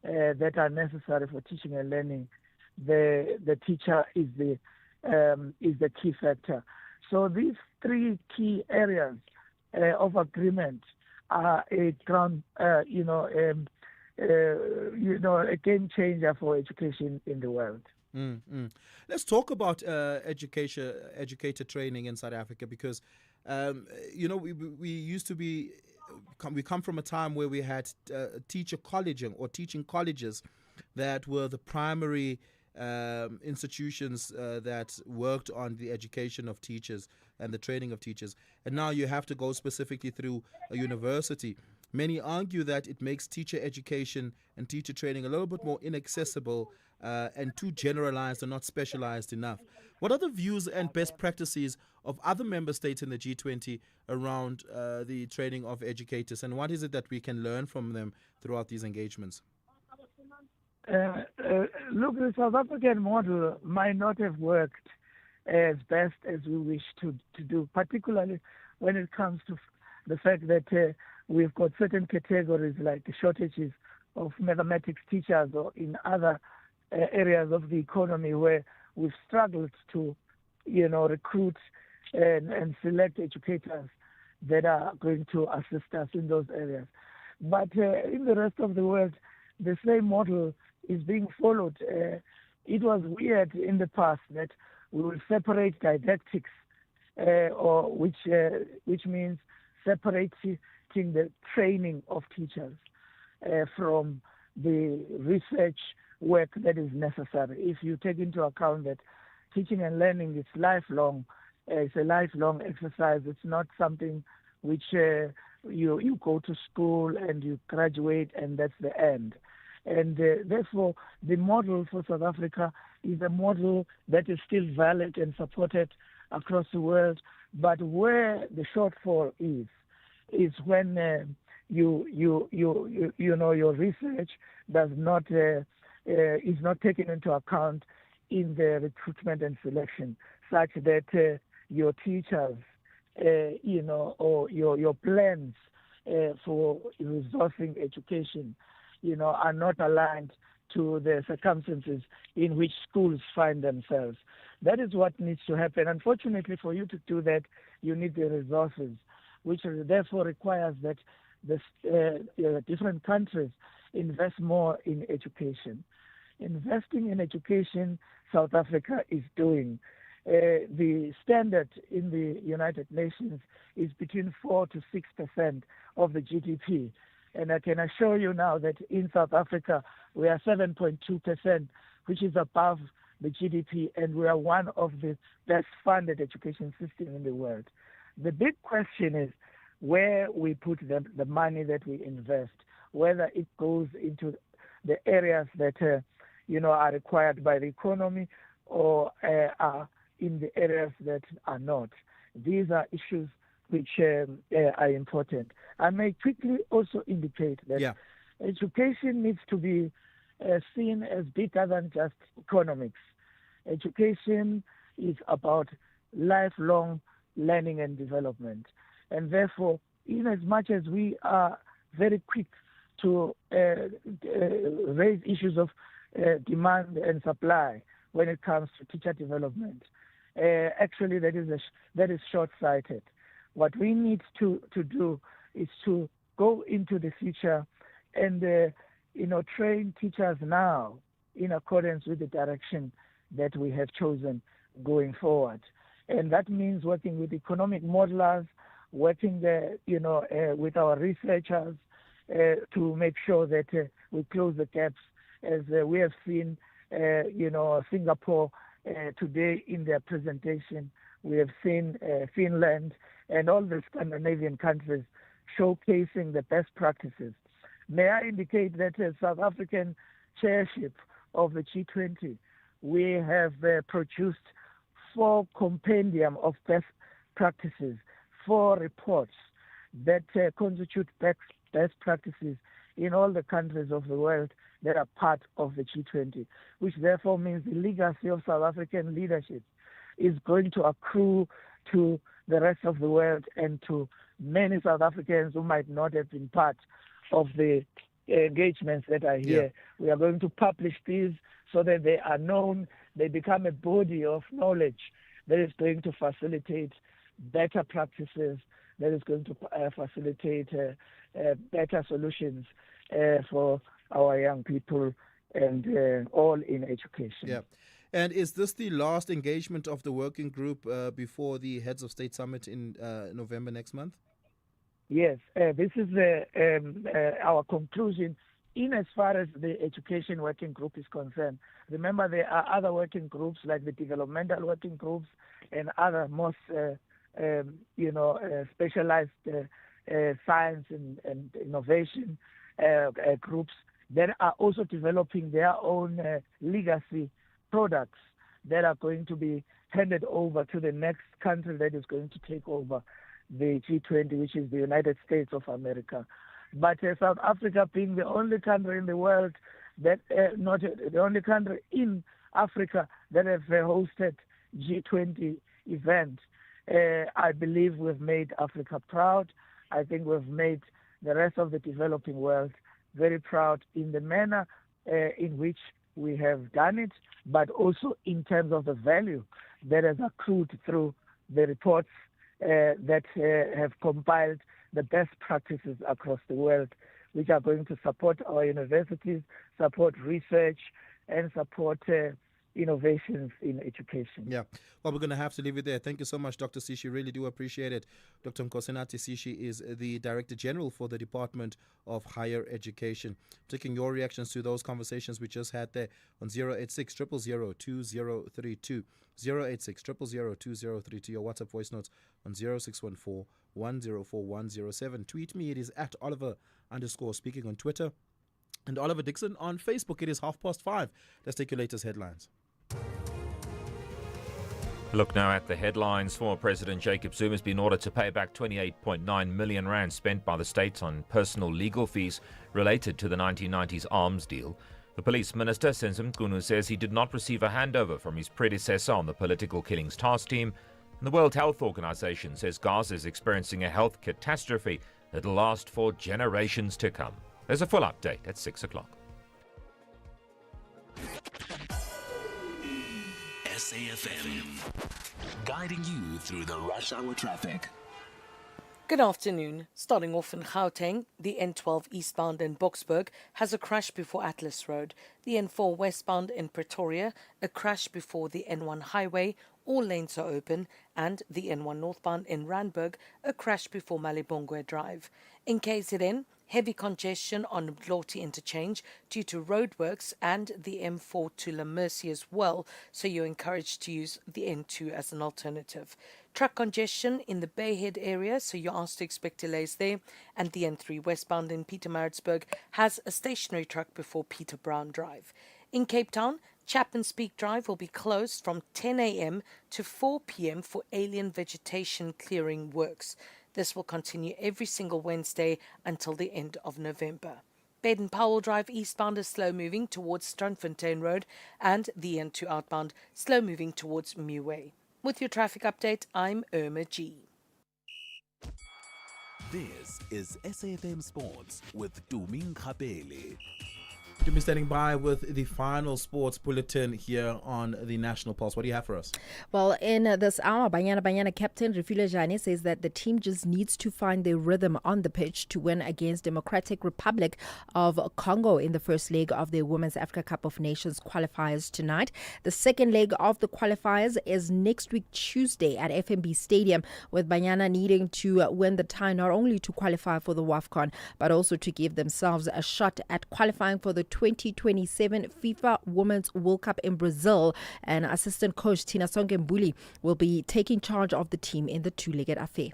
that are necessary for teaching and learning, the teacher is the key factor. So these three key areas of agreement are a ground, a game changer for education in the world. Mm-hmm. Let's talk about educator training in South Africa because, we used to be, we come from a time where we had teacher colleging or teaching colleges that were the primary institutions that worked on the education of teachers and the training of teachers. And now you have to go specifically through a university. Many argue that it makes teacher education and teacher training a little bit more inaccessible and too generalized and not specialized enough. What are the views and best practices of other member states in the G20 around the training of educators, and what is it that we can learn from them throughout these engagements? Look, the South African model might not have worked as best as we wish to do, particularly when it comes to the fact that we've got certain categories like shortages of mathematics teachers or in other areas of the economy where we've struggled to, recruit and select educators that are going to assist us in those areas. But in the rest of the world, the same model is being followed. It was weird in the past that we will separate didactics, which means separating the training of teachers from the research work that is necessary. If you take into account that teaching and learning is lifelong. It's a lifelong exercise. It's not something which you go to school and you graduate and that's the end. And therefore, the model for South Africa is a model that is still valid and supported across the world. But where the shortfall is when your research does not is not taken into account in the recruitment and selection, such that your teachers, or your plans for resourcing education, are not aligned to the circumstances in which schools find themselves. That is what needs to happen. Unfortunately, for you to do that, you need the resources, which therefore requires that the different countries invest more in education. Investing in education, South Africa is doing. The standard in the United Nations is between 4 to 6% of the GDP. And I can assure you now that in South Africa, we are 7.2%, which is above the GDP, and we are one of the best funded education systems in the world. The big question is where we put the money that we invest, whether it goes into the areas that are required by the economy or are in the areas that are not. These are issues which are important. I may quickly also indicate that education needs to be seen as bigger than just economics. Education is about lifelong learning and development. And therefore, in as much as we are very quick to raise issues of demand and supply when it comes to teacher development, actually that is short-sighted. What we need to do is to go into the future and train teachers now in accordance with the direction that we have chosen going forward. And that means working with economic modelers, working with our researchers to make sure that we close the gaps, as we have seen, Singapore today in their presentation. We have seen Finland and all the Scandinavian countries showcasing the best practices. May I indicate that as South African chairship of the G20, we have produced 4 compendium of best practices, 4 reports that constitute best practices in all the countries of the world that are part of the G20, which therefore means the legacy of South African leadership is going to accrue to the rest of the world and to many South Africans who might not have been part of the engagements that are here. We are going to publish these so that they are known, they become a body of knowledge that is going to facilitate better practices, that is going to facilitate better solutions for our young people and all in education. Yeah. And is this the last engagement of the working group before the Heads of State Summit in November next month? Yes, this is our conclusion in as far as the education working group is concerned. Remember, there are other working groups like the developmental working groups and other more specialized science and innovation groups that are also developing their own legacy products that are going to be handed over to the next country that is going to take over the G20, which is the United States of America. But South Africa being the only country in the world that, not the only country in Africa that have hosted G20 event, I believe we've made Africa proud. I think we've made the rest of the developing world very proud in the manner in which we have done it, but also in terms of the value that has accrued through the reports that have compiled the best practices across the world, which are going to support our universities, support research, and support innovations in education. Yeah. Well, we're going to have to leave it there. Thank you so much, Dr. Sishi. Really do appreciate it. Dr. Nkosinati Sishi is the Director General for the Department of Higher Education. Taking your reactions to those conversations we just had there on 086 000 2032. 086 000 2032. Your WhatsApp voice notes on 0614 104 107. Tweet me. It is at Oliver_speaking on Twitter. And Oliver Dickson on Facebook. It is 5:30. Let's take your latest headlines. Look now at the headlines. Former President Jacob Zuma has been ordered to pay back 28.9 million rand spent by the state on personal legal fees related to the 1990s arms deal. The police minister, Senzim Mkunu, says he did not receive a handover from his predecessor on the political killings task team. And the World Health Organization says Gaza is experiencing a health catastrophe that will last for generations to come. There's a full update at 6 o'clock. SAFM, guiding you through the rush hour traffic. Good afternoon. Starting off in Gauteng, the N12 eastbound in Boksburg has a crash before Atlas Road. The N4 westbound in Pretoria, a crash before the N1 highway. All lanes are open. And the N1 northbound in Randburg, a crash before Malibongwe Drive. In KZN, heavy congestion on Mdloti interchange due to roadworks and the M4 to La Mercy as well, so you're encouraged to use the N2 as an alternative. Truck congestion in the Bayhead area, so you're asked to expect delays there. And the N3 westbound in Pietermaritzburg has a stationary truck before Peter Brown Drive. In Cape Town, Chapman's Peak Drive will be closed from 10 a.m. to 4 p.m. for alien vegetation clearing works. This will continue every single Wednesday until the end of November. Baden-Powell Drive eastbound is slow-moving towards Strandfontein Road, and the N2 outbound slow-moving towards Muway. With your traffic update, I'm Irma G. This is SAFM Sports with Tuming Kapele. To be standing by with the final sports bulletin here on the National Pulse. What do you have for us? Well, in this hour, Banyana captain Refilwe Jane says that the team just needs to find their rhythm on the pitch to win against Democratic Republic of Congo in the first leg of the Women's Africa Cup of Nations qualifiers tonight. The second leg of the qualifiers is next week Tuesday at FNB Stadium, with Banyana needing to win the tie not only to qualify for the WAFCON but also to give themselves a shot at qualifying for the 2027 FIFA Women's World Cup in Brazil. And assistant coach Tina Songembuli will be taking charge of the team in the two-legged affair.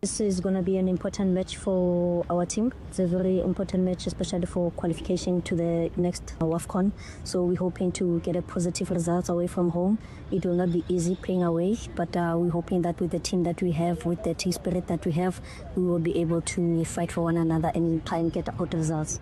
This is going to be an important match for our team. It's a very important match, especially for qualification to the next WAFCON. So we're hoping to get a positive result away from home. It will not be easy playing away, but we're hoping that with the team that we have, with the team spirit that we have, we will be able to fight for one another and try and get out results.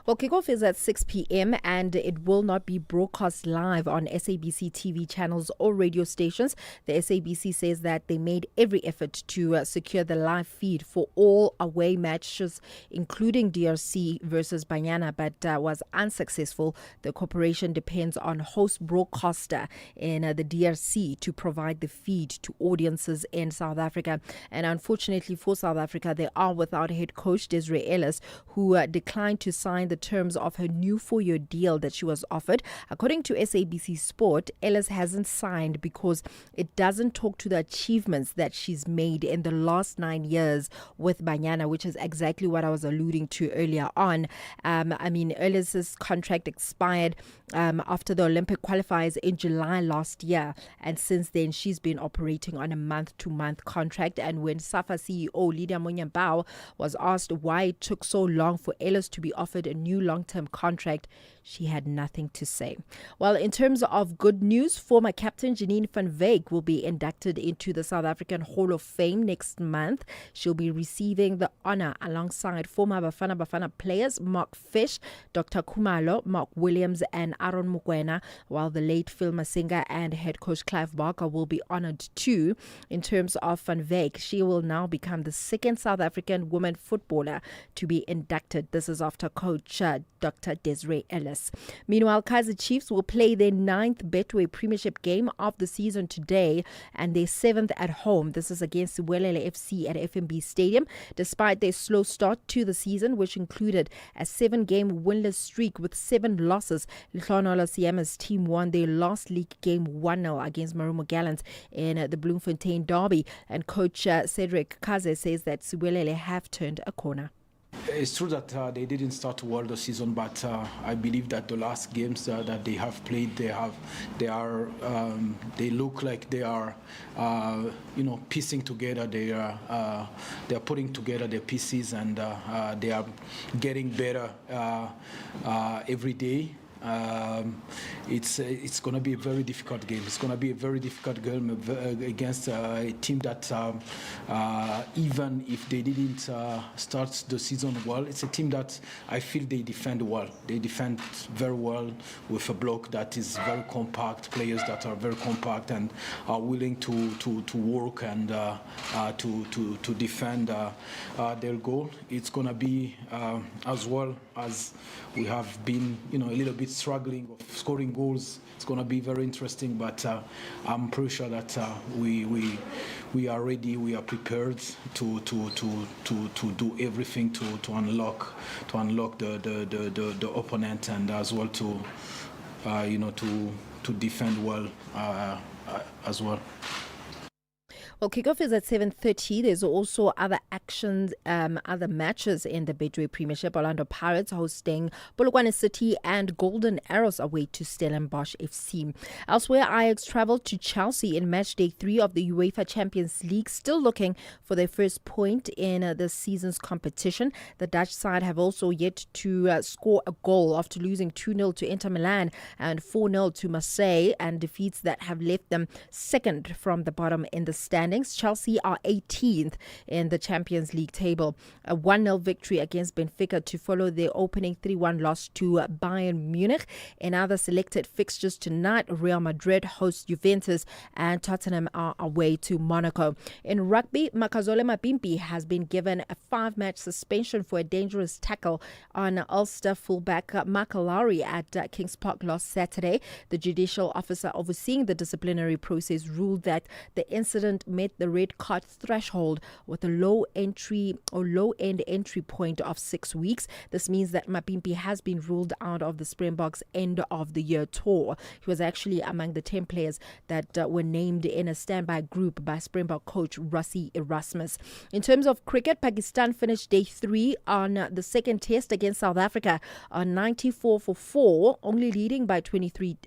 Well, kickoff is at 6 p.m. and it will not be broadcast live on SABC TV channels or radio stations. The SABC says that they made every effort to secure the live feed for all away matches, including DRC versus Banyana, but was unsuccessful. The corporation depends on host broadcaster in the DRC to provide the feed to audiences in South Africa. And unfortunately for South Africa, they are without head coach Desiree Ellis, who declined to sign the terms of her new 4-year deal that she was offered. According to SABC Sport, Ellis hasn't signed because it doesn't talk to the achievements that she's made in the last 9 years with Banyana, which is exactly what I was alluding to earlier on. Ellis's contract expired after the Olympic qualifiers in July last year, and since then she's been operating on a month-to-month contract. And when SAFA CEO Lydia Monyambao was asked why it took so long for Ellis to be offered a new long-term contract, she had nothing to say. Well, in terms of good news, former captain Janine van Wyk will be inducted into the South African Hall of Fame next month. She'll be receiving the honor alongside former Bafana players Mark Fish, Dr. Kumalo, Mark Williams and Aaron Mokoena, while the late film singer and head coach Clive Barker will be honored too. In terms of van Wyk, she will now become the second South African woman footballer to be inducted. This is after coach coach Dr. Desiree Ellis. Meanwhile, Kaizer Chiefs will play their 9th Betway Premiership game of the season today and their 7th at home. This is against Welele FC at FNB Stadium. Despite their slow start to the season, which included a 7-game winless streak with 7 losses, Lehlonolola Siama's team won their last league game 1-0 against Marumo Gallants in the Bloemfontein derby. And coach Cedric Kaze says that Welele have turned a corner. It's true that they didn't start well the season, but I believe that the last games that they have played, they look like they are, piecing together. They are putting together their pieces, and they are getting better every day. It's going to be a very difficult game. It's going to be a very difficult game against a team that even if they didn't start the season well, it's a team that I feel they defend well. They defend very well with a block that is very compact, players that are very compact and are willing to work and to defend their goal. It's going to be as well as we have been, a little bit struggling of scoring goals. It's going to be very interesting, but I'm pretty sure that we are ready. We are prepared to do everything to unlock the opponent, and as well to defend well as well. Well, kickoff is at 7:30. There's also other actions, other matches in the Betway Premiership. Orlando Pirates hosting Polokwane City and Golden Arrows away to Stellenbosch FC. Elsewhere, Ajax travelled to Chelsea in match day 3 of the UEFA Champions League, still looking for their first point in this season's competition. The Dutch side have also yet to score a goal after losing 2-0 to Inter Milan and 4-0 to Marseille, and defeats that have left them second from the bottom in the standings. Chelsea are 18th in the Champions League table. A 1-0 victory against Benfica to follow their opening 3-1 loss to Bayern Munich. In other selected fixtures tonight, Real Madrid hosts Juventus and Tottenham are away to Monaco. In rugby, Makazole Mapimpi has been given a 5-match suspension for a dangerous tackle on Ulster fullback Makalari at Kings Park last Saturday. The judicial officer overseeing the disciplinary process ruled that the incident met the red card threshold with a low end entry point of 6 weeks. This means that Mapimpi has been ruled out of the Springboks' end of the year tour. He was actually among the 10 players that were named in a standby group by Springbok coach Rassie Erasmus. In terms of cricket, Pakistan finished day 3 on the second test against South Africa on 94 for 4, only leading by 23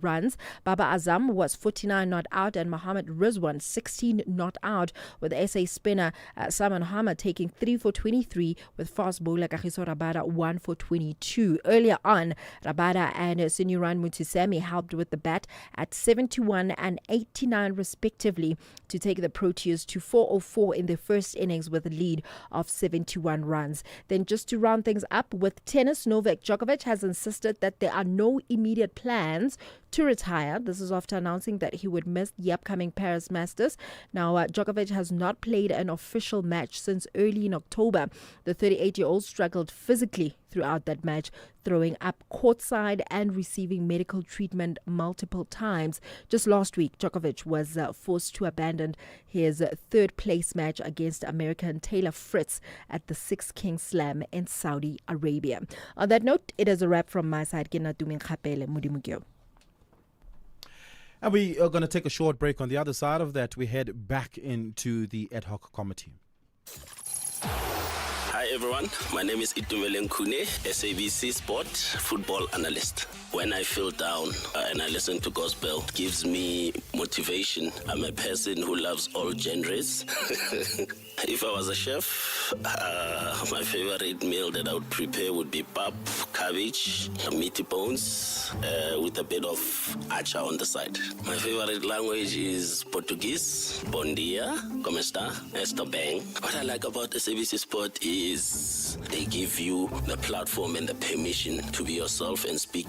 runs. Baba Azam was 49 not out and Mohammad Rizwan 16 not out, with SA spinner Simon Harmer taking 3 for 23, with fast bowler Kagiso Rabada 1 for 22. Earlier on, Rabada and Sinuran Mutusami helped with the bat at 71 and 89 respectively to take the Proteas to 404 in their first innings with a lead of 71 runs. Then just to round things up with tennis, Novak Djokovic has insisted that there are no immediate plans to retire. This is after announcing that he would miss the upcoming Paris Masters. Now, Djokovic has not played an official match since early in October. The 38-year-old struggled physically throughout that match, throwing up courtside and receiving medical treatment multiple times. Just last week, Djokovic was forced to abandon his third-place match against American Taylor Fritz at the Six Kings Slam in Saudi Arabia. On that note, it is a wrap from my side. And we are going to take a short break. On the other side of that, we head back into the ad hoc committee. Hi everyone, my name is Itumele Nkune, SABC Sport football analyst. When I feel down and I listen to gospel, it gives me motivation. I'm a person who loves all genres. If I was a chef, my favorite meal that I would prepare would be pap, cabbage, meaty bones, with a bit of acha on the side. My favorite language is Portuguese. Bom dia, como está? Estou bem. What I like about SABC Sport is they give you the platform and the permission to be yourself and speak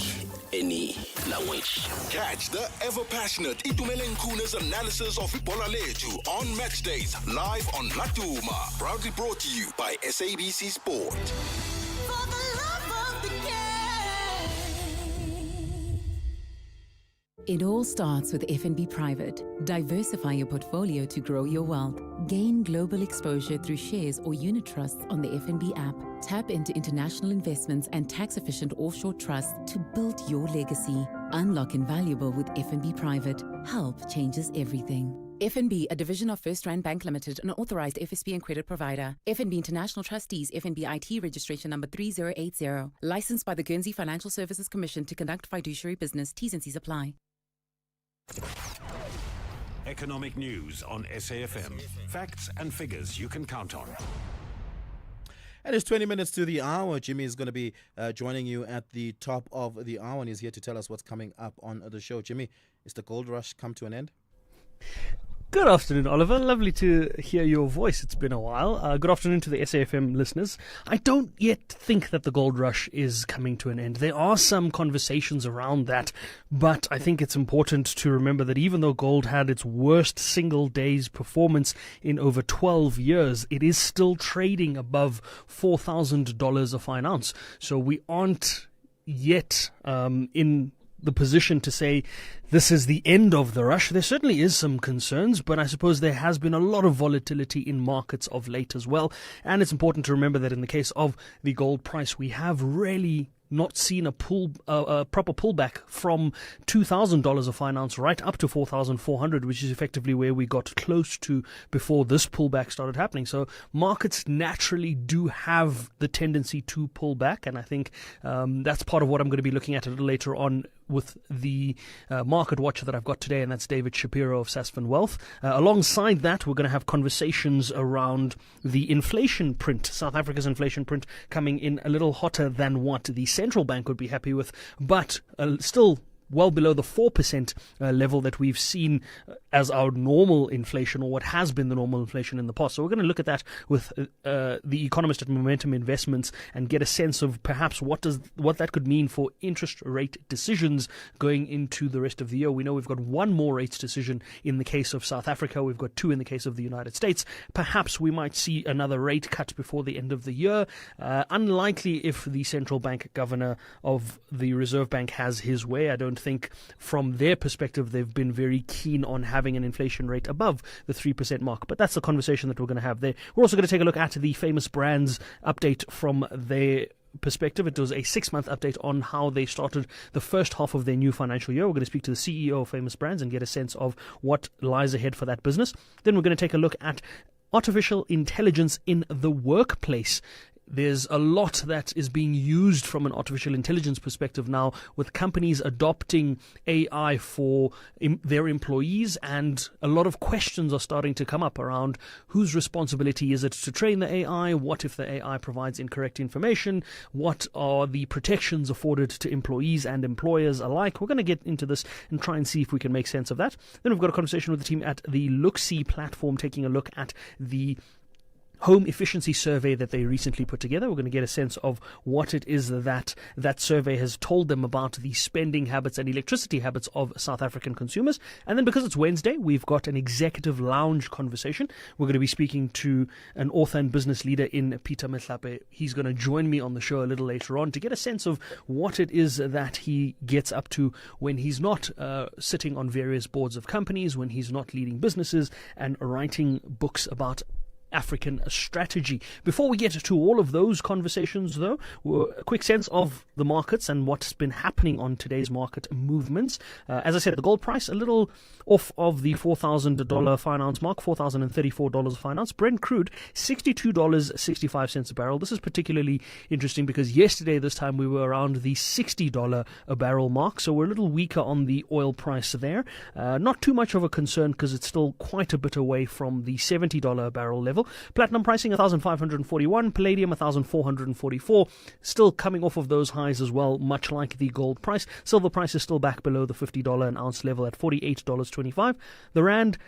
any language. Catch the ever-passionate Itumele Nkune's analysis of Ibola Letu on match days, live on Latuma. Proudly brought to you by SABC Sport. For the love of It all starts with FNB Private. Diversify your portfolio to grow your wealth. Gain global exposure through shares or unit trusts on the FNB app. Tap into international investments and tax-efficient offshore trusts to build your legacy. Unlock invaluable with FNB Private. Help changes everything. FNB, a division of First Rand Bank Limited, an authorized FSB and credit provider. FNB International Trustees, FNB IT registration number 3080. Licensed by the Guernsey Financial Services Commission to conduct fiduciary business. T's and C's apply. Economic news on SAFM. Facts and figures you can count on. And it's 20 minutes to the hour. Jimmy is going to be joining you at the top of the hour, and he's here to tell us what's coming up on the show. Jimmy, is the gold rush come to an end? Good afternoon, Oliver. Lovely to hear your voice. It's been a while. Good afternoon to the SAFM listeners. I don't yet think that the gold rush is coming to an end. There are some conversations around that, but I think it's important to remember that even though gold had its worst single day's performance in over 12 years, it is still trading above $4,000 a fine ounce. So we aren't yet in the position to say this is the end of the rush. There certainly is some concerns, but I suppose there has been a lot of volatility in markets of late as well. And it's important to remember that in the case of the gold price, we have really not seen a proper pullback from $2,000 a fine ounce right up to $4,400, which is effectively where we got close to before this pullback started happening. So markets naturally do have the tendency to pull back, and I think that's part of what I'm going to be looking at a little later on with the market watcher that I've got today, and that's David Shapiro of Sasfin Wealth. Alongside that, we're going to have conversations around the inflation print, South Africa's inflation print coming in a little hotter than what the central bank would be happy with, but still well below the 4% level that we've seen as our normal inflation, or what has been the normal inflation in the past. So we're going to look at that with the economist at Momentum Investments and get a sense of perhaps what that could mean for interest rate decisions going into the rest of the year. We know we've got one more rates decision in the case of South Africa. We've got two in the case of the United States. Perhaps we might see another rate cut before the end of the year. Unlikely if the central bank governor of the Reserve Bank has his way. I don't think from their perspective they've been very keen on having an inflation rate above the 3% mark, but that's the conversation that we're going to have there. We're also going to take a look at the Famous Brands update from their perspective. It was a 6-month update on how they started the first half of their new financial year. We're going to speak to the CEO of Famous Brands and get a sense of what lies ahead for that business. Then we're going to take a look at artificial intelligence in the workplace. There's a lot that is being used from an artificial intelligence perspective now, with companies adopting AI for their employees, and a lot of questions are starting to come up around whose responsibility is it to train the AI, what if the AI provides incorrect information, what are the protections afforded to employees and employers alike. We're going to get into this and try and see if we can make sense of that. Then we've got a conversation with the team at the Look-See platform, taking a look at the home efficiency survey that they recently put together. We're going to get a sense of what it is that survey has told them about the spending habits and electricity habits of South African consumers. And then, because it's Wednesday, we've got an executive lounge conversation. We're going to be speaking to an author and business leader in Peter Mehlape. He's going to join me on the show a little later on to get a sense of what it is that he gets up to when he's not sitting on various boards of companies, when he's not leading businesses and writing books about African strategy. Before we get to all of those conversations, though, a quick sense of the markets and what's been happening on today's market movements. As I said, the gold price a little off of the $4,000 fine ounce mark, $4,034 a fine ounce. Brent crude, $62.65 a barrel. This is particularly interesting because yesterday this time we were around the $60 a barrel mark, so we're a little weaker on the oil price there. Not too much of a concern because it's still quite a bit away from the $70 a barrel level. Platinum pricing 1,541, palladium 1,444, still coming off of those highs as well, much like the gold price. Silver price is still back below the $50 an ounce level at $48.25. The rand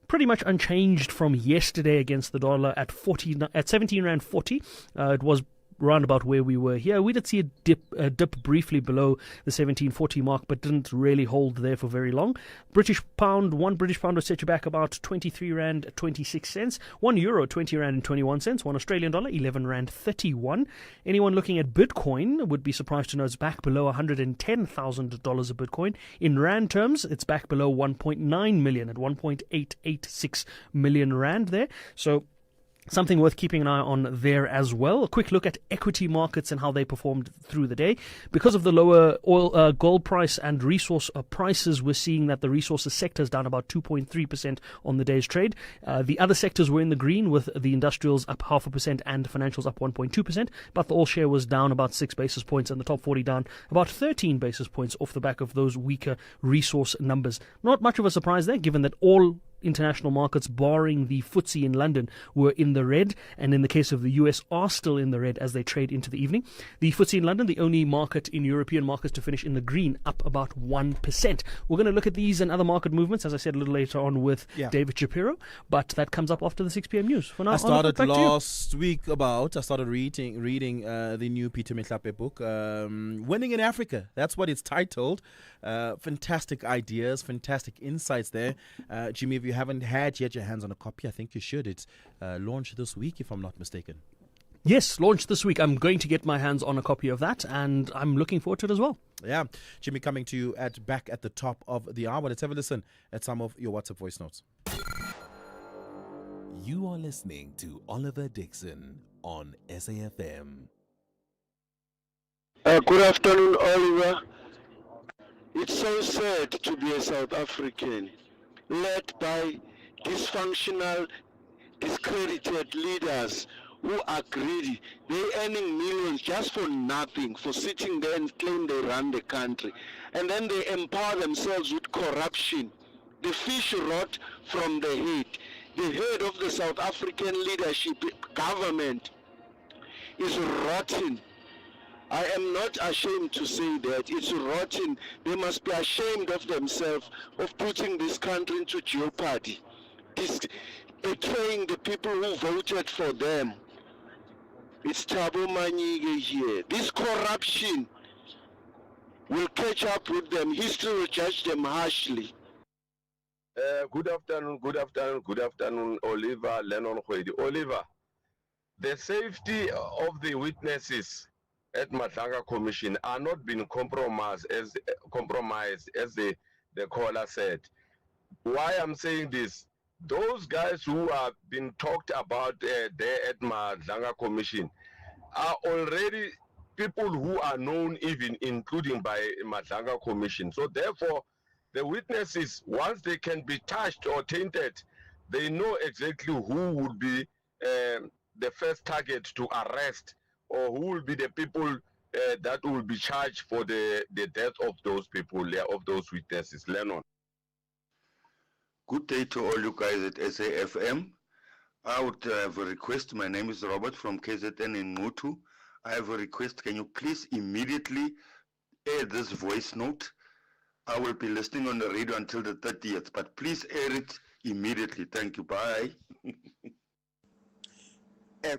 pretty much unchanged from yesterday against the dollar at 17 rand 40. It was round about where we were here. We did see a dip briefly below the 1740 mark, but didn't really hold there for very long. One British pound was set you back about 23 Rand 26 cents. 1 euro, 20 Rand and 21 cents. 1 Australian dollar, 11 Rand 31. Anyone looking at Bitcoin would be surprised to know it's back below $110,000 a Bitcoin. In Rand terms, it's back below 1.9 million at 1.886 million Rand there. So something worth keeping an eye on there as well. A quick look at equity markets and how they performed through the day. Because of the lower gold price and resource prices, we're seeing that the resources sector is down about 2.3% on the day's trade. The other sectors were in the green, with the industrials up 0.5% and financials up 1.2%. But the all share was down about 6 basis points and the top 40 down about 13 basis points off the back of those weaker resource numbers. Not much of a surprise there, given that all international markets, barring the FTSE in London, were in the red, and in the case of the US are still in the red as they trade into the evening. The FTSE in London, the only market in European markets to finish in the green, up about 1%. We're going to look at these and other market movements, as I said, a little later on with David Shapiro, but that comes up after the 6 p.m. news. For now, I started last week I started reading the new Peter Mehlape book, Winning in Africa. That's what it's titled. Fantastic ideas, fantastic insights there. Jimmy, if you haven't had yet your hands on a copy, I think you should. It's launched this week, if I'm not mistaken. Yes, launched this week. I'm going to get my hands on a copy of that, and I'm looking forward to it as well. Yeah. Jimmy, coming to you back at the top of the hour. Let's have a listen at some of your WhatsApp voice notes. You are listening to Oliver Dickson on SAFM. Good afternoon, Oliver. It's so sad to be a South African, led by dysfunctional, discredited leaders who are greedy. They're earning millions just for nothing, for sitting there and claim they run the country. And then they empower themselves with corruption. The fish rot from the head. The head of the South African leadership government is rotten. I am not ashamed to say that. It's rotten. They must be ashamed of themselves, of putting this country into jeopardy, betraying the people who voted for them. It's Thabo Manyige here. This corruption will catch up with them. History will judge them harshly. Good afternoon, Oliver Lennon Khwedi. Oliver, the safety of the witnesses at Madlanga Commission are not being compromised as the caller said. Why I'm saying this, those guys who have been talked about there at Madlanga Commission are already people who are known, even including by Madlanga Commission. So therefore, the witnesses, once they can be touched or tainted, they know exactly who would be the first target to arrest, or who will be the people that will be charged for the death of those people, of those witnesses. Lennon. Good day to all you guys at SAFM. I would have a request. My name is Robert from KZN in Mutu. I have a request. Can you please immediately air this voice note? I will be listening on the radio until the 30th, but please air it immediately. Thank you. Bye.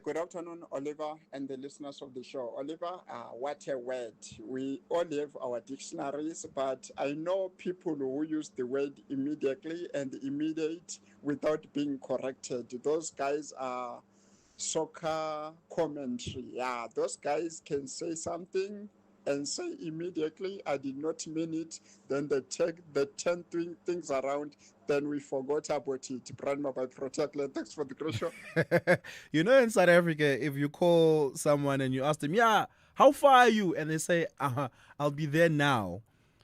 Good afternoon, Oliver, and the listeners of the show. Oliver, what a word. We all have our dictionaries, but I know people who use the word immediately and immediate without being corrected. Those guys are soccer commentary. Yeah, those guys can say something and say immediately, I did not mean it. Then they take the 10 things around. Then we forgot about it. Brandma by Protectland. Thanks for the great show. You know, in South Africa, if you call someone and you ask them, yeah, how far are you? And they say, I'll be there now.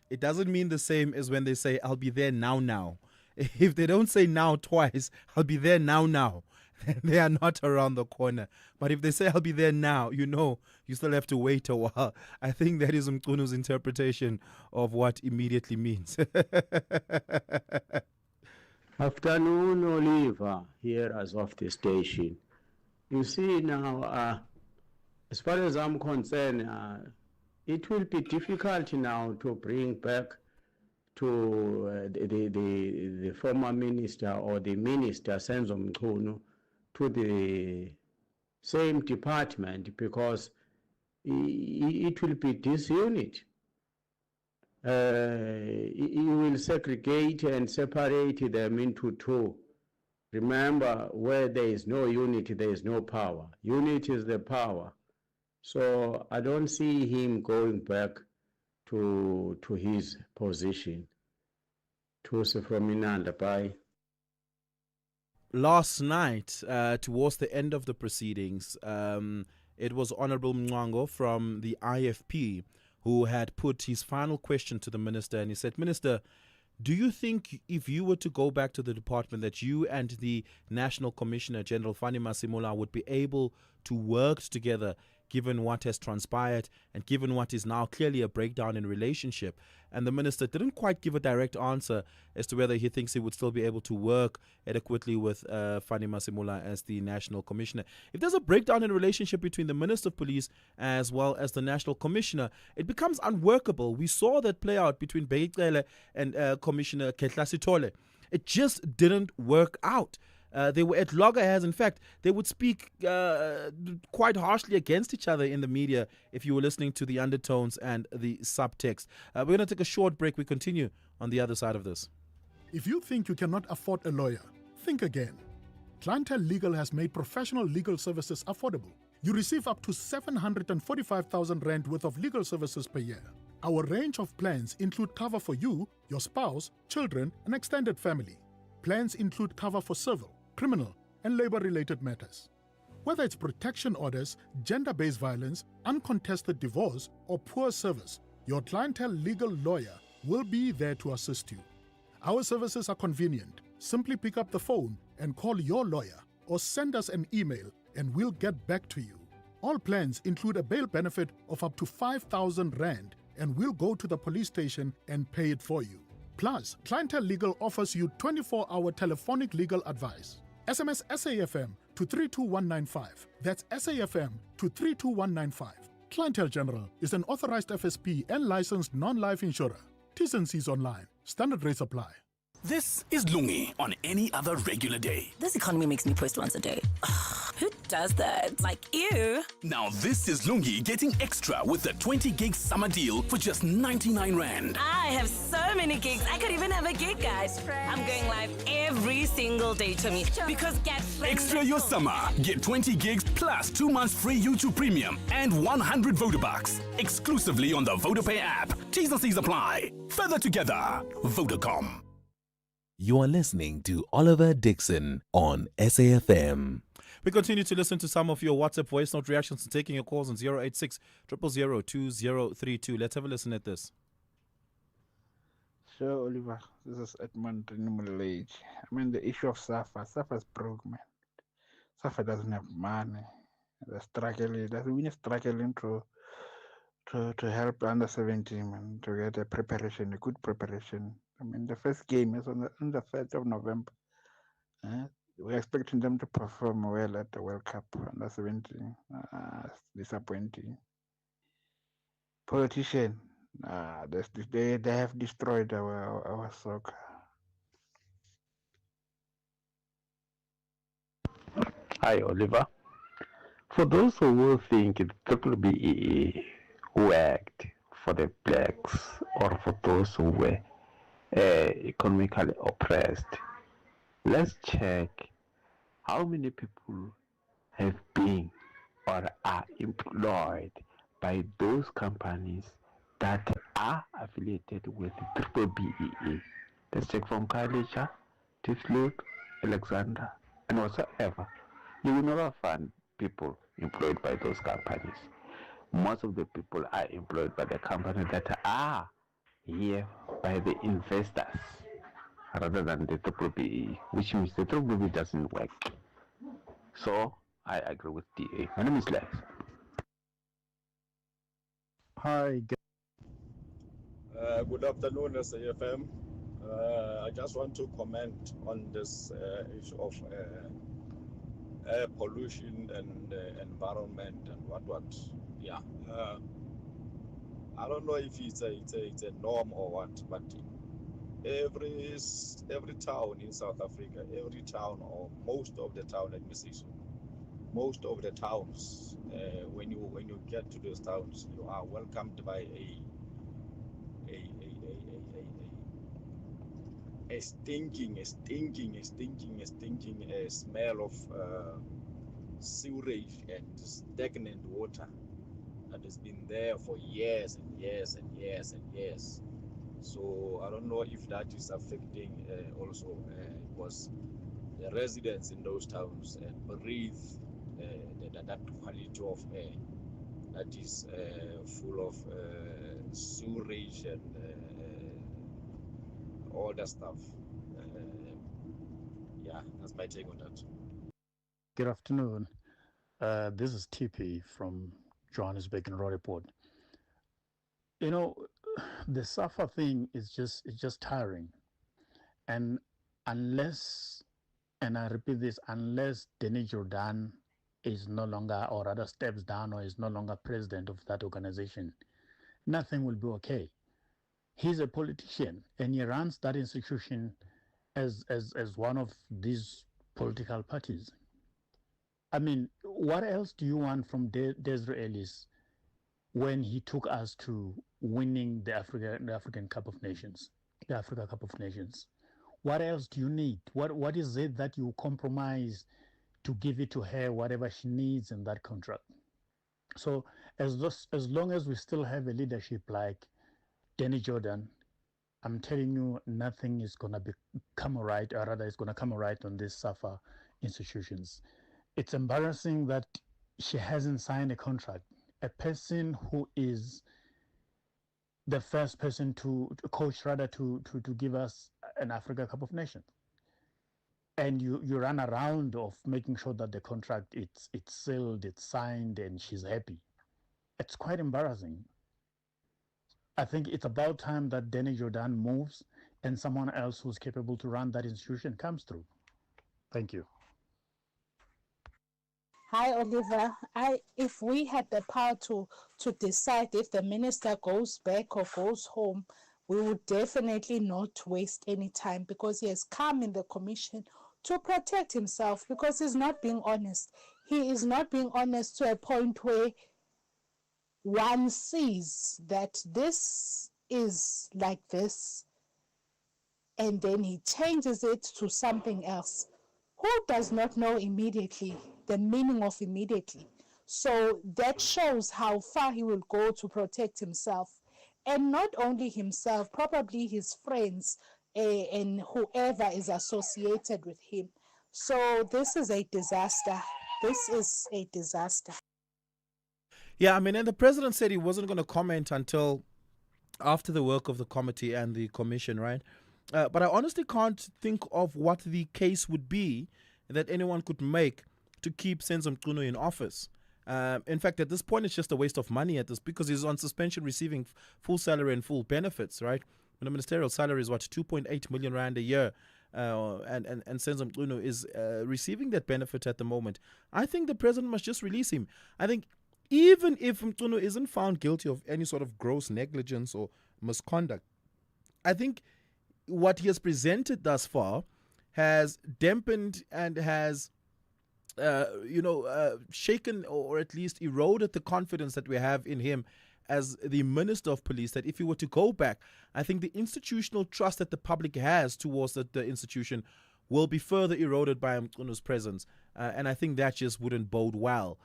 It doesn't mean the same as when they say, I'll be there now. If they don't say now twice, I'll be there now. They are not around the corner. But if they say, I'll be there now, you know, you still have to wait a while. I think that is Mkunu's interpretation of what immediately means. Afternoon, Oliver, here as of the station. You see now, as far as I'm concerned, it will be difficult now to bring back to the former minister or the minister, Senzo Mkunu, to the same department, because it will be disunit. You will segregate and separate them into two. Remember, where there is no unity, there is no power. Unity is the power. So I don't see him going back to his position. Tusi from Inanda, bye. Last night, towards the end of the proceedings, it was Honorable Mwango from the IFP who had put his final question to the minister, and he said, Minister, do you think if you were to go back to the department that you and the National Commissioner General Fani Masimula would be able to work together given what has transpired and given what is now clearly a breakdown in relationship? And the minister didn't quite give a direct answer as to whether he thinks he would still be able to work adequately with Fani Masimula as the National Commissioner. If there's a breakdown in relationship between the Minister of Police as well as the National Commissioner, it becomes unworkable. We saw that play out between Begicele and Commissioner Ketla Sithole. It just didn't work out. They were at loggerheads. In fact, they would speak quite harshly against each other in the media if you were listening to the undertones and the subtext. We're going to take a short break. We continue on the other side of this. If you think you cannot afford a lawyer, think again. Clientele Legal has made professional legal services affordable. You receive up to 745,000 rand worth of legal services per year. Our range of plans include cover for you, your spouse, children, and extended family. Plans include cover for civil, criminal, and labor-related matters. Whether it's protection orders, gender-based violence, uncontested divorce, or poor service, your Clientele Legal lawyer will be there to assist you. Our services are convenient. Simply pick up the phone and call your lawyer or send us an email and we'll get back to you. All plans include a bail benefit of up to 5,000 rand and we'll go to the police station and pay it for you. Plus, Clientele Legal offers you 24-hour telephonic legal advice. SMS SAFM to 32195. That's SAFM to 32195. Clientele General is an authorized FSP and licensed non-life insurer. T's and C's online. Standard rates apply. This is Lungi on any other regular day. This economy makes me post once a day. Who does that? Like, ew. Now this is Lungi getting extra with the 20 gig summer deal for just 99 Rand. I have so many gigs. I could even have a gig, guys. I'm going live every single day to me because get Extra your summer. Get 20 gigs plus 2 months free YouTube Premium and 100 Vodabucks. Exclusively on the VodaPay app. T's and C's apply. Further together. Vodacom. You are listening to Oliver Dickson on SAFM. We continue to listen to some of your WhatsApp voice note reactions and taking your calls on 086 000 2032. Let's have a listen at this. Sure, Oliver. This is Edmund Minimal Age. I mean, the issue of SAFA. SAFA's broke, man. SAFA doesn't have money. They're struggling. We're struggling to help under 17, man, to get a preparation, a good preparation. I mean, the first game is on the 3rd of November. We're expecting them to perform well at the World Cup under 17. Disappointing. Politician, they have destroyed our soccer. Hi, Oliver. For those who will think it could be worked for the blacks or for those who were economically oppressed, let's check how many people have been or are employed by those companies that are affiliated with BBEE. Let's check from Kalisha, Tiflut, Alexander, and whatsoever. You will never find people employed by those companies. Most of the people are employed by the companies that are here by the investors rather than the BBEE, which means the BBEE doesn't work. So I agree with DA. My name is Lex. Hi. Good afternoon, SAFM. I just want to comment on this issue of air pollution and environment and what. Yeah. I don't know if it's a norm or what, but every town in South Africa, every town or most of the town, let me say so, most of the towns, when you get to those towns, you are welcomed by a stinking smell of sewerage and stagnant water that has been there for years and years and years and years. So I don't know if that is affecting also because the residents in those towns breathe that quality of air that is full of sewerage and all that stuff. Yeah, that's my take on that. Good afternoon. This is TP from Johannesburg and Roodepoort. You know, the SAFA thing is just tiring, and unless, and I repeat this, unless Denis Jordan is no longer, or rather steps down, or is no longer president of that organization, nothing will be okay. He's a politician, and he runs that institution as one of these political parties. I mean, what else do you want from Desiree Ellis when he took us to winning the African Cup of Nations, the Africa Cup of Nations? What else do you need? What is it that you compromise to give it to her whatever she needs in that contract? So as long as we still have a leadership like Danny Jordan, I'm telling you, nothing is gonna come right, or rather, it's gonna come right on these SAFA institutions. It's embarrassing that she hasn't signed a contract. A person who is the first person to coach, rather, to give us an Africa Cup of Nations, and you run around of making sure that the contract it's sealed, it's signed, and she's happy. It's quite embarrassing. I think it's about time that Danny Jordan moves and someone else who's capable to run that institution comes through. Thank you. Hi, Oliver. If we had the power to decide if the minister goes back or goes home, we would definitely not waste any time, because he has come in the commission to protect himself, because he's not being honest. He is not being honest to a point where one sees that this is like this, and then he changes it to something else. Who does not know immediately the meaning of immediately? So that shows how far he will go to protect himself. And not only himself, probably his friends and whoever is associated with him. So this is a disaster. This is a disaster. Yeah, I mean, and the president said he wasn't going to comment until after the work of the committee and the commission, right? But I honestly can't think of what the case would be that anyone could make to keep Senzo Mchunu in office. In fact, at this point, it's just a waste of money because he's on suspension, receiving full salary and full benefits, right? And the ministerial salary is 2.8 million rand a year, and Senzo Mchunu is receiving that benefit at the moment. I think the president must just release him. I think even if Mchunu isn't found guilty of any sort of gross negligence or misconduct, I think what he has presented thus far has dampened and has, shaken or at least eroded the confidence that we have in him as the Minister of Police, that if he were to go back, I think the institutional trust that the public has towards the institution will be further eroded by Mchunu's presence. And I think that just wouldn't bode well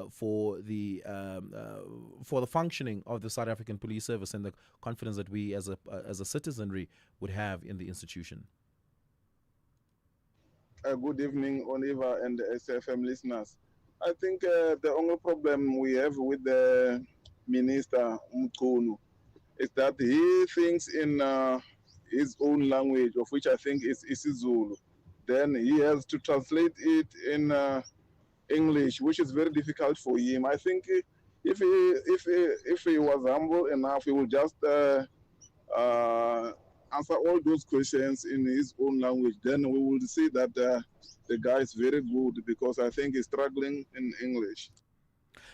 for the functioning of the South African Police Service and the confidence that we as a citizenry would have in the institution. Good evening, Oliver and the SFM listeners. I think the only problem we have with the Minister Mchunu is that he thinks in his own language, of which I think is isiZulu. Then he has to translate it in English, which is very difficult for him. I think if he was humble enough, he would just answer all those questions in his own language. Then we will see that the guy is very good, because I think he's struggling in English.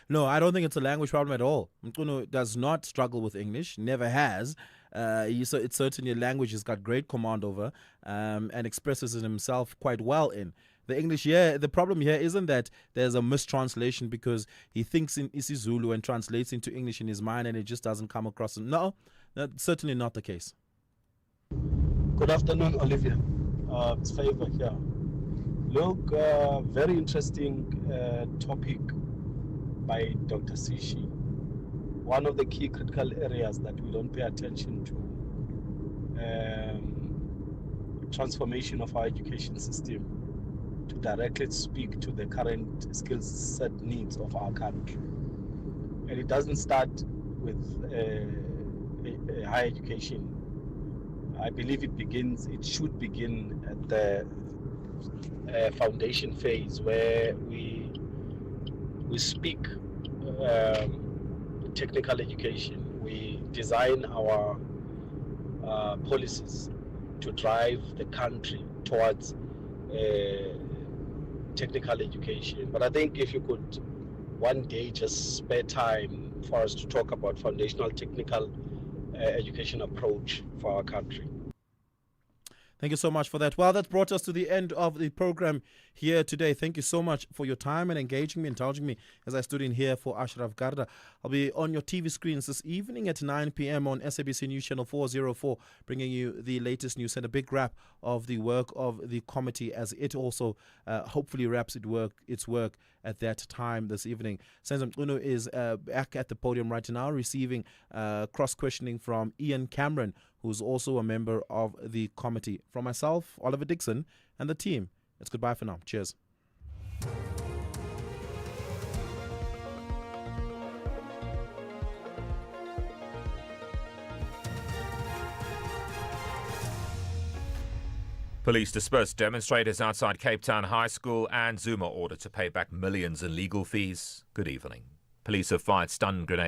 No, I don't think it's a language problem at all. Mchunu does not struggle with English, never has. It's certainly a language he's got great command over and expresses it himself quite well in. The English here, the problem here isn't that there's a mistranslation because he thinks in isiZulu and translates into English in his mind and it just doesn't come across. No, that's certainly not the case. Good afternoon, Olivia. It's Favor here. Look, very interesting topic by Dr. Sishi. One of the key critical areas that we don't pay attention to, transformation of our education system to directly speak to the current skill set needs of our country. And it doesn't start with higher education. I believe it should begin at the foundation phase where we speak technical education. We design our policies to drive the country towards technical education. But I think if you could one day just spare time for us to talk about foundational technical education approach for our country. Thank you so much for that. Well, that brought us to the end of the program here today. Thank you so much for your time and engaging me, indulging me as I stood in here for Ashraf Garda. I'll be on your TV screens this evening at 9 p.m. on SABC News Channel 404, bringing you the latest news and a big wrap of the work of the committee as it also hopefully wraps its work at that time this evening. Senzam Uno is back at the podium right now, receiving cross-questioning from Ian Cameron, who's also a member of the committee. From myself, Oliver Dickson, and the team, it's goodbye for now. Cheers. Police dispersed demonstrators outside Cape Town High School and Zuma ordered to pay back millions in legal fees. Good evening. Police have fired stun grenades